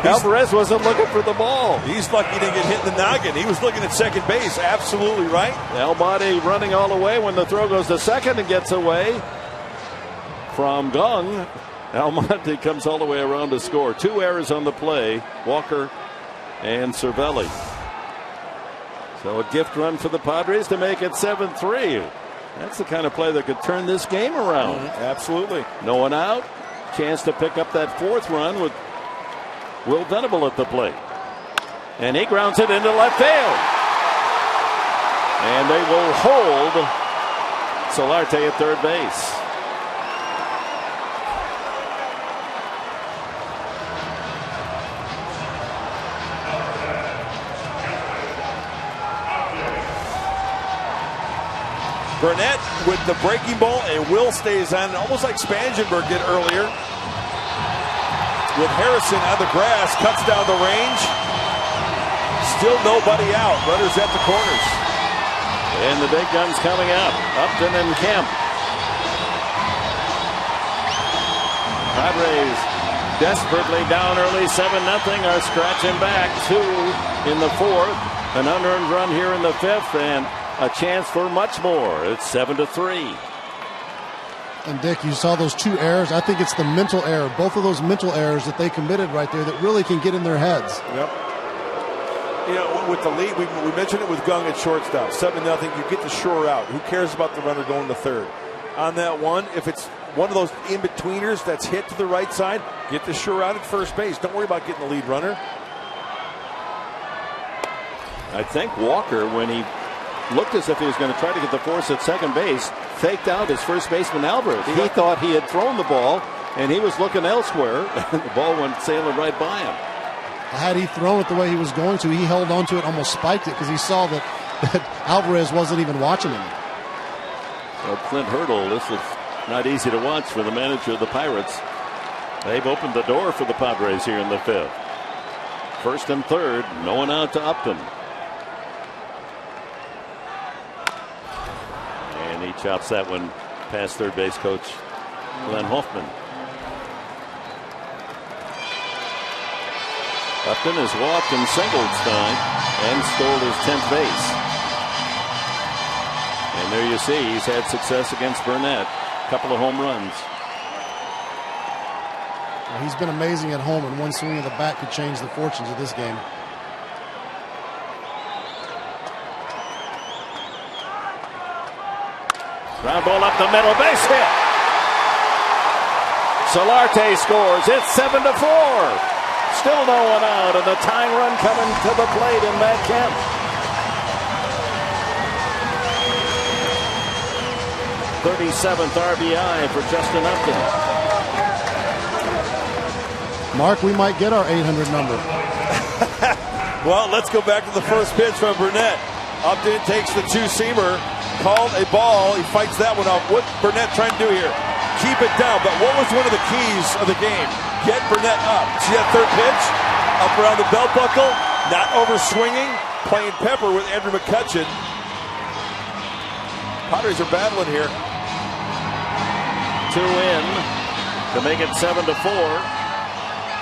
Alvarez wasn't looking for the ball. He's lucky he didn't get hit in the noggin. He was looking at second base. Absolutely right. Almonte running all the way when the throw goes to second and gets away from Gung. Almonte comes all the way around to score. 2 errors on the play, Walker and Cervelli. So a gift run for the Padres to make it 7-3. That's the kind of play that could turn this game around. Absolutely. No one out. Chance to pick up that 4th run with Will Venable at the plate. And he grounds it into left field. And they will hold Solarte at third base. Burnett with the breaking ball, and Will stays on, almost like Spangenberg did earlier. With Harrison on the grass, cuts down the range. Still nobody out. Runners at the corners. And the big guns coming up. Upton and Kemp. Padres desperately down early, 7-0, are scratching back. 2 in the 4th. An unearned run here in the 5th, and a chance for much more. It's 7-3. And Dick, you saw those 2 errors. I think it's the mental error, both of those mental errors that they committed right there that really can get in their heads. Yep. You know, with the lead, we mentioned it with Gung at shortstop. 7-0, you get the sure out. Who cares about the runner going to third? On that one, if it's one of those in-betweeners that's hit to the right side, get the sure out at first base. Don't worry about getting the lead runner. I think Walker, when he looked as if he was going to try to get the force at second base, faked out his first baseman Alvarez. He thought he had thrown the ball, and he was looking elsewhere, and the ball went sailing right by him. Had he thrown it the way he was going to, he held on to it, almost spiked it, because he saw that Alvarez wasn't even watching him. Well, Clint Hurdle, this was not easy to watch for the manager of the Pirates. They've opened the door for the Padres here in the fifth. First and third, no one out to Upton. And he chops that one past third base coach Glenn Hoffman. Upton has walked and singled tonight and stole his 10th base. And there you see he's had success against Burnett. A couple of home runs. Well, he's been amazing at home, and one swing of the bat could change the fortunes of this game. Ground ball up the middle, base hit. Solarte scores. It's 7-4. Still no one out, and the tying run coming to the plate in Matt Kemp. '37th RBI for Justin Upton. Mark, we might get our 800 number. Well, let's go back to the first pitch from Burnett. Upton takes the two-seamer, called a ball. He fights that one off. What Burnett trying to do here? Keep it down. But what was one of the keys of the game? Get Burnett up. See that third pitch? Up around the belt buckle, not over swinging, playing pepper with Andrew McCutcheon. Padres are battling here. 2 in to make it 7-4.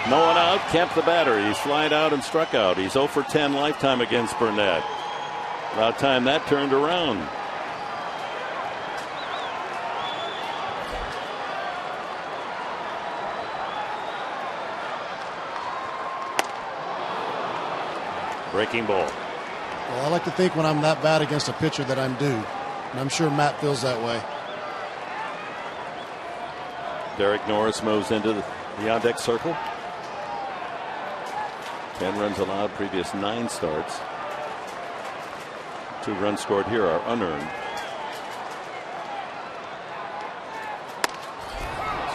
No one out. Kemp the batter. He's flied out and struck out. He's 0 for 10 lifetime against Burnett. About time that turned around. Breaking ball. Well, I like to think when I'm that bad against a pitcher that I'm due. And I'm sure Matt feels that way. Derek Norris moves into the on-deck circle. 10 runs allowed, previous 9 starts. 2 runs scored here are unearned.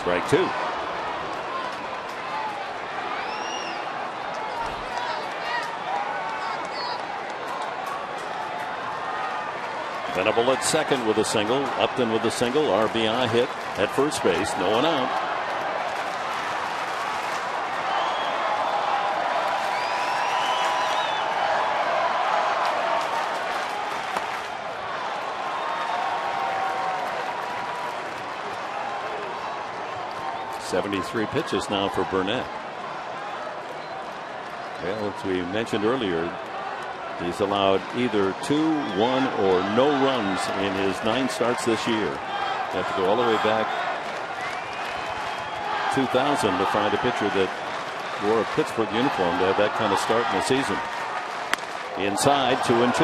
Strike 2. Venable at second with a single. Upton with a single. RBI hit at first base. No one out. .73 pitches now for Burnett. Well, as we mentioned earlier, he's allowed either 2, 1, or no runs in his 9 starts this year. You have to go all the way back 2000 to find a pitcher that wore a Pittsburgh uniform to have that kind of start in the season. Inside, 2-2.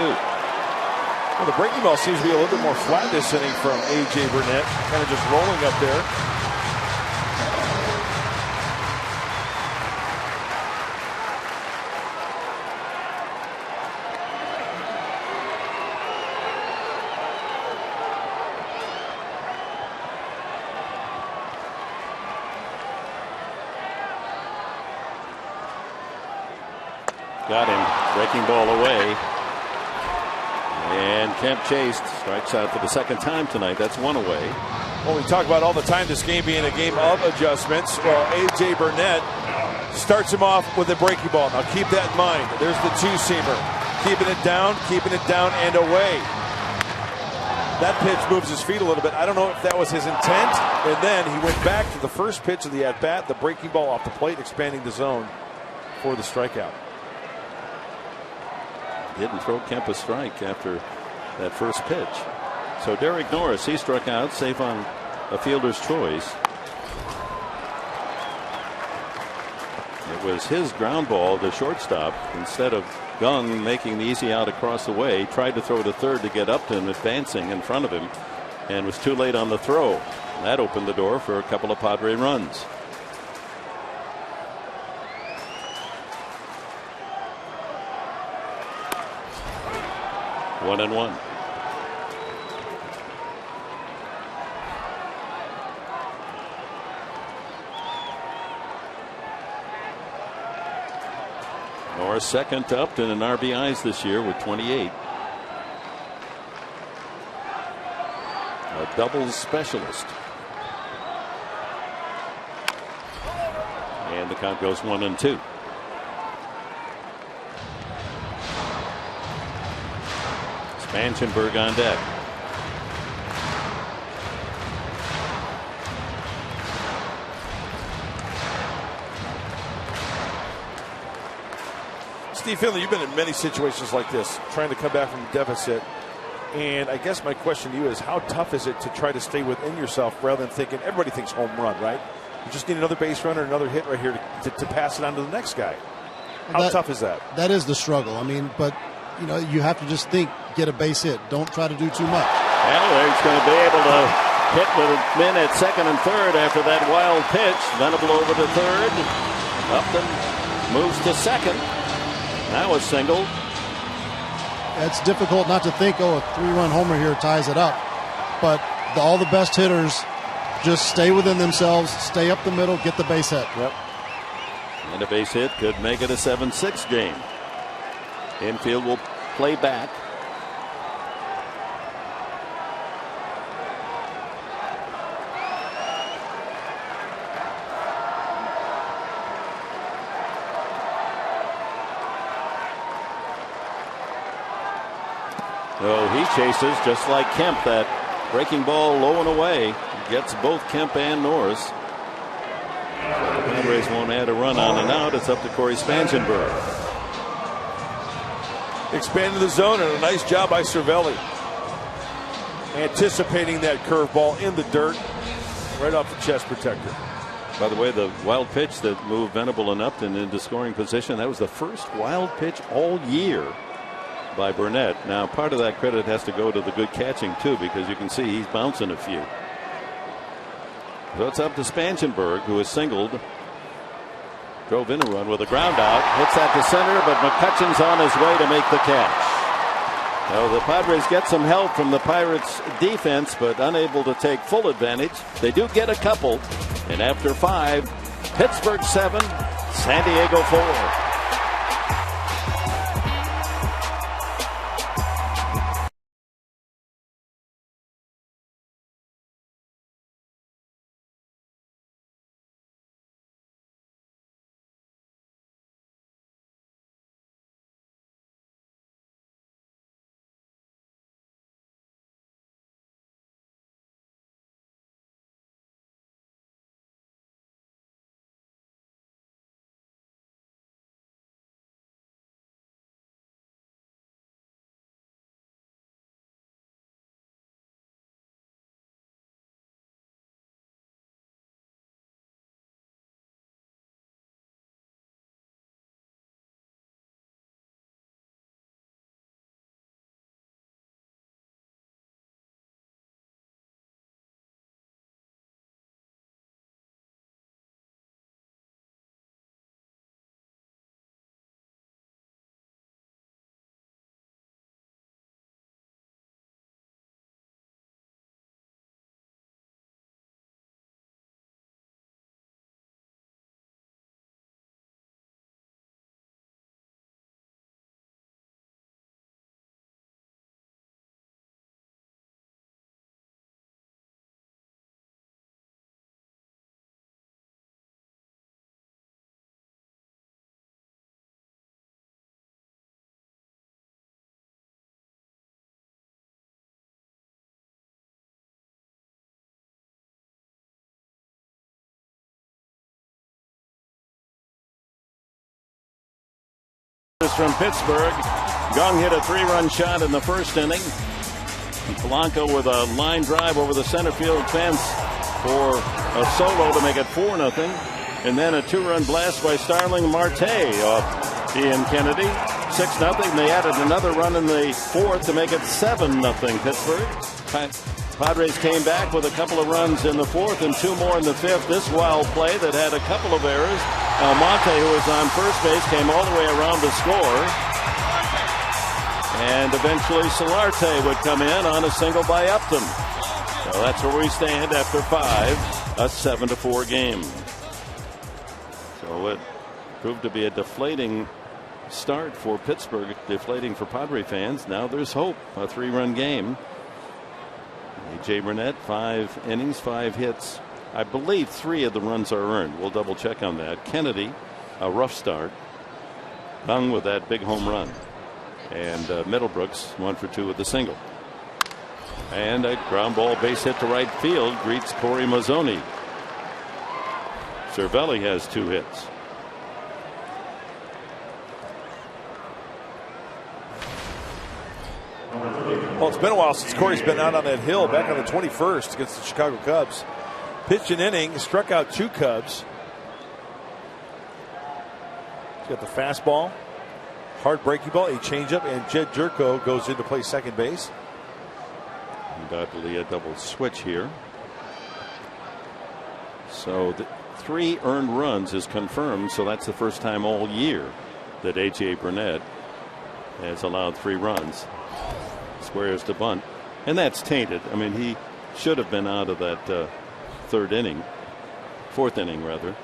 Well, the breaking ball seems to be a little bit more flat this inning from A.J. Burnett. Kind of just rolling up there. Got him. Breaking ball away. And Kemp chased. Strikes out for the second time tonight. That's 1 away. Well, we talk about all the time this game being a game of adjustments. Well, A.J. Burnett starts him off with a breaking ball. Now keep that in mind. There's the two-seamer. Keeping it down and away. That pitch moves his feet a little bit. I don't know if that was his intent. And then he went back to the first pitch of the at-bat, the breaking ball off the plate, expanding the zone for the strikeout. Didn't throw Kemp a strike after that first pitch. So Derek Norris, he struck out, safe on a fielder's choice. It was his ground ball to shortstop instead of Gong making the easy out across the way. Tried to throw to third to get Upton advancing in front of him, and was too late on the throw. That opened the door for a couple of Padre runs. One and one. Norris second to Upton in RBIs this year with 28. A doubles specialist. And the count goes 1-2. Spangenberg on deck. Steve Finley, you've been in many situations like this, trying to come back from a deficit. And I guess my question to you is, how tough is it to try to stay within yourself rather than thinking, everybody thinks home run, right? You just need another base runner, another hit right here to pass it on to the next guy. How tough is that? That is the struggle. I mean, but, you know, you have to just think, get a base hit. Don't try to do too much. Well, he's going to be able to hit with men at second and third after that wild pitch. Venable over to third. Upton moves to second. Now a single. It's difficult not to think, oh, a 3-run homer here ties it up. But all the best hitters just stay within themselves, stay up the middle, get the base hit. Yep. And a base hit could make it a 7-6 game. Infield will play back. Oh, he chases just like Kemp. That breaking ball low and away gets both Kemp and Norris. The Padres won't add a run on and out. It's up to Corey Spangenberg. Expanded the zone, and a nice job by Cervelli. Anticipating that curveball in the dirt, right off the chest protector. By the way, the wild pitch that moved Venable and Upton into scoring position, that was the first wild pitch all year by Burnett. Now, part of that credit has to go to the good catching, too, because you can see he's bouncing a few. So it's up to Spangenberg, who is singled. Drove in a run with a ground out. Hits that to center, but McCutcheon's on his way to make the catch. Now, the Padres get some help from the Pirates' defense, but unable to take full advantage. They do get a couple. And after 5, Pittsburgh 7, San Diego 4. From Pittsburgh, Gong hit a 3-run shot in the first inning. Polanco with a line drive over the center field fence for a solo to make it 4-0, and then a 2-run blast by Starling Marte off Ian Kennedy. 6-0. They added another run in the fourth to make it 7-0 Pittsburgh. Padres came back with a couple of runs in the fourth and 2 more in the fifth. This wild play that had a couple of errors. Almonte, who was on first base, came all the way around to score. And eventually Solarte would come in on a single by Upton. So that's where we stand after 5, a 7-4 game. So it proved to be a deflating start for Pittsburgh, deflating for Padre fans. Now there's hope, a 3-run game. A.J. Burnett, 5 innings, 5 hits. I believe 3 of the runs are earned. We'll double check on that. Kennedy, a rough start. Hung with that big home run. And Middlebrooks 1 for 2 with a single. And a ground ball base hit to right field greets Corey Mazzoni. Cervelli has 2 hits. Well, it's been a while since Corey's been out on that hill back on the 21st against the Chicago Cubs. Pitched an inning, struck out 2 Cubs. He's got the fastball, hard breaking ball, a changeup, and Jed Jerko goes in to play second base. Undoubtedly a double switch here. So the 3 earned runs is confirmed. So that's the first time all year that A.J. Burnett has allowed 3 runs. Squares to bunt, and that's tainted. I mean, he should have been out of that 4th inning rather,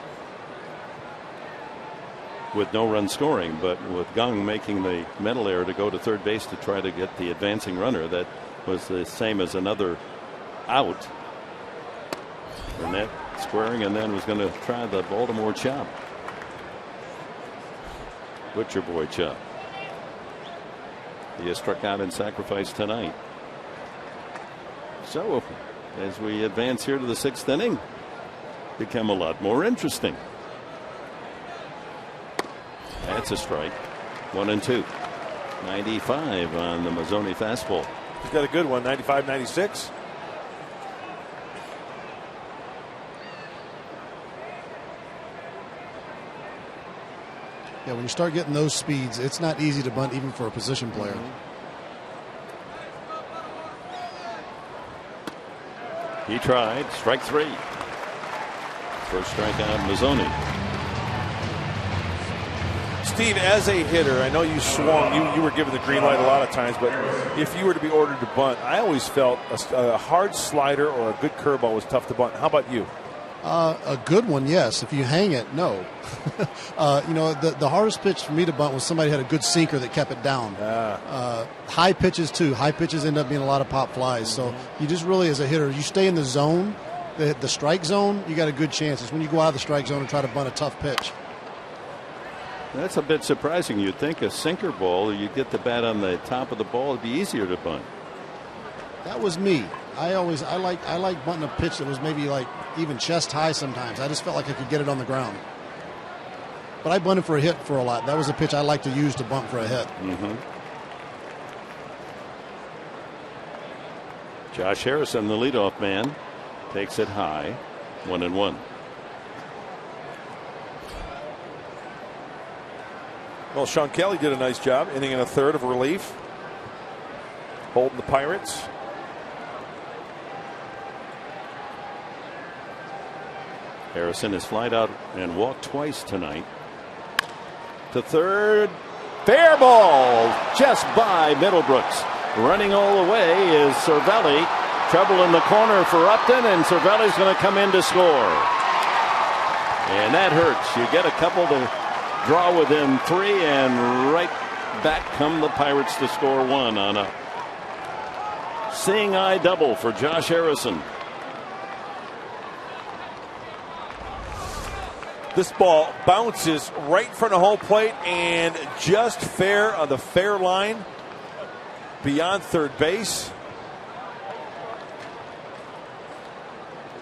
with no run scoring, but with Gung making the mental error to go to third base to try to get the advancing runner, that was the same as another out. Burnett squaring, and then was going to try the Baltimore chop. Butcher Boy chop. He has struck out in sacrifice tonight. So as we advance here to the 6th inning, become a lot more interesting. That's a strike. 1-2. 95 on the Mazzoni fastball. He's got a good one. 95-96. Yeah, when you start getting those speeds, it's not easy to bunt even for a position player. He tried. Strike 3. First strikeout, Mazzoni. Steve, as a hitter, I know you swung. You were given the green light a lot of times, but if you were to be ordered to bunt, I always felt a hard slider or a good curveball was tough to bunt. How about you? A good one, yes. If you hang it, no. The hardest pitch for me to bunt was somebody who had a good sinker that kept it down. High pitches, too. High pitches end up being a lot of pop flies. So you just really, as a hitter, you stay in the zone, the strike zone, you got a good chance. It's when you go out of the strike zone and try to bunt a tough pitch. That's a bit surprising. You'd think a sinker ball, you'd get the bat on the top of the ball, it'd be easier to bunt. That was me. I like bunting a pitch that was maybe like even chest high sometimes. I just felt like I could get it on the ground. But I bunted for a hit for a lot. That was a pitch I like to use to bunt for a hit. Josh Harrison, the leadoff man, takes it high. 1-1. Well, Sean Kelly did a nice job, inning and a third of relief, holding the Pirates. Harrison has flied out and walked twice tonight. To third. Fair ball just by Middlebrooks. Running all the way is Cervelli. Trouble in the corner for Upton, and Cervelli's going to come in to score. And that hurts. You get a couple to draw within 3, and right back come the Pirates to score 1 on a seeing eye double for Josh Harrison. This ball bounces right in front of home plate and just fair on the fair line beyond third base.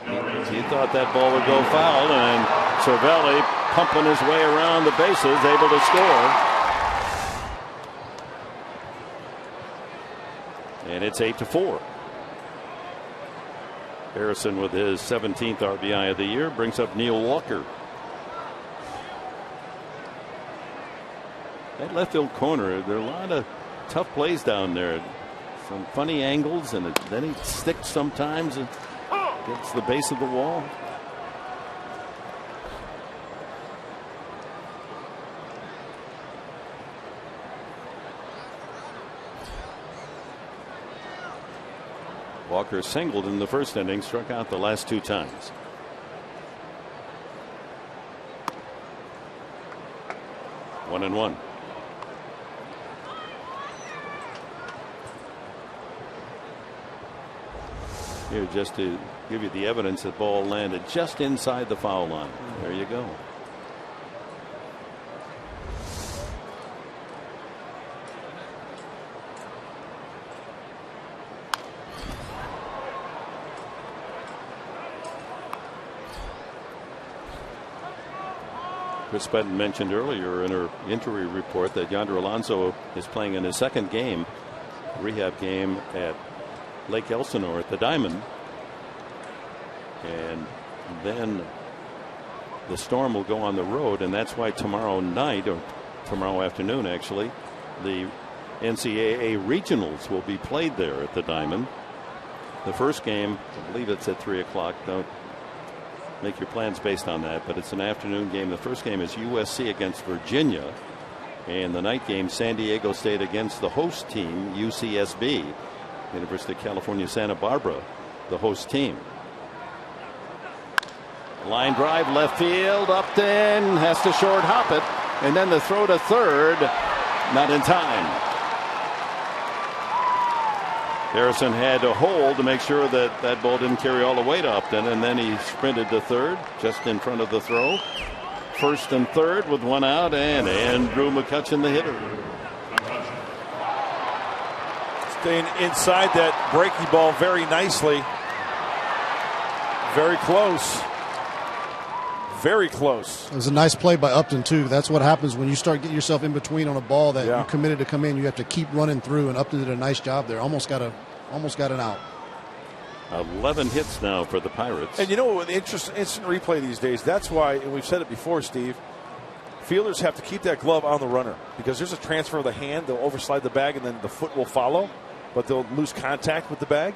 He thought that ball would go foul, and Cervelli pumping his way around the bases, able to score. And it's 8-4. Harrison with his 17th RBI of the year brings up Neil Walker. That left field corner, there are a lot of tough plays down there. Some funny angles, and then he sticks sometimes and gets the base of the wall. Walker singled in the first inning, struck out the last 2 times. One and one. Here, just to give you the evidence, that ball landed just inside the foul line. There you go. Chris Benton mentioned earlier in her injury report that Yonder Alonso is playing in his second game, rehab game at Lake Elsinore at the Diamond. And then the Storm will go on the road, and that's why tomorrow night, or tomorrow afternoon actually, the NCAA regionals will be played there at the Diamond. The first game, I believe it's at 3 o'clock. Don't make your plans based on that, but it's an afternoon game. The first game is USC against Virginia, and the night game, San Diego State against the host team, UCSB, University of California, Santa Barbara, the host team. Line drive left field, Upton has to short hop it, and then the throw to third, not in time. Harrison had to hold to make sure that that ball didn't carry all the way to Upton, and then he sprinted to third just in front of the throw. First and third with one out, and Andrew McCutchen, the hitter. Staying inside that breaking ball very nicely. Very close. Very close. It was a nice play by Upton, too. That's what happens when you start getting yourself in between on a ball that you committed to come in. You have to keep running through, and Upton did a nice job there. Almost got an out. 11 hits now for the Pirates. And you know, with instant replay these days, that's why, and we've said it before, Steve, fielders have to keep that glove on the runner because there's a transfer of the hand. They'll overslide the bag, and then the foot will follow, but they'll lose contact with the bag.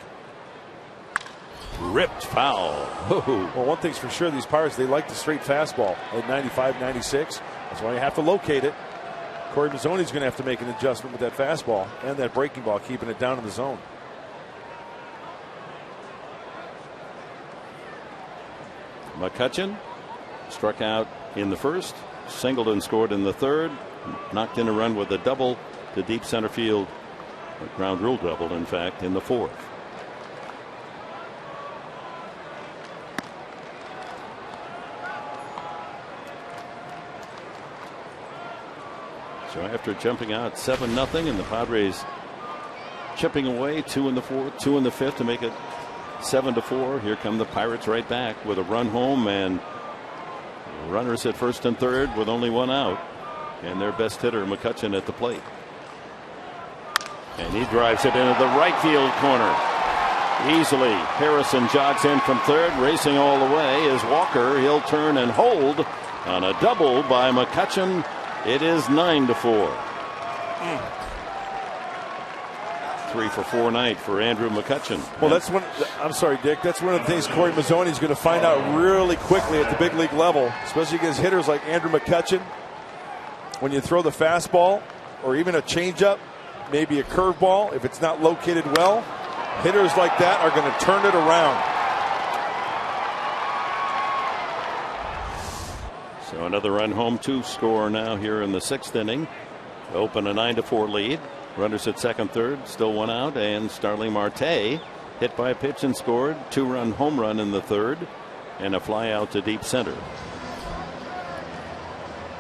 Ripped foul. Well, one thing's for sure, these Pirates, they like the straight fastball at 95, 96. That's why you have to locate it. Corey Mazzoni's going to have to make an adjustment with that fastball and that breaking ball, keeping it down in the zone. McCutchen struck out in the first, singled and scored in the third, knocked in a run with a double to deep center field, a ground rule double, in fact, in the fourth. So after jumping out 7-0, and the Padres chipping away 2 in the fourth, 2 in the fifth to make it 7-4. Here come the Pirates right back with a run home and runners at first and third with only one out, and their best hitter McCutchen at the plate, and he drives it into the right field corner easily. Harrison jogs in from third, racing all the way is Walker. He'll turn and hold on a double by McCutchen. It is 9-4. 3 for 4 night for Andrew McCutchen. Well, that's one. I'm sorry, Dick. That's one of the things Corey Mazzoni is going to find out really quickly at the big league level, especially against hitters like Andrew McCutchen. When you throw the fastball or even a changeup, maybe a curveball, if it's not located well, hitters like that are going to turn it around. So another run home, 2 score now here in the 6th inning. Open a 9-4 lead. Runners at second, third, still one out, and Starling Marte hit by a pitch and scored. 2-run home run in the third, and a fly out to deep center.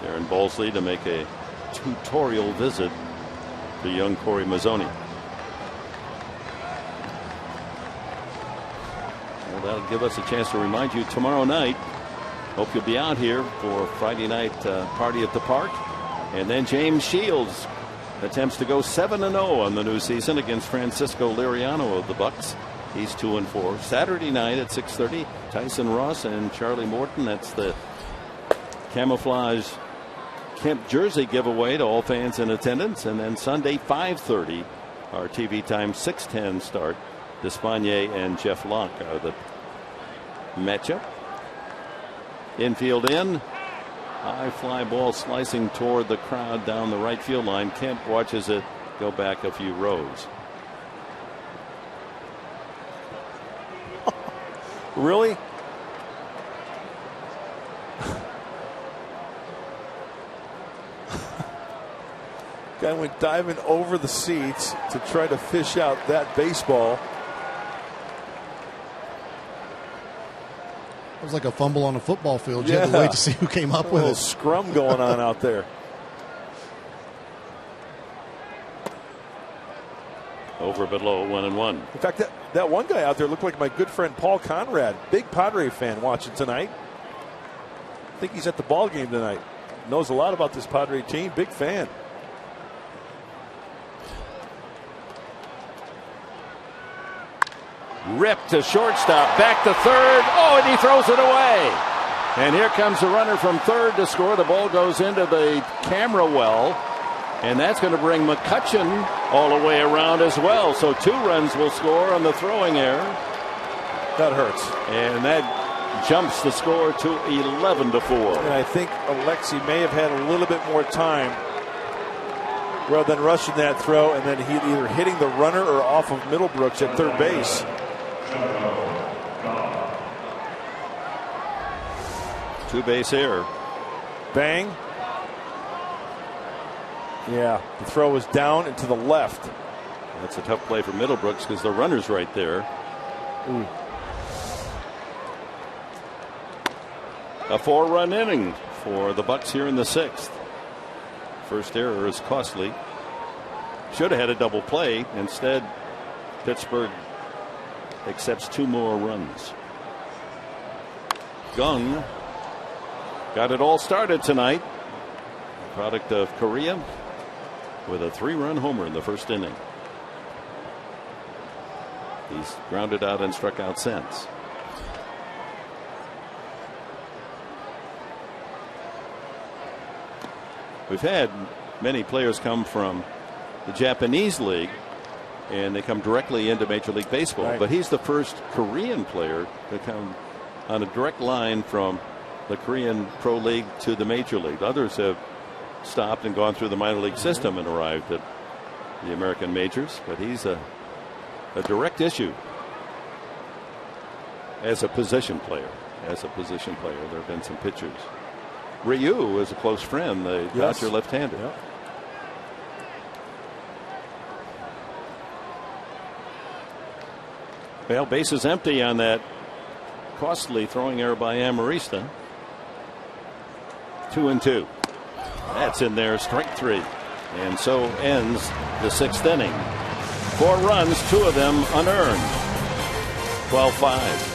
Darren Balsley to make a tutorial visit to young Corey Mazzoni. Well, that'll give us a chance to remind you tomorrow night. Hope you'll be out here for Friday night party at the park. And then James Shields attempts to go 7-0 on the new season against Francisco Liriano of the Bucks. He's 2-4. Saturday night at 6:30, Tyson Ross and Charlie Morton. That's the camouflage Kemp jersey giveaway to all fans in attendance. And then Sunday, 5:30, our TV time 6:10 start. Despaigne and Jeff Locke are the matchup. Infield in. High fly ball slicing toward the crowd down the right field line. Kemp watches it go back a few rows. Really? Guy went diving over the seats to try to fish out that baseball. It was like a fumble on a football field. You had to wait to see who came up with a it. Scrum going on out there. Over but low, 1-1. In fact, that one guy out there looked like my good friend Paul Conrad, big Padre fan watching tonight. I think he's at the ball game tonight. Knows a lot about this Padre team. Big fan. Ripped to shortstop, back to third. Oh, and he throws it away. And here comes the runner from third to score. The ball goes into the camera well. And that's going to bring McCutchen all the way around as well. So 2 runs will score on the throwing error. That hurts. And that jumps the score to 11-4. And I think Alexi may have had a little bit more time rather than rushing that throw and then he either hitting the runner or off of Middlebrooks at third base. Two-base error. Bang. Yeah, the throw was down and to the left. That's a tough play for Middlebrooks because the runner's right there. Ooh. A 4-run inning for the Bucks here in the 6th. First error is costly. Should have had a double play. Instead, Pittsburgh accepts 2 more runs. Gung got it all started tonight. Product of Korea with a 3-run homer in the first inning. He's grounded out and struck out since. We've had many players come from the Japanese league and they come directly into Major League Baseball. Right. But he's the first Korean player to come on a direct line from the Korean Pro League to the Major League. Others have stopped and gone through the minor league system and arrived at the American majors. But he's a direct issue as a position player. There have been some pitchers. Ryu is a close friend, the Dodger left-hander. Yep. Well, base is empty on that costly throwing error by Amarista. 2-2. That's in there, strike 3. And so ends the 6th inning. 4 runs, 2 of them unearned. 12-5.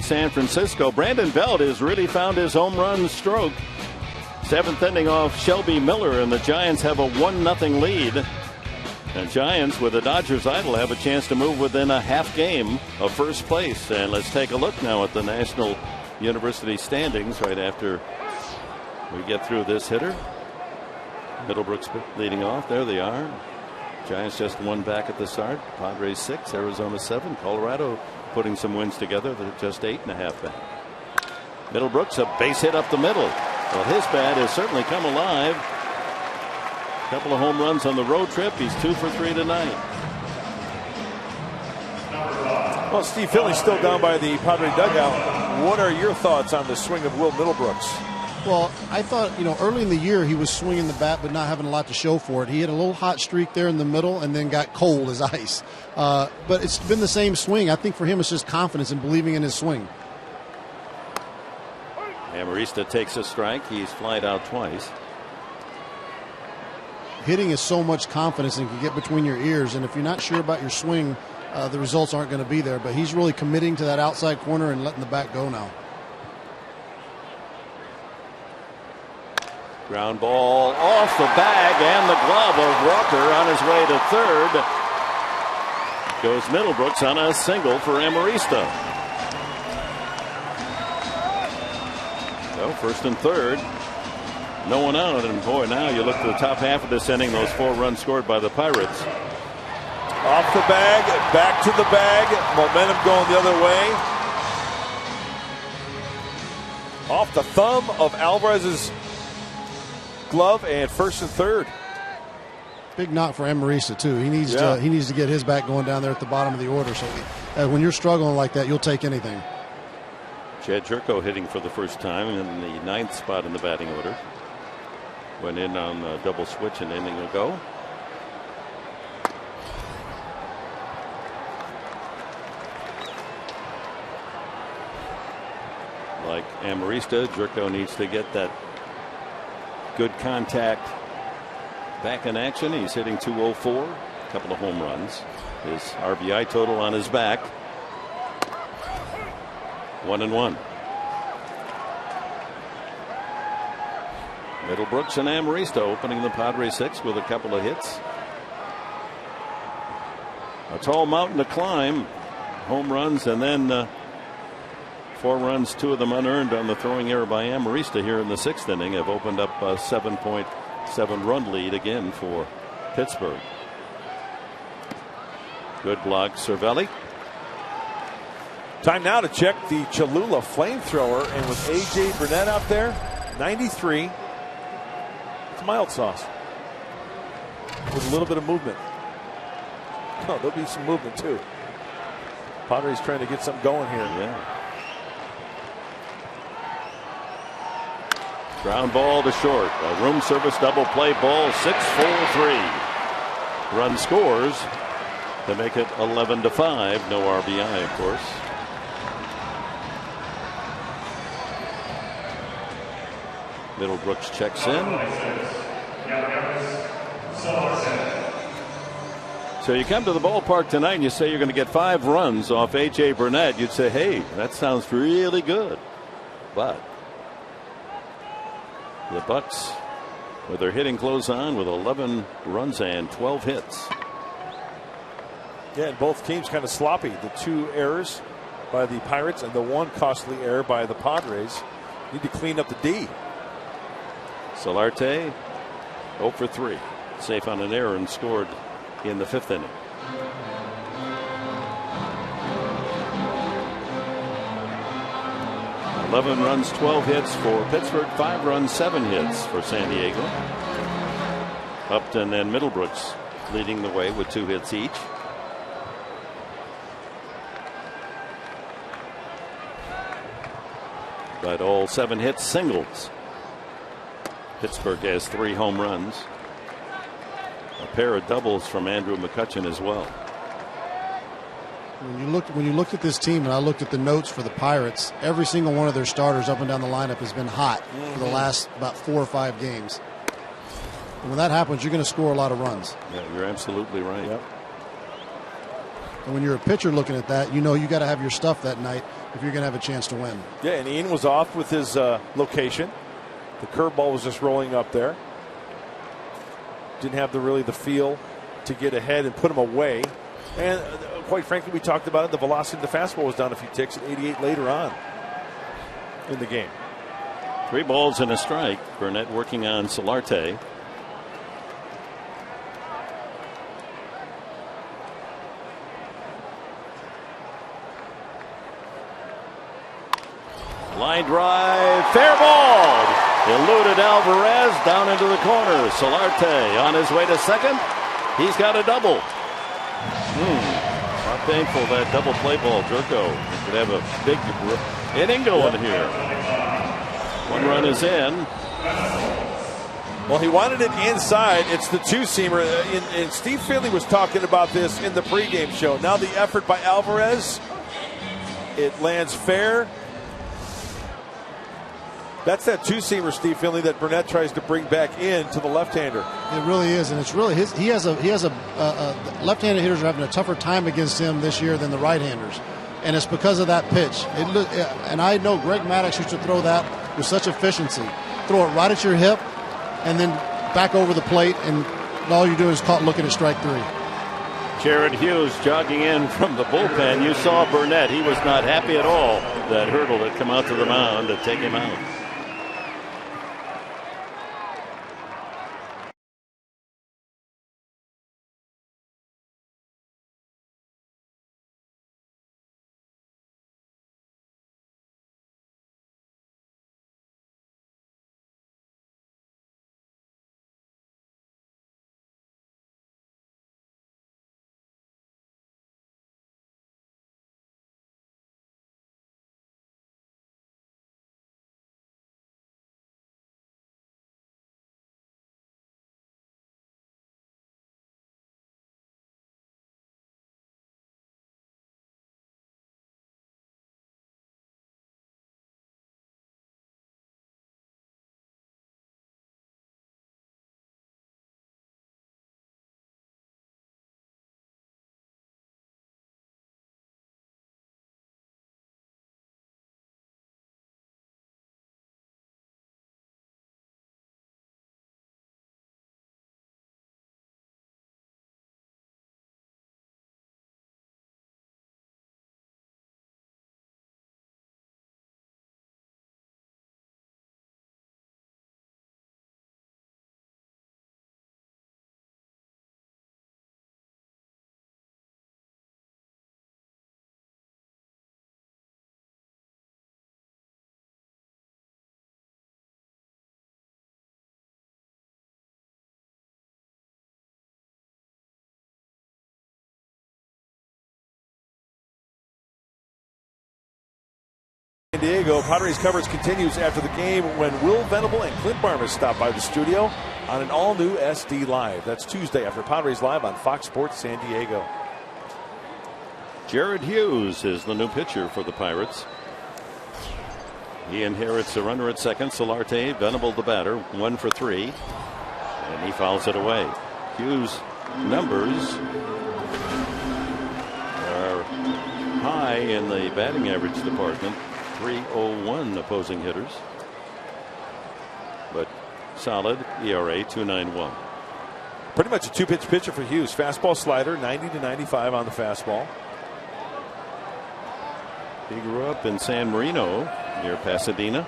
San Francisco. Brandon Belt has really found his home run stroke. 7th inning off Shelby Miller, and the Giants have a 1-0 lead. The Giants, with the Dodgers idle, have a chance to move within a half game of first place. And let's take a look now at the National University standings right after we get through this hitter. Middlebrook's leading off. There they are. Giants just 1 back at the start. Padres 6, Arizona 7. Colorado putting some wins together. They're just 8.5 back. Middlebrooks, a base hit up the middle. Well, his bat has certainly come alive. A couple of home runs on the road trip. He's 2 for 3 tonight. Well, Steve, Philly's still down by the Padre dugout. What are your thoughts on the swing of Will Middlebrooks? Well, I thought, early in the year he was swinging the bat but not having a lot to show for it. He had a little hot streak there in the middle and then got cold as ice. But it's been the same swing. I think for him it's just confidence and believing in his swing. Amarista takes a strike. He's flied out twice. Hitting is so much confidence and can get between your ears. And if you're not sure about your swing, the results aren't going to be there. But he's really committing to that outside corner and letting the bat go now. Ground ball off the bag and the glove of Walker on his way to third. Goes Middlebrooks on a single for Amarista. So first and third. No one out. And boy, now you look to the top half of this inning, those 4 runs scored by the Pirates. Off the bag, back to the bag. Momentum going the other way. Off the thumb of Alvarez's glove, and first and third. Big knock for Amarista too. He needs to get his bat going down there at the bottom of the order. So when you're struggling like that, you'll take anything. Chad Jerko hitting for the first time in the 9th spot in the batting order. Went in on a double switch an inning ago. Like Amarista, Jerko needs to get that good contact back in action. He's hitting .204, a couple of home runs. His RBI total on his back, 1-1. Middlebrooks and Amarista opening the Padres 6 with a couple of hits. A tall mountain to climb. Home runs and then 4 runs, 2 of them unearned on the throwing error by Amarista here in the 6th inning have opened up a 7.7 run lead again for Pittsburgh. Good block, Cervelli. Time now to check the Cholula flamethrower, and with A.J. Burnett out there, 93. It's mild sauce with a little bit of movement. Oh, there'll be some movement too. Padres trying to get something going here. Yeah. Ground ball to short. A room service double play ball. 6-4-3. Run scores to make it 11-5. No RBI, of course. Middlebrooks checks in. So you come to the ballpark tonight and you say you're going to get 5 runs off A.J. Burnett. You'd say, hey, that sounds really good. But the Bucks, with their hitting close on with 11 runs and 12 hits. Yeah, and both teams kind of sloppy. The 2 errors by the Pirates and the 1 costly error by the Padres. Need to clean up the D. Solarte 0 for 3. Safe on an error and scored in the 5th inning. $11 runs, 12 hits for Pittsburgh. 5 runs, 7 hits for San Diego. Upton and Middlebrooks leading the way with 2 hits each. But all 7 hits singles. Pittsburgh has 3 home runs. A pair of doubles from Andrew McCutchen as well. When you looked at this team, and I looked at the notes for the Pirates, every single one of their starters up and down the lineup has been hot for the last about 4 or 5 games. And when that happens, you're going to score a lot of runs. Yeah, you're absolutely right. Yep. And when you're a pitcher looking at that, you know you got to have your stuff that night if you're going to have a chance to win. Yeah, and Ian was off with his location. The curveball was just rolling up there. Didn't have really the feel to get ahead and put him away. And quite frankly, we talked about it. The velocity of the fastball was down a few ticks at 88 later on in the game. 3 balls and a strike. Burnett working on Solarte. Line drive, fair ball. Eluded Alvarez down into the corner. Solarte on his way to second. He's got a double. How painful that double play ball, Jerko. Could have a big inning going here. 1 run is in. Well, he wanted it inside. It's the two-seamer. And Steve Finley was talking about this in the pregame show. Now the effort by Alvarez. It lands fair. That's that two-seamer, Steve Finley, that Burnett tries to bring back in to the left-hander. It really is, and it's really his. He has a left-handed hitters are having a tougher time against him this year than the right-handers, and it's because of that pitch. And I know Greg Maddux used to throw that with such efficiency. Throw it right at your hip, and then back over the plate, and all you do is look at strike 3. Jared Hughes jogging in from the bullpen. You saw Burnett. He was not happy at all that Hurdle had come out to the mound to take him out. San Diego. Padres coverage continues after the game when Will Venable and Clint Barnes stop by the studio on an all-new SD Live. That's Tuesday after Padres Live on Fox Sports San Diego. Jared Hughes is the new pitcher for the Pirates. He inherits a runner at second. Solarte, Venable the batter, 1 for 3, and he fouls it away. Hughes' numbers are high in the batting average department. 301 opposing hitters, but solid ERA 2.91. Pretty much a two-pitch pitcher for Hughes. Fastball, slider, 90 to 95 on the fastball. He grew up in San Marino near Pasadena.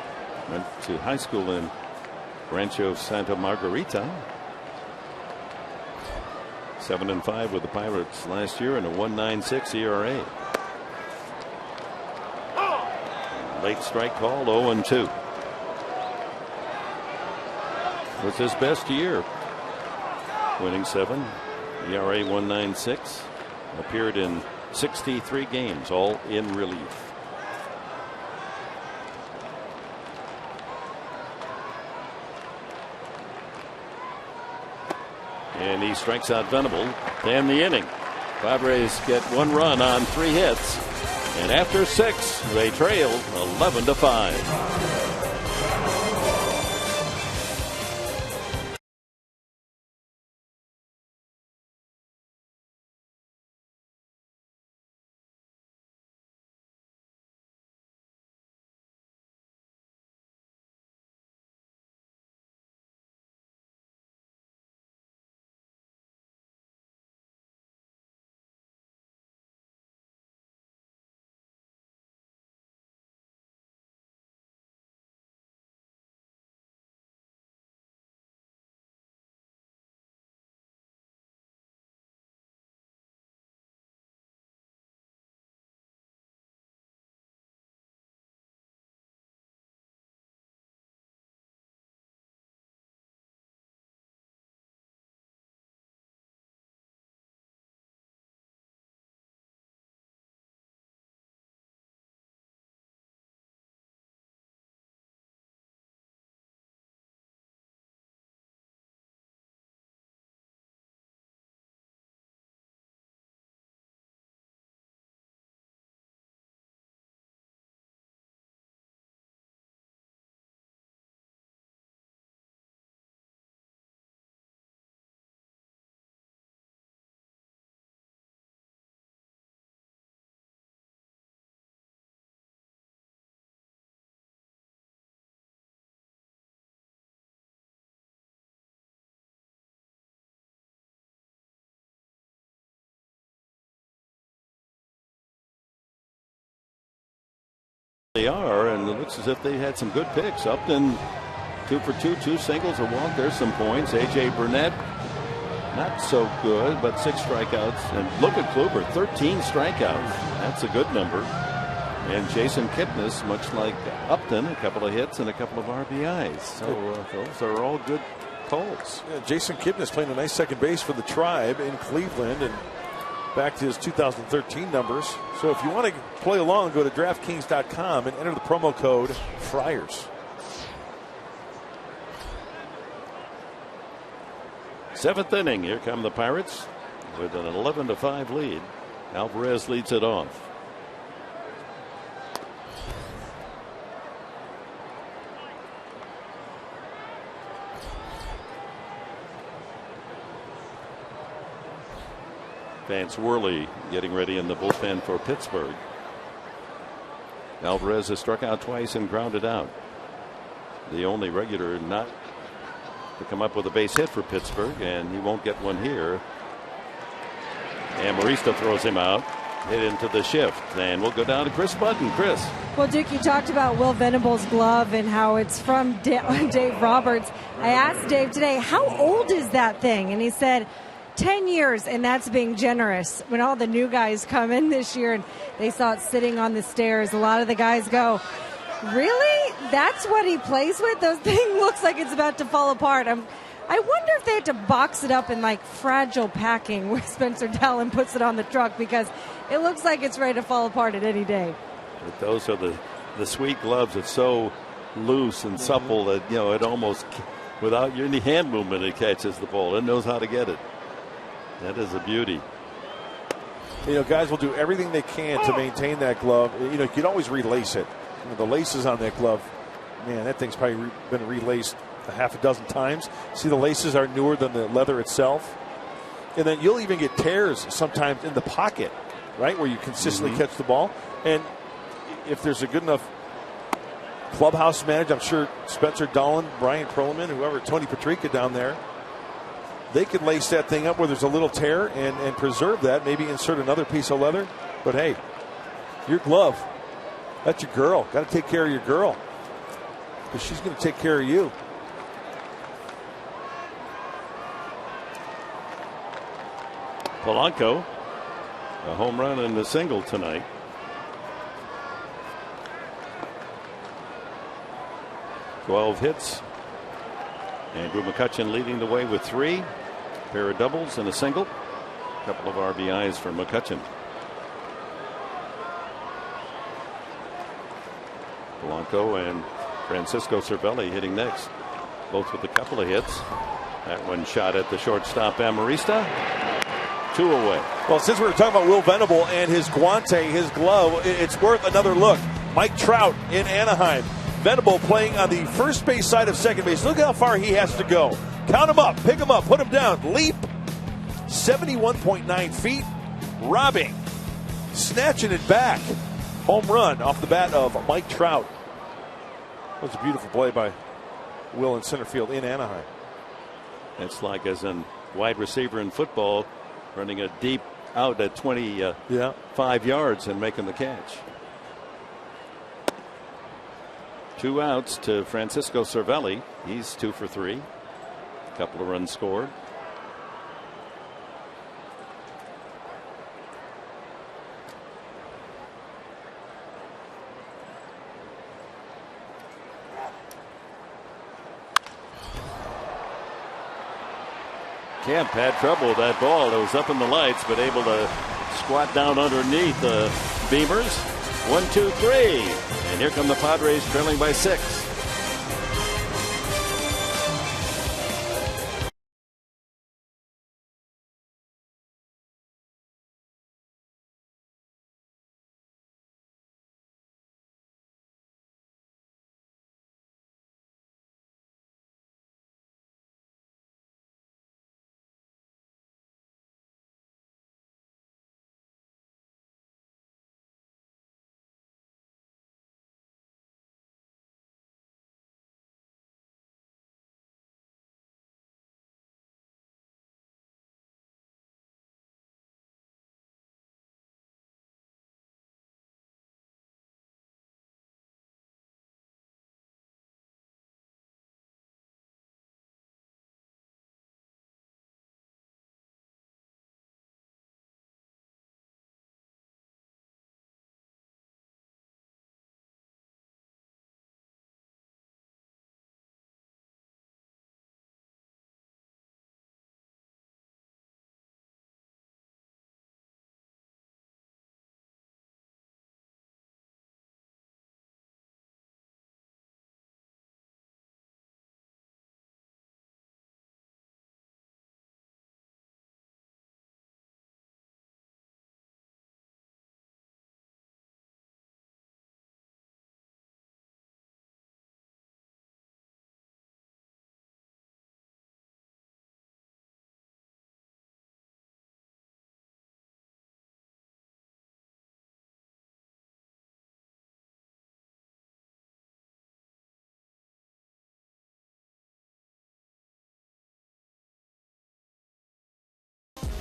Went to high school in Rancho Santa Margarita. 7-5 with the Pirates last year and a 1.96 ERA. Late strike call, 0-2. Was his best year. Winning 7, ERA 1.96. Appeared in 63 games, all in relief. And he strikes out Venable to end the inning. Padres get 1 run on 3 hits. And after 6, they trail 11-5. They are, and it looks as if they had some good picks. Upton 2 for 2, 2 singles, a walk. There's some points. A.J. Burnett, not so good, but 6 strikeouts. And look at Kluber, 13 strikeouts. That's a good number. And Jason Kipnis, much like Upton, a couple of hits and a couple of RBIs. So those are all good calls. Yeah, Jason Kipnis playing a nice second base for the Tribe in Cleveland, and back to his 2013 numbers. So if you want to play along, go to DraftKings.com and enter the promo code Friars. Seventh inning. Here come the Pirates with an 11-5 lead. Alvarez leads it off. Vance Worley getting ready in the bullpen for Pittsburgh. Alvarez has struck out twice and grounded out. The only regular not to come up with a base hit for Pittsburgh, and he won't get one here. And Marista throws him out, hit into the shift, and we'll go down to Chris Button. Chris. Well, Dick, you talked about Will Venable's glove and how it's from Dave Roberts. I asked Dave today, how old is that thing? And he said 10 years, and that's being generous. When all the new guys come in this year and they saw it sitting on the stairs, a lot of the guys go, really? That's what he plays with? Those thing looks like it's about to fall apart. I wonder if they had to box it up in like fragile packing where Spencer Dallin puts it on the truck, because it looks like it's ready to fall apart at any day. But those are the sweet gloves. It's so loose and supple that, you know, it almost, without any hand movement, it catches the ball. It knows how to get it. That is a beauty. You know, guys will do everything they can to maintain that glove. You know, you can always relace it. You know, the laces on that glove, man, that thing's probably been relaced a half a dozen times. See, the laces are newer than the leather itself. And then you'll even get tears sometimes in the pocket, right, where you consistently catch the ball. And if there's a good enough clubhouse manager, I'm sure Spencer Dallin, Brian Perlman, whoever, Tony Patrica down there, they could lace that thing up where there's a little tear and preserve that, maybe insert another piece of leather. But hey, your glove, that's your girl. Got to take care of your girl, because she's going to take care of you. Polanco, a home run and a single tonight. Twelve hits. Andrew McCutchen leading the way with 3. Pair of doubles and a single. A couple of RBIs for McCutchen. Polanco and Francisco Cervelli hitting next, both with a couple of hits. That one shot at the shortstop, Amarista. 2 away. Well, since we were talking about Will Venable and his guante, his glove, it's worth another look. Mike Trout in Anaheim. Venable playing on the first base side of second base. Look how far he has to go. Count him up, pick him up, put him down, leap. 71.9 feet, robbing, snatching it back. Home run off the bat of Mike Trout. That was a beautiful play by Will in center field in Anaheim. It's like as a wide receiver in football, running a deep out at 25 yards and making the catch. 2 outs to Francisco Cervelli. He's 2 for 3. A couple of runs scored. Kemp had trouble with that ball. It was up in the lights, but able to squat down underneath the Beamers. 1, 2, 3. And here come the Padres trailing by 6.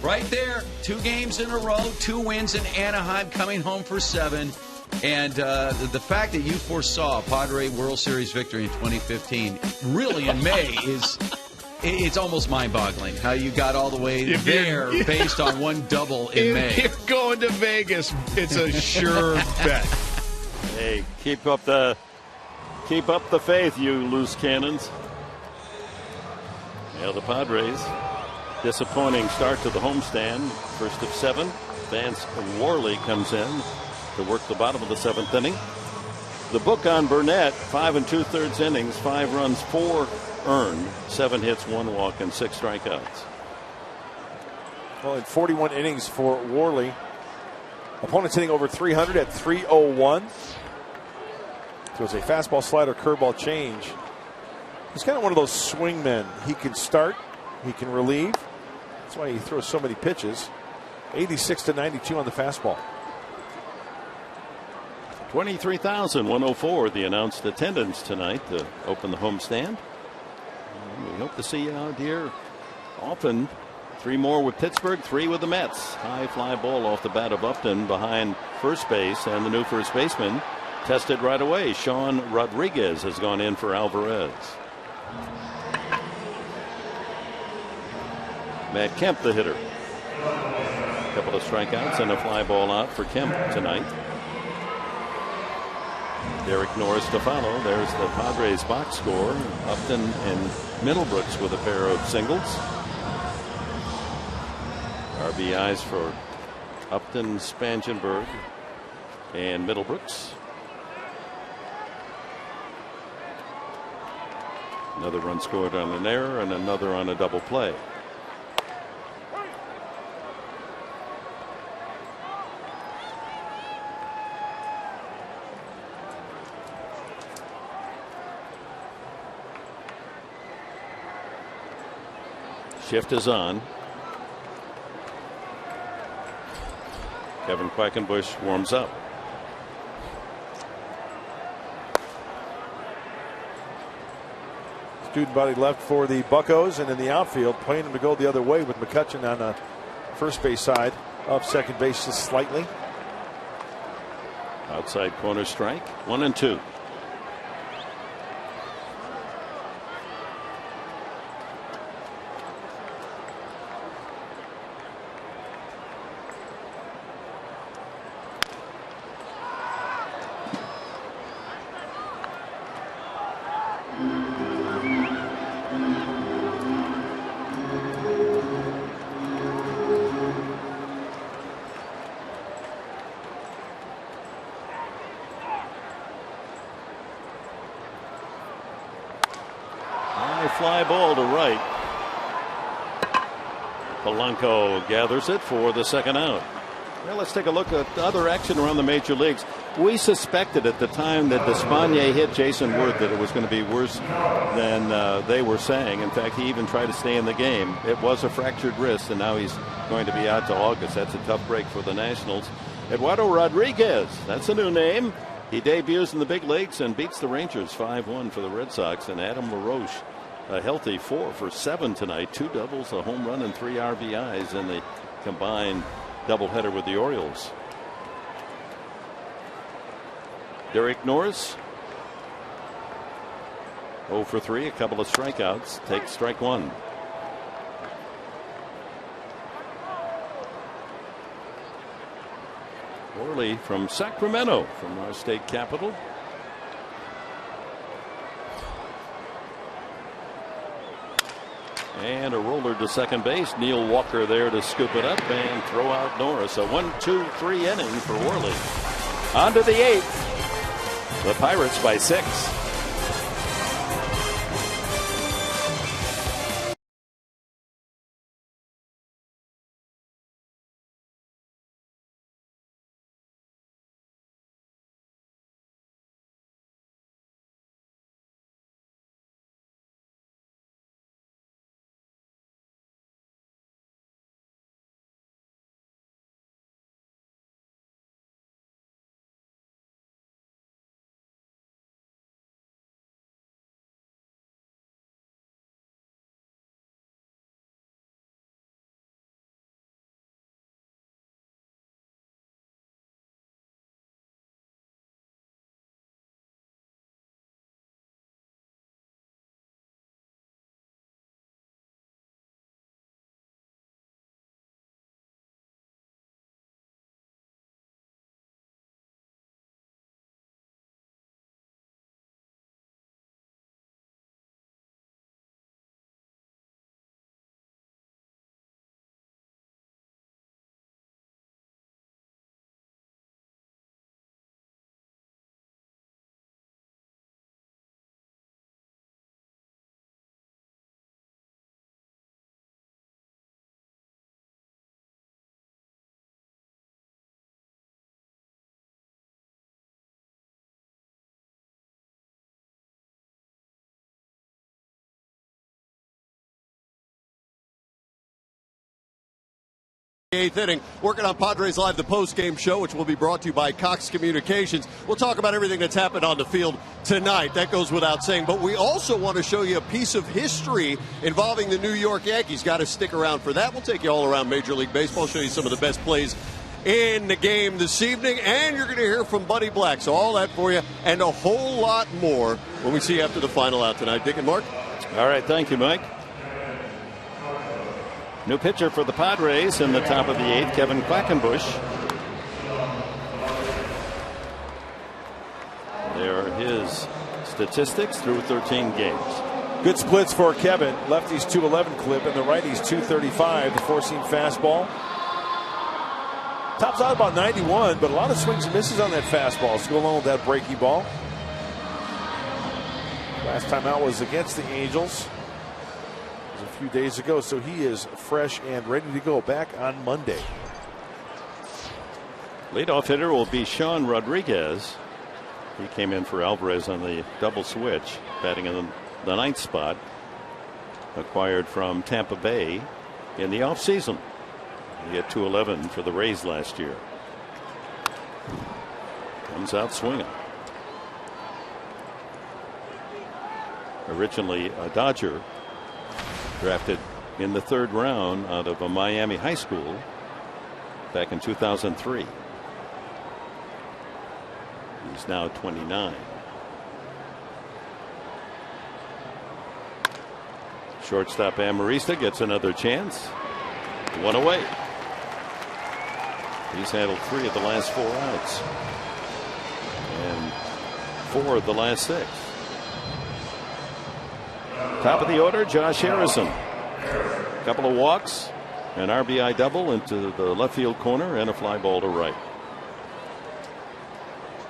Right there, 2 games in a row, 2 wins in Anaheim, coming home for 7. And the fact that you foresaw a Padre World Series victory in 2015, really in May, it's almost mind-boggling how you got all the way there based on one double in May. If you're going to Vegas, it's a sure bet. Hey, keep up the faith, you loose cannons. Yeah, the Padres, disappointing start to the homestand. First of 7. Vance Worley comes in to work the bottom of the 7th inning. The book on Burnett, 5 2/3 innings, 5 runs, 4 earned, 7 hits, 1 walk, and 6 strikeouts. Well, in 41 innings for Worley, opponents hitting over 300 at 301. So it's a fastball, slider, curveball change. He's kind of one of those swing men. He can start, he can relieve. That's why he throws so many pitches. 86 to 92 on the fastball. 23,104 the announced attendance tonight to open the homestand. We hope to see you out here often. 3 more with Pittsburgh, 3 with the Mets. High fly ball off the bat of Upton behind first base, and the new first baseman tested right away. Sean Rodriguez has gone in for Alvarez. Matt Kemp, the hitter. A couple of strikeouts and a fly ball out for Kemp tonight. Derek Norris to follow. There's the Padres box score. Upton and Middlebrooks with a pair of singles. RBIs for Upton, Spangenberg, and Middlebrooks. Another run scored on an error and another on a double play. Shift is on. Kevin Quackenbush warms up. Student body left for the Buccos, and in the outfield, playing him to go the other way with McCutcheon on the first base side of second base just slightly. Outside corner strike, 1-2. Fly ball to right. Polanco gathers it for the second out. Well, let's take a look at other action around the major leagues. We suspected at the time that Despaigne hit Jason Worth that it was going to be worse than they were saying. In fact, he even tried to stay in the game. It was a fractured wrist, and now he's going to be out to August. That's a tough break for the Nationals. Eduardo Rodriguez, that's a new name. He debuts in the big leagues and beats the Rangers 5-1 for the Red Sox. And Adam LaRoche, a healthy 4 for 7 tonight. 2 doubles, a home run, and 3 RBIs in the combined doubleheader with the Orioles. Derek Norris, 0 for 3, a couple of strikeouts. Takes strike 1. Worley from Sacramento, from our state capital. And a roller to second base. Neil Walker there to scoop it up and throw out Norris. A 1-2-3 inning for Worley. On to the 8th. The Pirates by 6. 8th inning, working on Padres Live, the post-game show, which will be brought to you by Cox Communications. We'll talk about everything that's happened on the field tonight. That goes without saying. But we also want to show you a piece of history involving the New York Yankees. Got to stick around for that. We'll take you all around Major League Baseball, show you some of the best plays in the game this evening. And you're going to hear from Buddy Black. So all that for you and a whole lot more when we see you after the final out tonight. Dick and Mark. All right. Thank you, Mike. New pitcher for the Padres in the top of the 8th, Kevin Quackenbush. There are his statistics through 13 games. Good splits for Kevin. Lefty's 211 clip and the righty's 235. The four-seam fastball. Tops out about 91, but a lot of swings and misses on that fastball. So go along with that breaking ball. Last time out was against the Angels a few days ago, so he is fresh and ready to go back on Monday. Leadoff hitter will be Sean Rodriguez. He came in for Alvarez on the double switch, batting in the 9th spot. Acquired from Tampa Bay in the offseason. He had 211 for the Rays last year. Comes out swinging. Originally a Dodger. Drafted in the 3rd round out of a Miami high school back in 2003. He's now 29. Shortstop Amarista gets another chance. One away. He's handled 3 of the last 4 outs. And 4 of the last 6. Top of the order, Josh Harrison. A couple of walks, an RBI double into the left field corner, and a fly ball to right.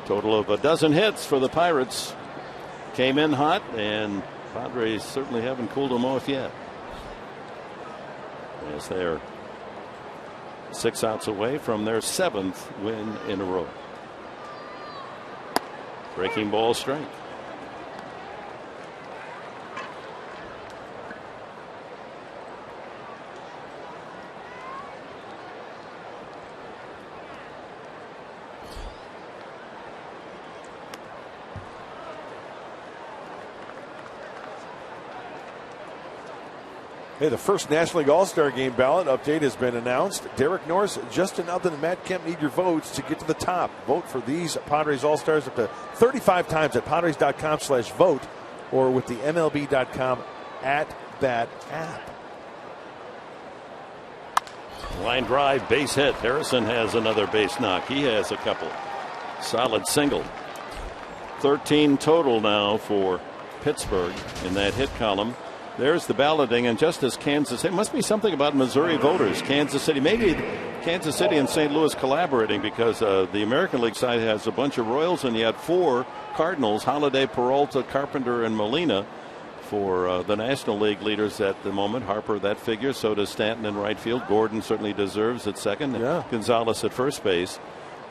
Total of a dozen hits for the Pirates. Came in hot, and Padres certainly haven't cooled them off yet. As they're 6 outs away from their 7th win in a row. Breaking ball strike. Hey, the first National League All-Star Game ballot update has been announced. Derek Norris, Justin Upton, and Matt Kemp need your votes to get to the top. Vote for these Padres All-Stars up to 35 times at Padres.com/vote or with the MLB.com @bat app. Line drive, base hit. Harrison has another base knock. He has a couple. Solid single. 13 total now for Pittsburgh in that hit column. There's the balloting, and just as Kansas City, it must be something about Missouri voters. Kansas City, maybe Kansas City and St. Louis collaborating, because the American League side has a bunch of Royals, and you had 4 Cardinals: Holiday, Peralta, Carpenter, and Molina. For the National League leaders at the moment, Harper, that figure. So does Stanton in right field. Gordon certainly deserves at second. Yeah. Gonzalez at first base.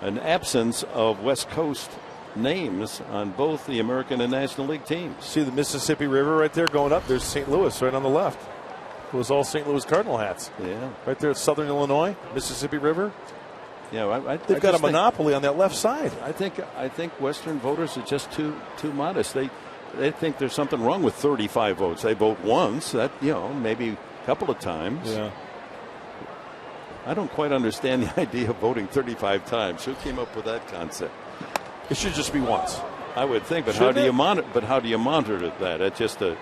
An absence of West Coast names on both the American and National League teams. See the Mississippi River right there going up. There's St. Louis right on the left. It was all St. Louis Cardinal hats. Yeah. Right there at Southern Illinois, Mississippi River. Yeah, they've got a monopoly on that left side. I think Western voters are just too modest. They think there's something wrong with 35 votes. They vote once, that maybe a couple of times. Yeah. I don't quite understand the idea of voting 35 times. Who came up with that concept? It should just be once, I would think. But how do you monitor? But how do you monitor that? It's just a.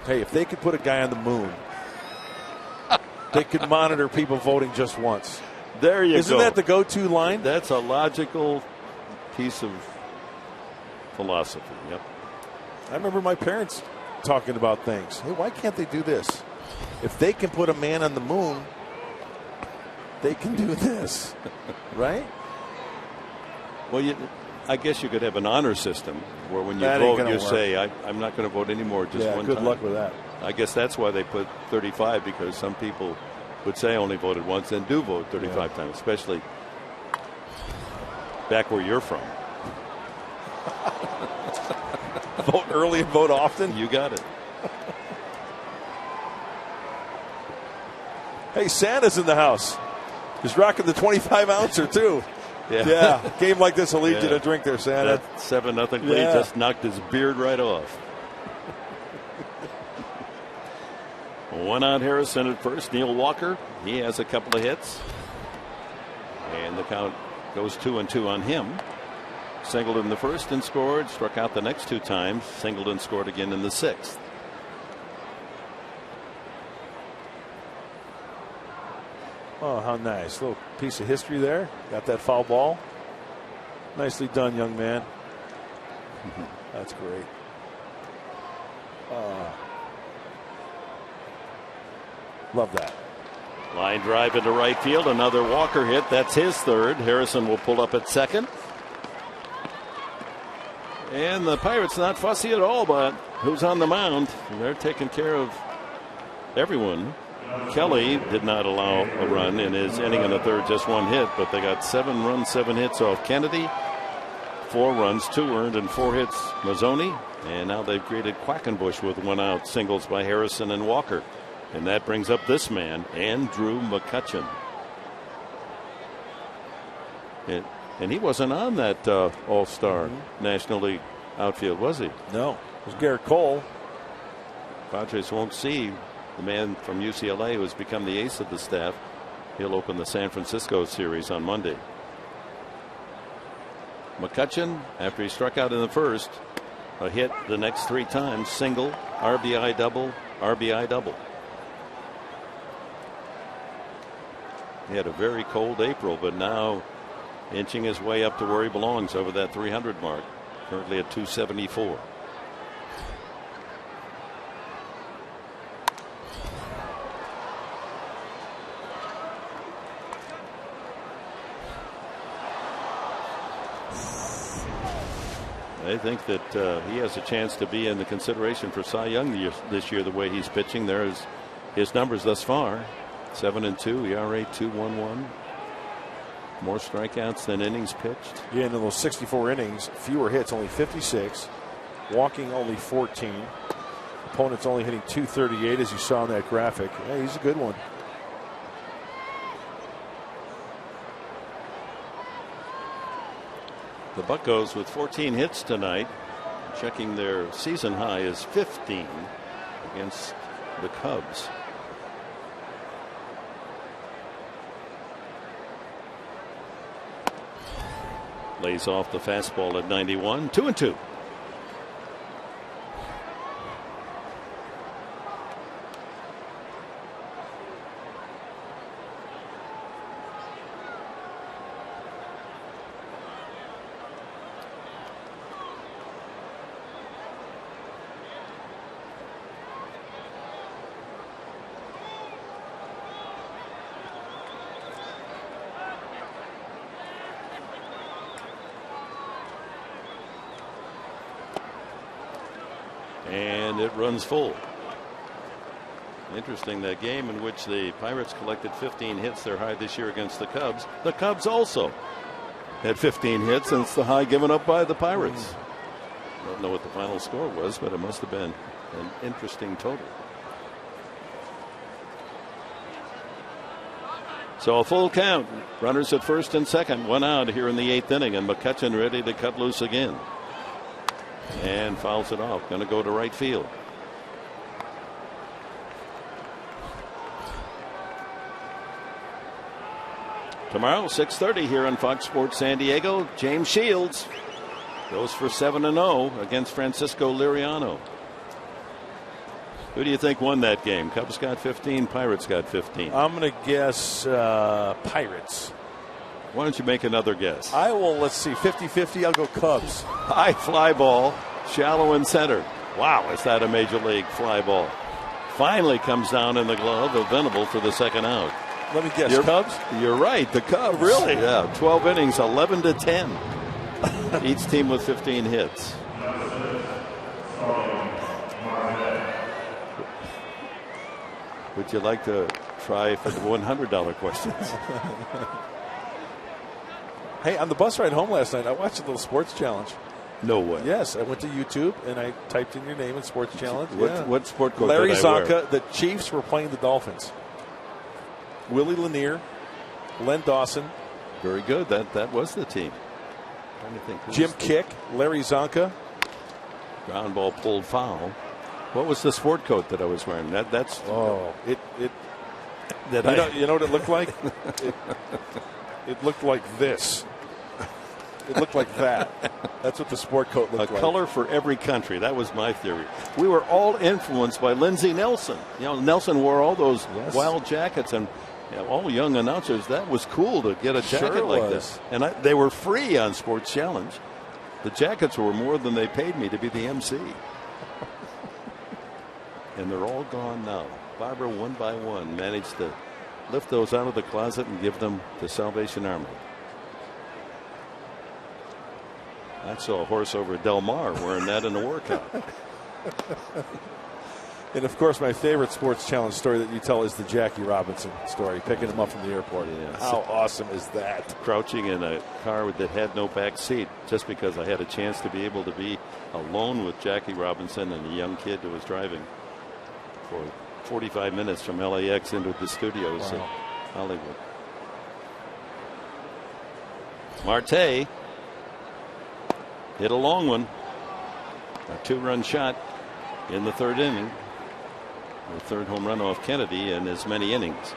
Hey, if they could put a guy on the moon, they could monitor people voting just once. There you go. Isn't that the go-to line? That's a logical piece of philosophy. Yep. I remember my parents talking about things. Hey, why can't they do this? If they can put a man on the moon, they can do this, right? Well, I guess you could have an honor system where when you That ain't vote, gonna you work. say, I'm not going to vote anymore, just one good time. luck with that. I guess that's why they put 35, because some people would say only voted once and do vote 35 times, especially back where you're from. Vote early and vote often. You got it. Hey, Santa's in the house. He's rocking the 25-ouncer, too. Yeah. Game like this will lead you to drink there, Santa. That 7-0 lead just knocked his beard right off. One out Harrison at first. Neil Walker, he has a couple of hits. And the count goes 2-2 on him. Singled in the first and scored. Struck out the next 2 times. Singled and scored again in the 6th. Oh, how nice. Little piece of history there. Got that foul ball. Nicely done, young man. That's great. Love that. Line drive into right field. Another Walker hit. That's his 3rd. Harrison will pull up at 2nd. And the Pirates not fussy at all, but who's on the mound? They're taking care of everyone. Kelly did not allow a run in his inning in the 3rd, just 1 hit, but they got 7 runs, 7 hits off Kennedy. 4 runs, 2 earned, and 4 hits Mazzoni. And now they've created Quackenbush with 1 out, singles by Harrison and Walker. And that brings up this man, Andrew McCutchen. And he wasn't on that All-Star National League outfield, was he? No, it was Garrett Cole. Padres won't see the man from UCLA who has become the ace of the staff. He'll open the San Francisco series on Monday. McCutchen, after he struck out in the first, a hit the next 3 times, single, RBI double, RBI double. He had a very cold April, but now inching his way up to where he belongs over that 300 mark, currently at 274. I think that he has a chance to be in the consideration for Cy Young this year, the way he's pitching. There's his numbers thus far. 7-2, ERA 2.11. More strikeouts than innings pitched. Yeah, in those 64 innings, fewer hits, only 56. Walking only 14. Opponents only hitting 238, as you saw in that graphic. Yeah, he's a good one. The Buccos with 14 hits tonight. Checking their season high is 15 against the Cubs. Lays off the fastball at 91. 2-2. And it runs full. Interesting, that game in which the Pirates collected 15 hits, their high this year against the Cubs. The Cubs also had 15 hits, and it's the high given up by the Pirates. Don't know what the final score was, but it must have been an interesting total. So a full count. Runners at first and second, 1 out here in the 8th inning, and McCutchen ready to cut loose again. And fouls it off. Going to go to right field. Tomorrow, 6:30 here on Fox Sports San Diego. James Shields goes for 7-0 against Francisco Liriano. Who do you think won that game? Cubs got 15, Pirates got 15. I'm going to guess Pirates. Why don't you make another guess? I will, let's see, 50-50. I'll go Cubs. High fly ball, shallow in center. Wow, is that a major league fly ball? Finally comes down in the glove of Venable for the second out. Let me guess, Cubs? You're right, the Cubs. Really? Yeah, 12 innings, 11-10. Each team with 15 hits. Would you like to try for the $100 questions? Hey, on the bus ride home last night, I watched a little sports challenge. No way. Yes, I went to YouTube and I typed in your name in sports challenge. What sport coat Larry did I wear? Zonka, the Chiefs were playing the Dolphins. Willie Lanier, Len Dawson. Very good. That was the team. Trying to think. Jim Kick, Larry Zonka. Ground ball pulled foul. What was the sport coat that I was wearing? That's you know what it looked like? It looked like this. It looked like that. That's what the sport coat looked like. A color for every country. That was my theory. We were all influenced by Lindsey Nelson. Nelson wore all those wild jackets, and all young announcers, that was cool to get a jacket like this. And they were free on Sports Challenge. The jackets were more than they paid me to be the MC. And they're all gone now. Barbara, one by one, managed to lift those out of the closet and give them to Salvation Army. I saw a horse over at Del Mar wearing that in a workout. And of course, my favorite Sports Challenge story that you tell is the Jackie Robinson story, picking him up from the airport. Yeah. How awesome is that? Crouching in a car that had no back seat, just because I had a chance to be able to be alone with Jackie Robinson and a young kid who was driving for 45 minutes from LAX into the studios in Hollywood. Marte hit a long one. A 2-run shot in the 3rd inning. The 3rd home run off Kennedy in as many innings.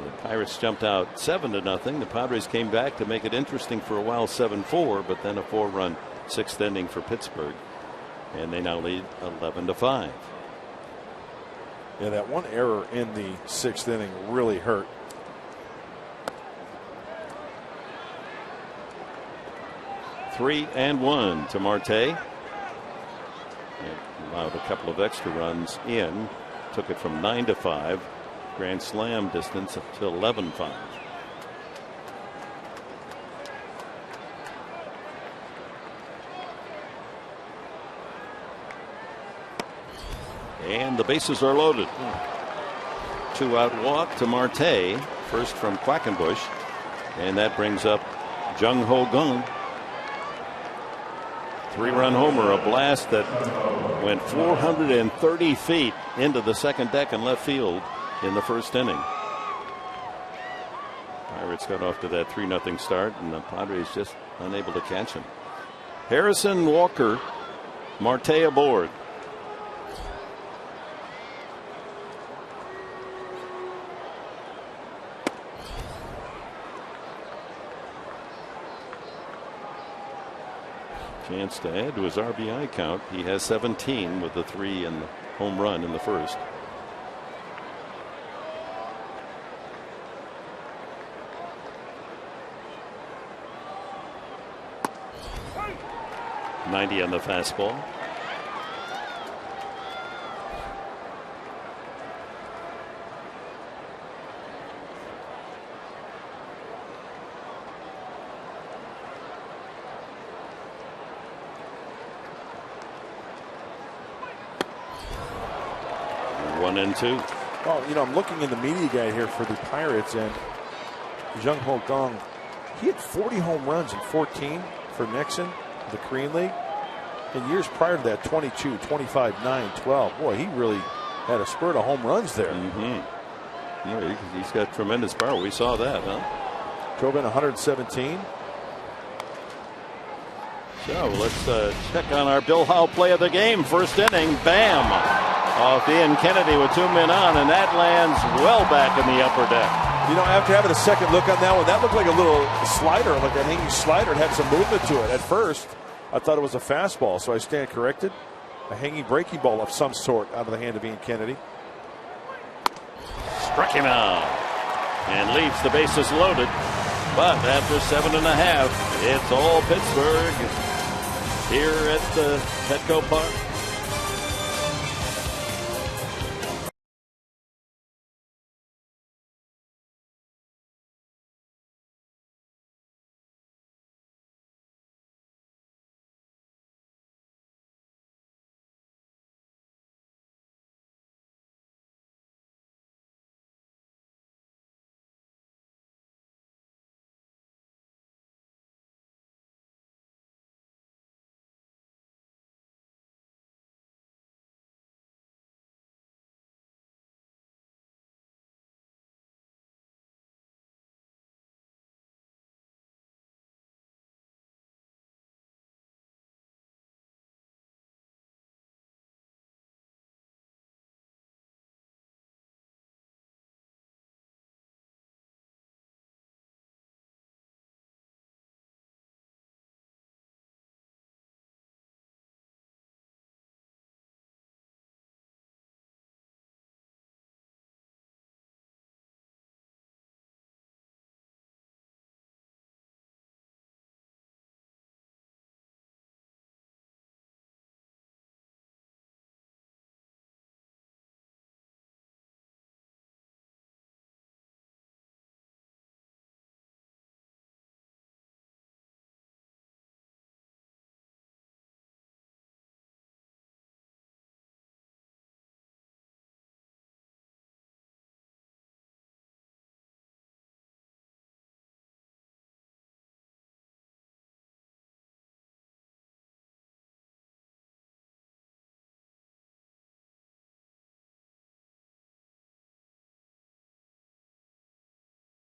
The Pirates jumped out 7-0. The Padres came back to make it interesting for a while, 7-4, but then a 4-run 6th inning for Pittsburgh. And they now lead 11-5. Yeah, that one error in the 6th inning really hurt. Three and one to Marte. It allowed a couple of extra runs in. Took it from 9-5. Grand slam distance to 11-5. And the bases are loaded. 2-out walk to Marte. First from Quackenbush. And that brings up Jung Ho Gung. 3-run homer, a blast that went 430 feet into the second deck and left field in the 1st inning. Pirates got off to that 3-0 start, and the Padres just unable to catch him. Harrison Walker, Marte aboard. Chance to add to his RBI count. He has 17 with the 3 and the home run in the 1st. .90 on the fastball. One and two. Well, I'm looking in the media guide here for the Pirates, and Jung Ho Gong, he had 40 home runs in 14 for Nixon, the Korean League. In years prior to that, 22, 25, 9, 12. Boy, he really had a spurt of home runs there. Yeah, he's got tremendous power. We saw that, huh? Drove in 117. So let's check on our Bill Howe play of the game. 1st inning, bam! Off Ian Kennedy with 2 men on, and that lands well back in the upper deck. After having a second look on that one, that looked like a little slider, like a hanging slider. It had some movement to it. At first, I thought it was a fastball, so I stand corrected. A hanging breaking ball of some sort out of the hand of Ian Kennedy. Struck him out and leaves the bases loaded. But after 7.5, it's all Pittsburgh here at the Petco Park.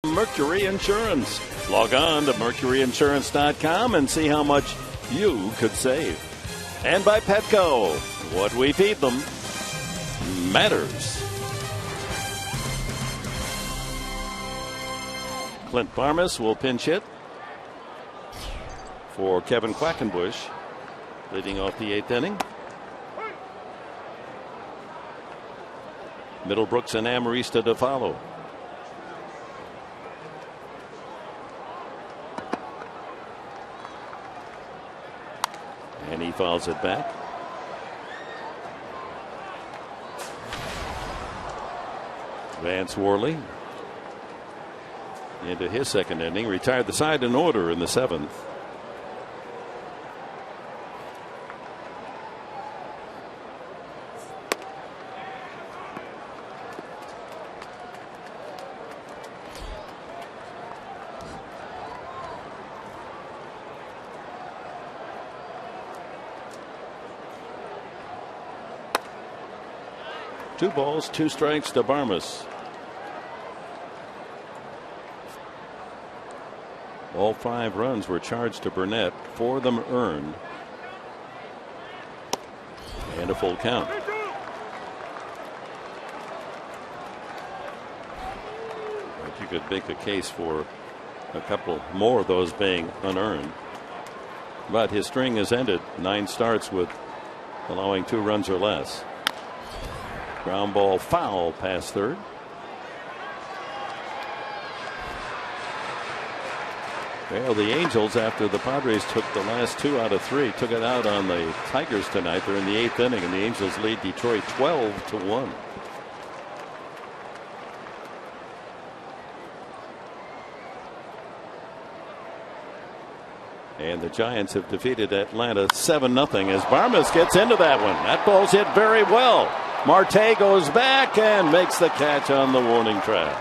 Mercury Insurance. Log on to mercuryinsurance.com and see how much you could save. And by Petco, what we feed them matters. Clint Barmas will pinch hit for Kevin Quackenbush, leading off the 8th inning. Middlebrooks and Amarista to follow. And he fouls it back. Vance Worley into his 2nd inning, retired the side in order in the 7th. Two balls, 2 strikes to Barmas. All 5 runs were charged to Burnett, 4 of them earned. And a full count. But you could make a case for a couple more of those being unearned. But his string has ended. 9 starts with allowing 2 runs or less. Ground ball foul past third. Well, the Angels, after the Padres took the last 2 out of 3, took it out on the Tigers tonight. They're in the 8th inning, and the Angels lead Detroit 12-1. And the Giants have defeated Atlanta 7-0 as Barmas gets into that one. That ball's hit very well. Marte goes back and makes the catch on the warning track.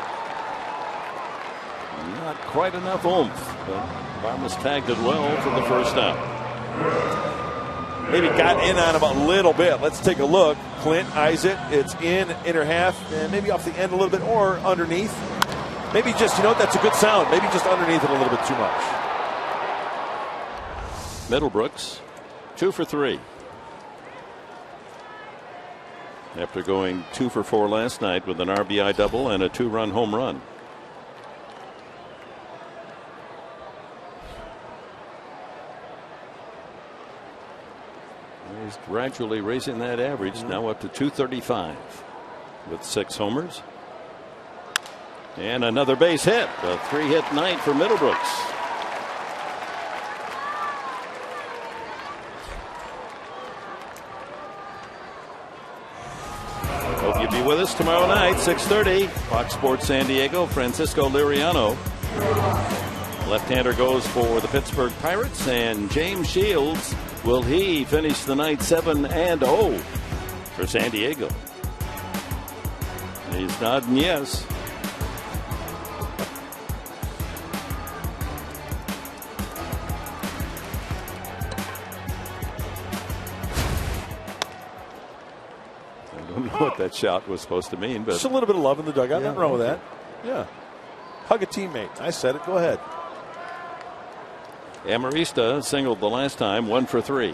Not quite enough oomph, but Barmas tagged it well for the first out. Maybe got in on him a little bit. Let's take a look. Clint eyes it. It's in inner half and maybe off the end a little bit or underneath. Maybe just, that's a good sound. Maybe just underneath it a little bit too much. Middlebrooks, 2 for 3. After going 2 for 4 last night with an RBI double and a 2-run home run. He's gradually raising that average, now up to 235 with 6 homers. And another base hit, a 3-hit night for Middlebrooks. Hope you'll be with us tomorrow night, 6:30, Fox Sports San Diego. Francisco Liriano, left-hander, goes for the Pittsburgh Pirates, and James Shields, will he finish the night 7-0 for San Diego? He's nodding yes. What that shot was supposed to mean, but just a little bit of love in the dugout. Nothing wrong with that. Yeah, hug a teammate. I said it. Go ahead. Amarista singled the last time, 1 for 3,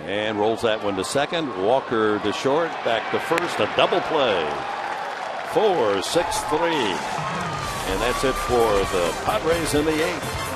and rolls that one to second. Walker to short, back to first, a double play. 4-6-3, and that's it for the Padres in the 8th.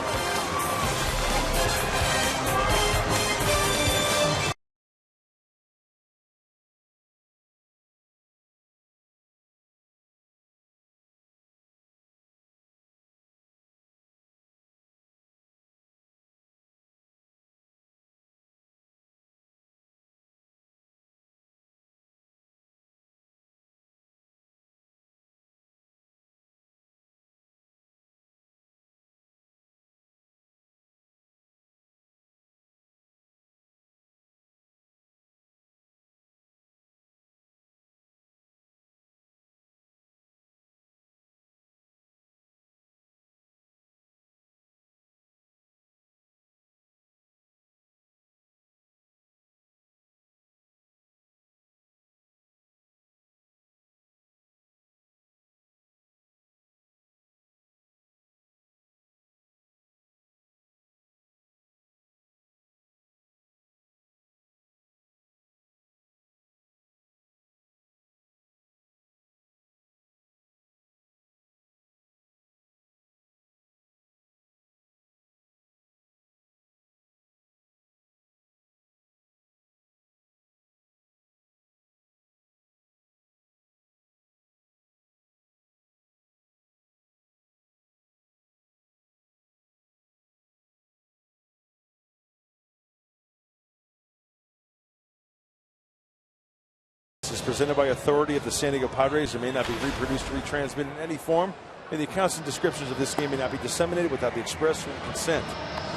presented by authority of the San Diego Padres and may not be reproduced or retransmitted in any form. And the accounts and descriptions of this game may not be disseminated without the express written consent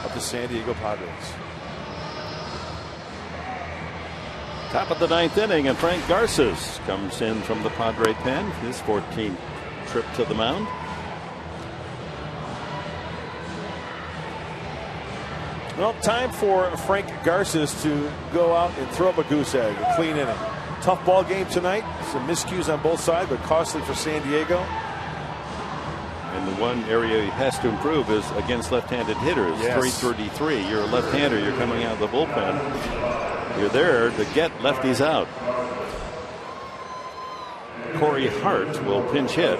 of the San Diego Padres. Top of the 9th inning, and Frank Garces comes in from the Padre pen, his 14th trip to the mound. Well, time for Frank Garces to go out and throw up a goose egg, a clean inning. Tough ball game tonight. Some miscues on both sides, but costly for San Diego. And the one area he has to improve is against left-handed hitters. Yes. 333. You're a left-hander. You're coming out of the bullpen. You're there to get lefties out. Corey Hart will pinch hit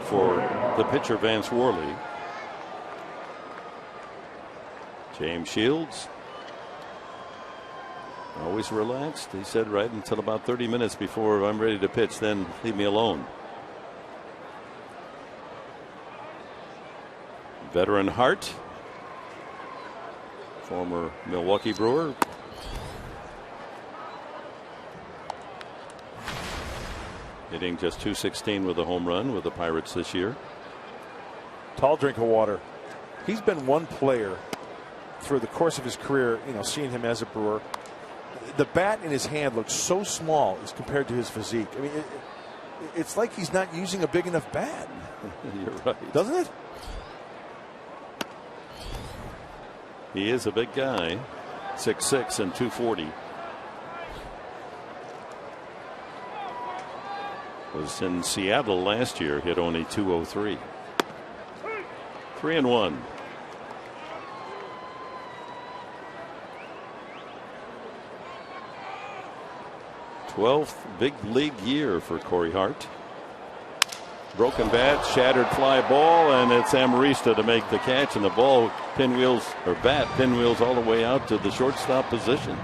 for the pitcher Vance Worley. James Shields, always relaxed. He said right until about 30 minutes before I'm ready to pitch, then leave me alone. Veteran Hart, former Milwaukee Brewer. Hitting just .216 with a home run with the Pirates this year. Tall drink of water. He's been one player through the course of his career, seeing him as a Brewer. The bat in his hand looks so small as compared to his physique. I mean, it's like he's not using a big enough bat. You're right. Doesn't it? He is a big guy, 6'6" and 240. Was in Seattle last year, hit only .203. 3-1. 12th big league year for Corey Hart. Broken bat, shattered fly ball, and it's Amarista to make the catch, and the ball pinwheels all the way out to the shortstop position.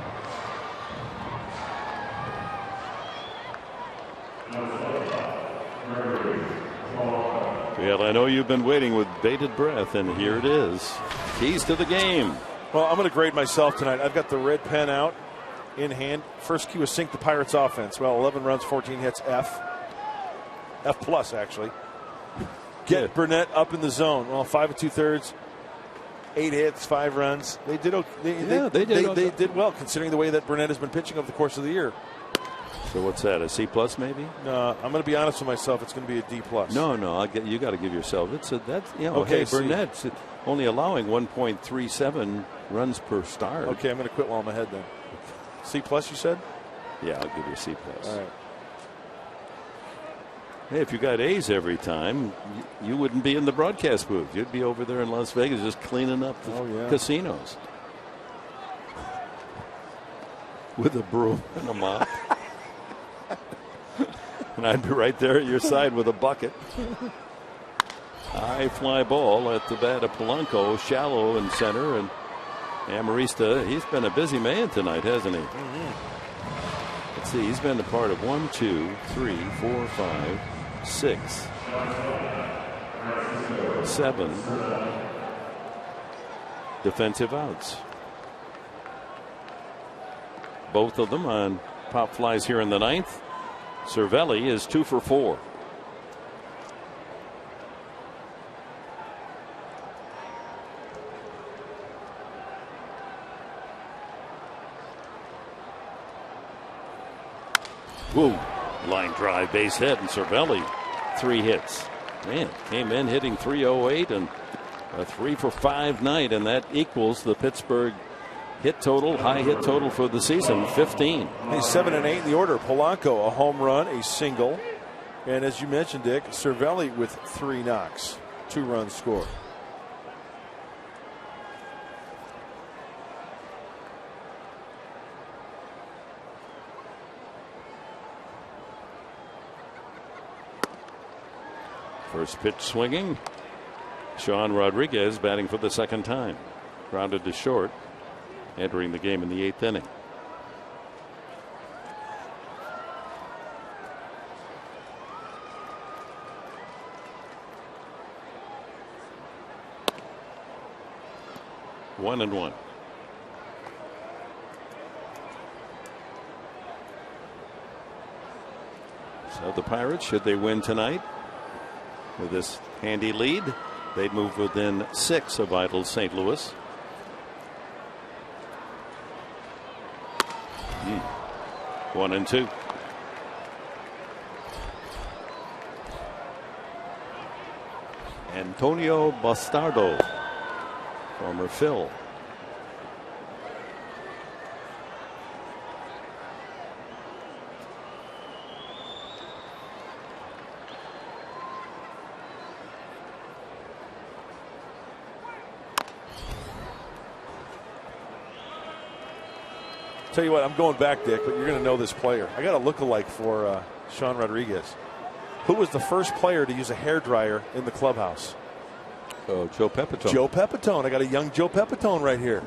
Well, I know you've been waiting with bated breath, and here it is. Keys to the game. Well, I'm going to grade myself tonight. I've got the red pen out in hand. First cue is sink the Pirates offense. Well, 11 runs, 14 hits, F plus actually. Get Burnett up in the zone. Well, 5 2/3, 8 hits, 5 runs. They did okay. They did well considering the way that Burnett has been pitching over the course of the year. So what's that? A C plus maybe? No, I'm going to be honest with myself. It's going to be a D plus. No, you got to give yourself. Okay. Burnett's only allowing 1.37 runs per start. Okay, I'm going to quit while I'm ahead then. C plus, you said? Yeah, I'll give you a C plus. All right. Hey, if you got A's every time, you wouldn't be in the broadcast booth. You'd be over there in Las Vegas just cleaning up the casinos with a broom and a mop. And I'd be right there at your side with a bucket. High fly ball at the bat of Polanco, shallow in center, and Amarista, he's been a busy man tonight, hasn't he? Mm-hmm. Let's see, he's been a part of 1, 2, 3, 4, 5, 6, 7 defensive outs. Both of them on pop flies here in the 9th. Cervelli is 2 for 4. Woo! Line drive, base hit, and Cervelli 3 hits. Man, came in hitting .308 and a 3 for 5 night, and that equals the Pittsburgh hit total, high hit total for the season, 15. He's 7 and 8 in the order. Polanco, a home run, a single, and as you mentioned, Dick, Cervelli with 3 knocks, 2 runs scored. First pitch swinging. Sean Rodriguez batting for the second time. Grounded to short. Entering the game in the 8th inning. One and one. So the Pirates, should they win tonight with this handy lead, they'd move within 6 of idle St. Louis. 1-2. Antonio Bastardo, former Phil. Tell you what, I'm going back, Dick, but you're going to know this player. I got a look-alike for Sean Rodriguez. Who was the first player to use a hairdryer in the clubhouse? Oh, Joe Pepitone. Joe Pepitone. I got a young Joe Pepitone right here.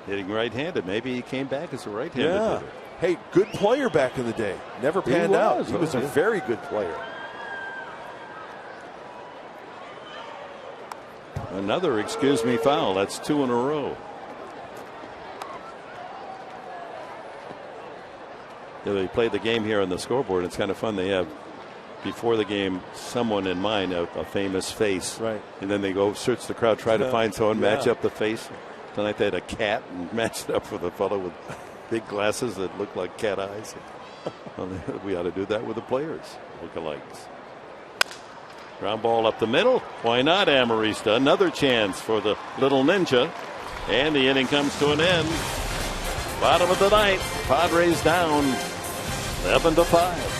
Hitting right-handed. Maybe he came back as a right-handed hitter. Hey, good player back in the day. Never panned out. He was a very good player. Another excuse me foul. That's 2 in a row. They play the game here on the scoreboard. It's kind of fun. They have, before the game, someone in mind, a famous face. Right. And then they go search the crowd, try to find someone, match up the face. Tonight they had a cat and matched it up with a fellow with big glasses that looked like cat eyes. Well, we ought to do that with the players. Lookalikes. Ground ball up the middle. Why not, Amarista? Another chance for the little ninja. And the inning comes to an end. Bottom of the ninth. Padres down 11-5.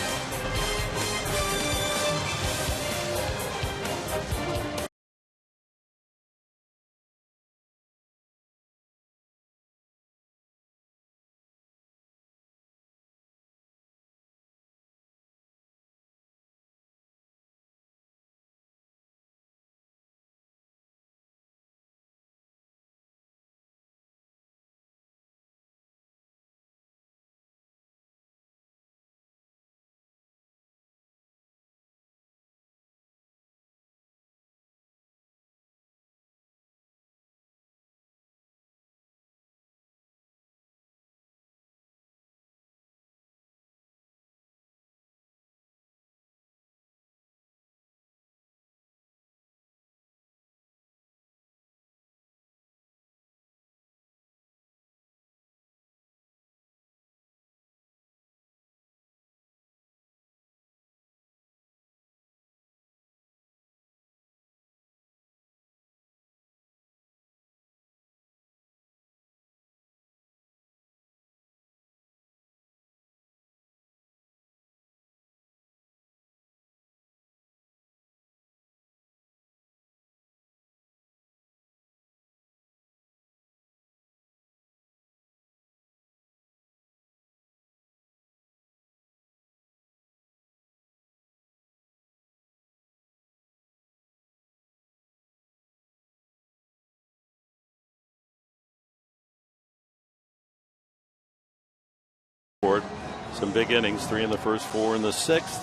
Some big innings, 3 in the first, 4 in the 6th,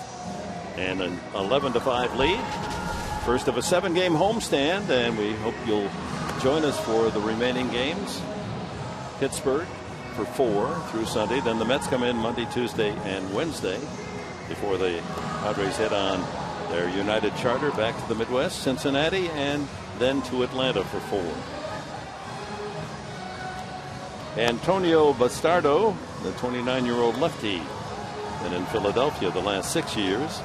and an 11-5 lead. First of a 7-game homestand, and we hope you'll join us for the remaining games. Pittsburgh for 4 through Sunday. Then the Mets come in Monday, Tuesday, and Wednesday before the Padres head on their United charter back to the Midwest, Cincinnati, and then to Atlanta for 4. Antonio Bastardo, the 29-year-old lefty, and in Philadelphia the last 6 years,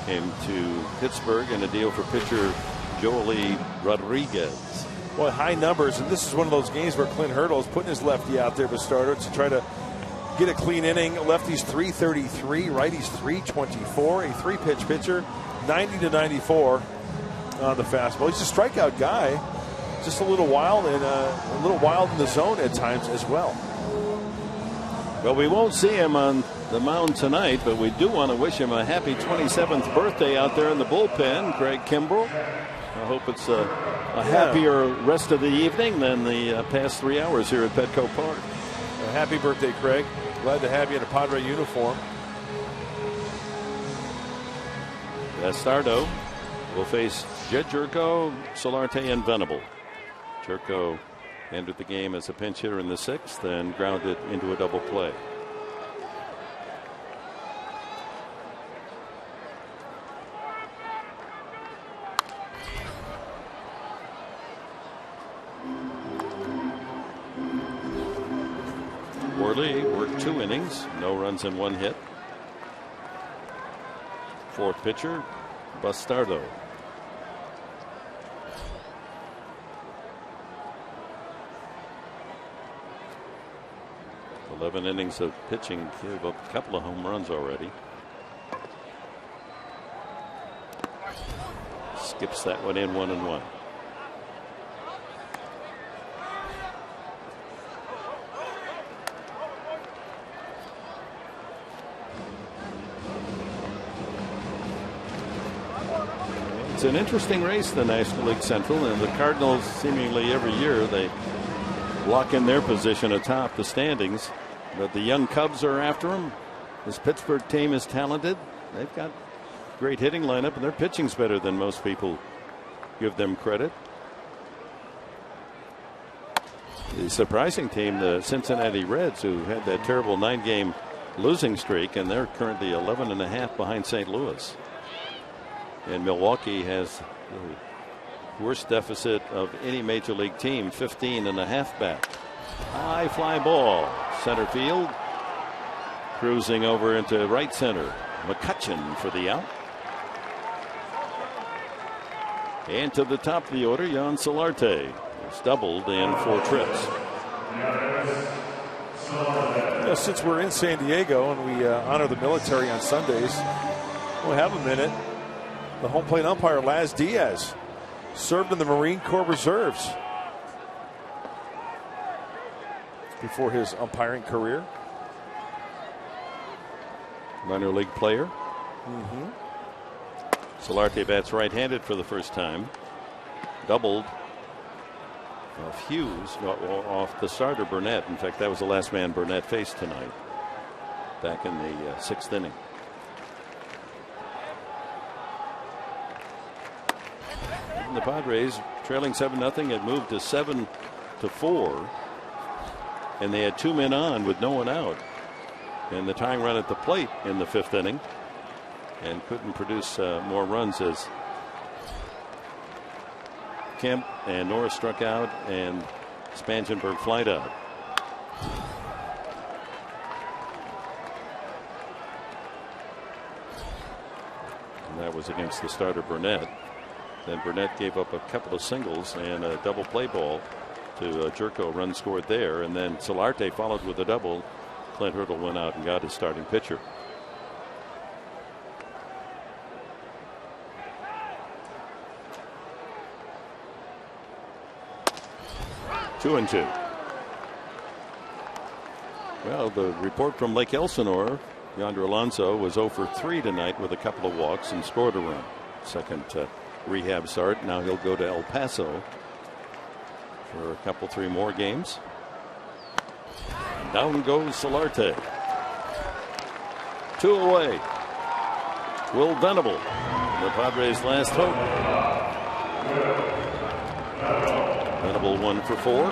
came to Pittsburgh in a deal for pitcher Joely Rodriguez. Well, high numbers, and this is one of those games where Clint Hurdle is putting his lefty out there, Bastardo, to try to get a clean inning. Lefty's 333, righty's 324, a 3-pitch pitcher, 90 to 94 on the fastball. He's a strikeout guy. Just a little wild and a little wild in the zone at times as well. Well, we won't see him on the mound tonight, but we do want to wish him a happy 27th birthday out there in the bullpen, Craig Kimbrell. I hope it's a happier rest of the evening than the past 3 hours here at Petco Park. Happy birthday, Craig. Glad to have you in a Padre uniform. Bastardo will face Jerko, Solarte, and Venable. Jerko entered the game as a pinch hitter in the 6th and grounded into a double play. Lee worked 2 innings, no runs and 1 hit. Fourth pitcher, Bastardo. "11 innings of pitching, gave up a couple of home runs already." Skips that one in, 1-1. It's an interesting race, the National League Central, and the Cardinals seemingly every year they lock in their position atop the standings. But the young Cubs are after them. This Pittsburgh team is talented. They've got great hitting lineup, and their pitching's better than most people give them credit. The surprising team, the Cincinnati Reds, who had that terrible 9-game losing streak, and they're currently 11.5 behind St. Louis. And Milwaukee has the worst deficit of any major league team, 15.5 back. High fly ball, center field, cruising over into right center. McCutchen for the out. And to the top of the order, Yan Solarte. He's doubled in 4 trips. Since we're in San Diego and we honor the military on Sundays, we'll have a minute. The home plate umpire, Laz Diaz, served in the Marine Corps Reserves before his umpiring career. Minor league player. Solarte bats right-handed for the first time. Doubled off Hughes, off the starter Burnett. In fact, that was the last man Burnett faced tonight, back in the 6th inning. And the Padres, trailing 7-0, had moved to 7-4, and they had 2 men on with no one out. And the tying run at the plate in the 5th inning, and couldn't produce more runs as Kemp and Norris struck out and Spangenberg flied out. And that was against the starter Burnett. Then Burnett gave up a couple of singles and a double play ball to Jerko, run scored there, and then Solarte followed with a double. Clint Hurdle went out and got his starting pitcher. Two and 2. Well, the report from Lake Elsinore, Yonder Alonso was 0 for 3 tonight with a couple of walks and scored a run. Second rehab start. Now he'll go to El Paso for a couple, 3 more games. Down goes Solarte. 2 away. Will Venable, the Padres' last hope. Venable 1 for 4.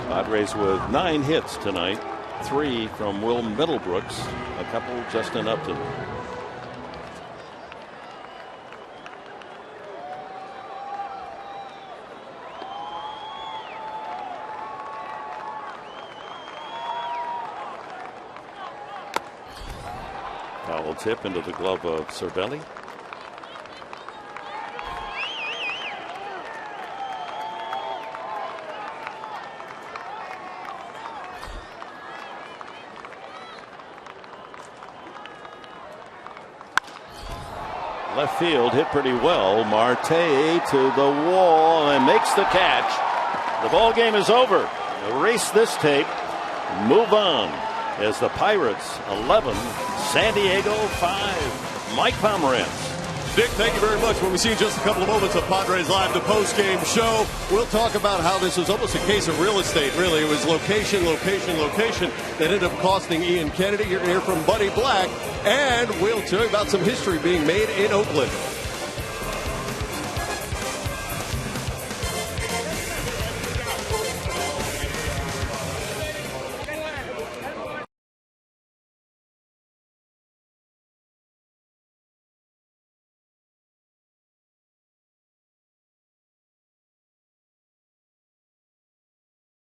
Padres with 9 hits tonight. 3 from Will Middlebrooks, a couple Justin Upton. Foul tip into the glove of Cervelli. Left field hit pretty well. Marte to the wall and makes the catch. The ball game is over. Erase this tape. Move on as the Pirates 11, San Diego 5. Mike Pomerantz. Dick, thank you very much. When we see in just a couple of moments of Padres Live, the post-game show, we'll talk about how this was almost a case of real estate, really. It was location, location, location that ended up costing Ian Kennedy. You're going to hear from Buddy Black, and we'll tell you about some history being made in Oakland.